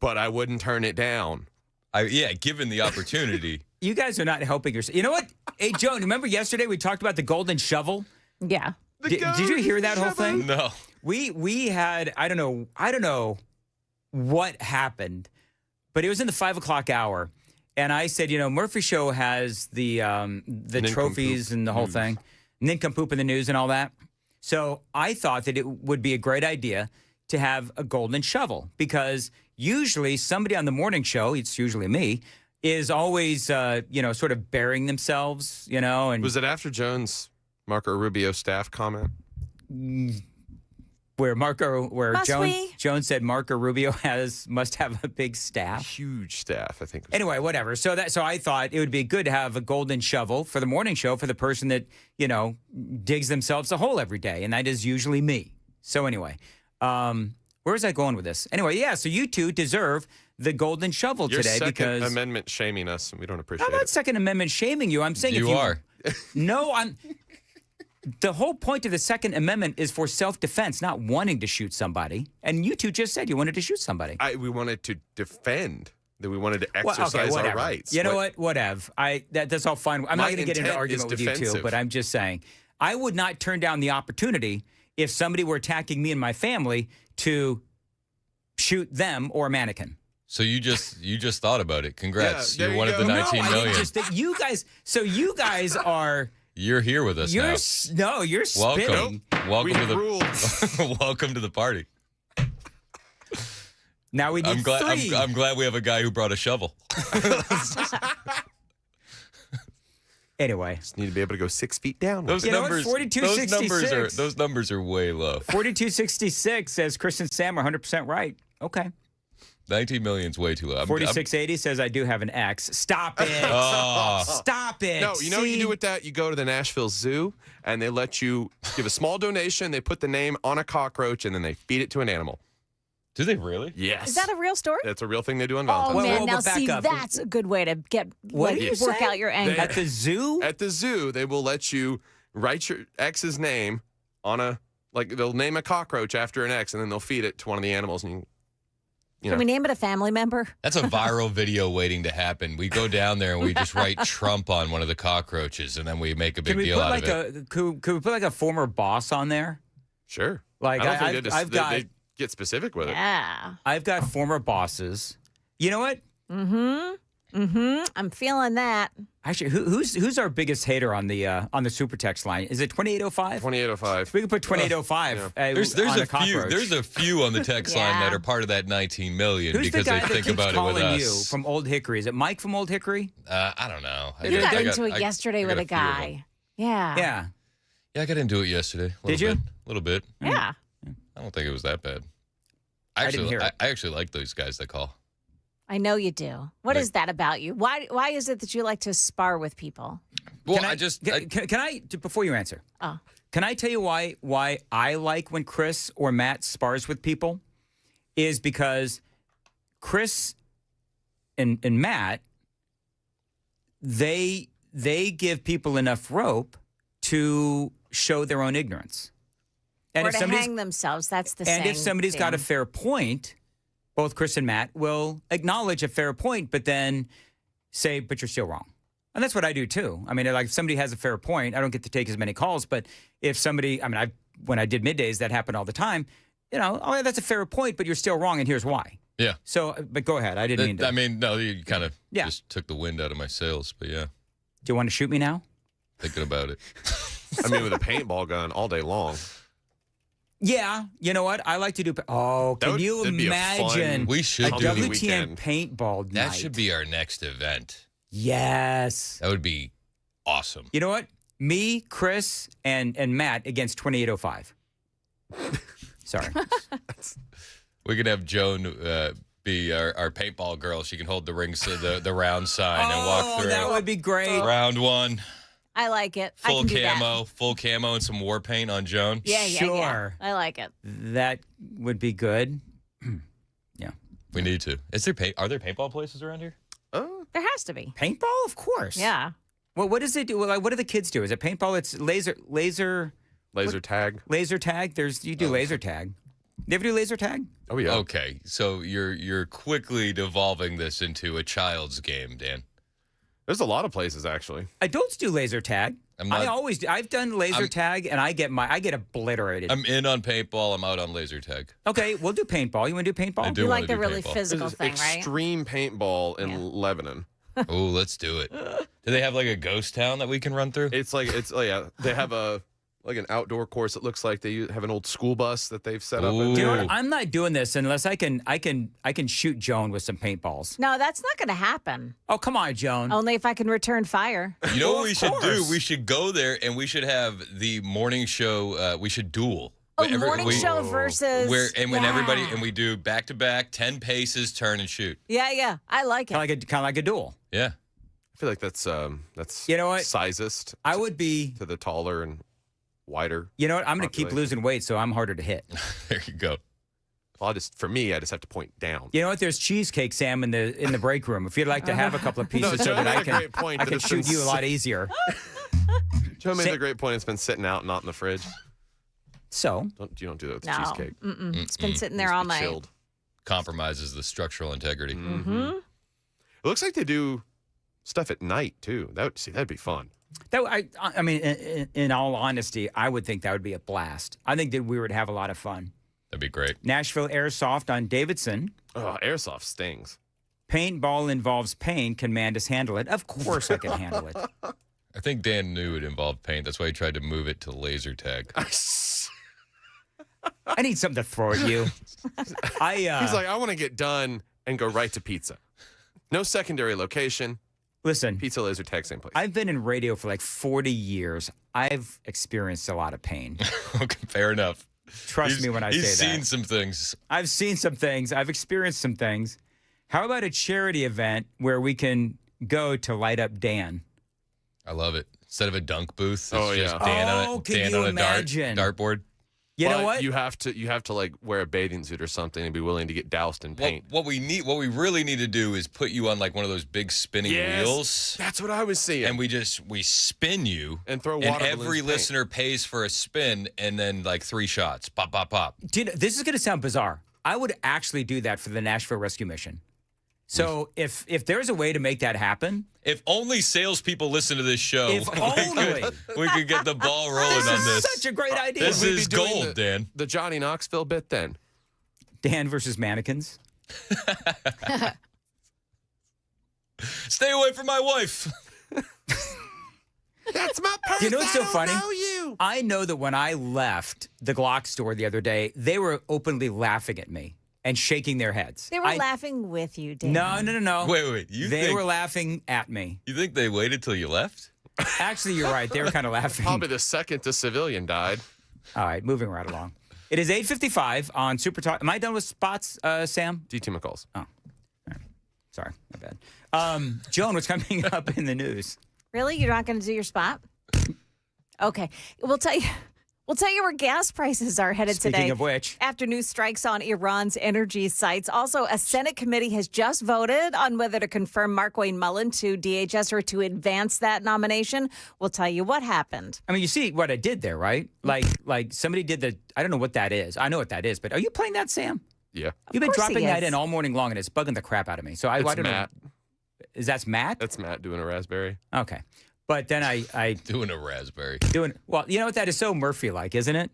But I wouldn't turn it down. Given the opportunity. You guys are not helping yourself. You know what? Hey, Joan, remember yesterday we talked about the golden shovel? Yeah. Did you hear that whole thing? No. We had, I don't know what happened, but it was in the 5 o'clock hour. And I said, Murphy Show has the trophies and the whole thing. Nincompoop in the news and all that. So I thought that it would be a great idea to have a golden shovel, because usually somebody on the morning show, it's usually me, is always, sort of burying themselves, And was it after Jones, Marco Rubio staff comment? Where Must we? Joan said Marco Rubio must have a big staff. Huge staff, I think. Anyway, whatever. So I thought it would be good to have a golden shovel for the morning show for the person that, digs themselves a hole every day. And that is usually me. So anyway, where was I going with this? Anyway, yeah, so you two deserve the golden shovel today Second because Amendment shaming us, and we don't appreciate I'm not it. Second Amendment shaming you. I'm saying You are. No, I'm. The whole point of the Second Amendment is for self-defense, not wanting to shoot somebody. And you two just said you wanted to shoot somebody. We wanted to defend. That we wanted to Well, okay, exercise our whatever. rights. You know what? Whatever. That's all fine. I'm not My going to get into intent argument is with you two, defensive. but I'm just saying I would not turn down the opportunity if somebody were attacking me and my family to shoot them or a mannequin. So you just thought about it. Congrats. Yeah, there You're you one of go. the 19 no, I million. didn't just think you guys are. You're here with us now. No, you're spinning. Welcome to the welcome to the party. Now we need I'm glad. three. I'm glad we have a guy who brought a shovel. Anyway, just need to be able to go 6 feet down. Those numbers, 4266. those numbers are way low. 4266 says Chris and Sam are 100% right. Okay. 19 million's way too low. 4680 says I do have an X. Stop it. Oh. Stop it. No, you know what you do with that? You go to the Nashville Zoo, and they let you give a small donation. They put the name on a cockroach, and then they feed it to an animal. Do they really? Yes. Is that a real story? That's a real thing they do on Oh, Valentine's Day. man. Now, see, that's a good way to get work out your anger. At the zoo? At the zoo, they will let you write your ex's name on a, they'll name a cockroach after an ex, and then they'll feed it to one of the animals, and you know. Can we name it a family member? That's a viral video waiting to happen. We go down there and we just write Trump on one of the cockroaches, and then we make a big deal out of it. Could we put a former boss on there? Sure. Like I don't think they get specific with it. Yeah. I've got former bosses. You know what? I'm feeling that. Actually, who's our biggest hater on the super text line? Is it 2805? 2805. We can put 2805. There's on a few. There's a few on the text line that are part of that 19 million Who's because the guy they think that keeps about it calling with us. you from Old Hickory? Is it Mike from Old Hickory? I don't know. You got into it yesterday with a guy. Yeah. Yeah. Yeah, I got into it yesterday. Did you? A little bit. Yeah. I don't think it was that bad. I didn't hear it. I actually like those guys that call. I know you do. What is that about you? Why is it that you like to spar with people? Well, can I before you answer? Oh. Can I tell you why I like when Chris or Matt spars with people? Is because Chris and Matt they give people enough rope to show their own ignorance. And or if to hang themselves. That's the And same if somebody's got a thing. fair point, both Chris and Matt will acknowledge a fair point, but then say, but you're still wrong. And that's what I do too. I mean, like if somebody has a fair point, I don't get to take as many calls, but if somebody, when I did middays, that happened all the time, oh, that's a fair point, but you're still wrong, and here's why. Yeah. So, but go ahead. I didn't mean to. I mean, no, you kind of just took the wind out of my sails, but yeah. Do you want to shoot me now? Thinking about it. I mean, with a paintball gun all day long. Yeah, you know what? I like to do. Oh, can you imagine? We should a do WTN paintball night. That should be our next event. Yes, that would be awesome. You know what? Me, Chris, and Matt against 2805. Sorry. We could have Joan be our paintball girl. She can hold the rings, the round sign, and walk through. That would be great. Round one. I like it. Full I can do that. full camo, and some war paint on Joan. Yeah. Sure. I like it. That would be good. Yeah. We need to. Are there paintball places around here? There has to be. Paintball? Of course. Yeah. Well, what does it do? Like, what do the kids do? Is it paintball? It's laser tag. Laser tag? You do laser tag. You ever do laser tag? Oh, yeah. Okay. So you're quickly devolving this into a child's game, Dan. There's a lot of places, actually. Adults do laser tag. I've done laser tag, and I get obliterated. I'm in on paintball. I'm out on laser tag. Okay, we'll do paintball. You want to do paintball? I do. You want like to the do really paintball. physical thing, right? Extreme paintball in Lebanon. Oh, let's do it. Do they have like a ghost town that we can run through? They have an outdoor course. It looks like they have an old school bus that they've set up. You know what? I'm not doing this unless I can shoot Joan with some paintballs. No, that's not going to happen. Oh, come on, Joan. Only if I can return fire. You know what we should do? We should go there and we should have the morning show. We should duel. morning show versus... When everybody, and we do back-to-back, 10 paces, turn and shoot. Yeah. I like it. Kind of like a duel. Yeah. I feel like that's you know what? sizest. I would be to the taller and wider. You know what? I'm going to keep losing weight, so I'm harder to hit. There you go. Well, I just have to point down. You know what? There's cheesecake, Sam, in the break room. If you'd like to have a couple of pieces, so that I can shoot you a lot easier. Joe made a great point. It's been sitting out, not in the fridge. So you don't do that with No. cheesecake. It's been sitting there all night. Chilled. Compromises the structural integrity. Mm-hmm. It looks like they do stuff at night too. That'd be fun. I mean, in all honesty, I would think that would be a blast. I think that we would have a lot of fun. That'd be great. Nashville Airsoft on Davidson. Oh, airsoft stings. Paintball involves pain. Can Mandis handle it? Of course I can handle it. I think Dan knew it involved paint. That's why he tried to move it to laser tag. I need something to throw at you. He's like, I want to get done and go right to pizza. No secondary location. Listen. Pizza, laser tag, same place. I've been in radio for like 40 years. I've experienced a lot of pain. Okay, fair enough. Trust me when I say that. He's seen some things. I've seen some things. I've experienced some things. How about a charity event where we can go to light up Dan? I love it. Instead of a dunk booth, it's just yeah. Dan on a imagine? dartboard. You know what? You have to like wear a bathing suit or something and be willing to get doused in paint. What we really need to do is put you on like one of those big spinning wheels. That's what I was seeing. And we spin you and throw water. And every listener pays for a spin and then like 3 shots. Pop, pop, pop. Dude, this is going to sound bizarre. I would actually do that for the Nashville Rescue Mission. So if there's a way to make that happen. If only salespeople listen to this show. If only. We could get the ball rolling on this. Such a great idea. This is gold, Dan. The Johnny Knoxville bit then. Dan versus mannequins. Stay away from my wife. That's my purse. You know what's so funny? You. I know that when I left the Glock store the other day, they were openly laughing at me and shaking their heads. They were laughing with you, Dan. No. Wait. They were laughing at me. You think they waited till you left? Actually, you're right. They were kind of laughing. Probably the second the civilian died. All right, moving right along. It is 8:55 on Super Talk. Am I done with spots, Sam? DT McCall's. Oh, all right. Sorry, my bad. Joan, what's coming up in the news? Really? You're not going to do your spot? Okay. We'll tell you where gas prices are headed today. Speaking of which. After new strikes on Iran's energy sites. Also, a Senate committee has just voted on whether to confirm Markwayne Mullen to DHS or to advance that nomination. We'll tell you what happened. I mean, you see what I did there, right? Like somebody did I don't know what that is. I know what that is, but are you playing that, Sam? Yeah. You've been dropping that in all morning long, and it's bugging the crap out of me. So I don't Matt. know. Is that Matt? That's Matt doing a raspberry. Okay. But then I doing a raspberry. Well, you know what? That is so Murphy-like, isn't it?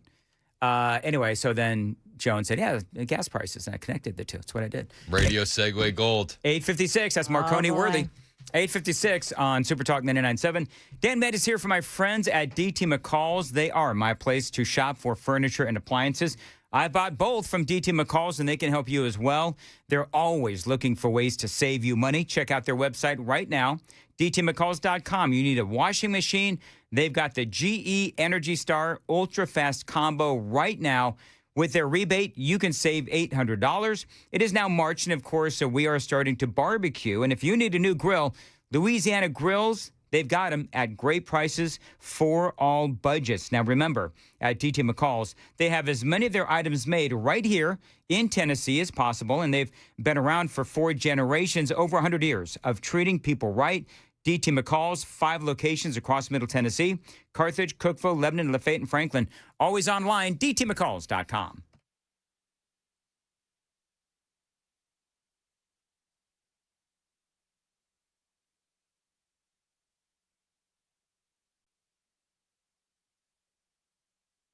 Anyway, so then Joan said, yeah, the gas prices. And I connected the two. That's what I did. Radio segue gold. 8:56. That's Marconi Worthy. 8:56 on Super Talk 99.7. Dan Mandis here for my friends at DT McCall's. They are my place to shop for furniture and appliances. I bought both from DT McCall's, and they can help you as well. They're always looking for ways to save you money. Check out their website right now, dtmccalls.com. You need a washing machine. They've got the GE Energy Star Ultra Fast Combo right now. With their rebate, you can save $800. It is now March, and of course, so we are starting to barbecue. And if you need a new grill, Louisiana Grills, they've got them at great prices for all budgets. Now, remember, at DT McCall's, they have as many of their items made right here in Tennessee as possible, and they've been around for 4 generations, over 100 years of treating people right. DT McCall's, 5 locations across Middle Tennessee, Carthage, Cookeville, Lebanon, Lafayette, and Franklin. Always online, dtmccalls.com.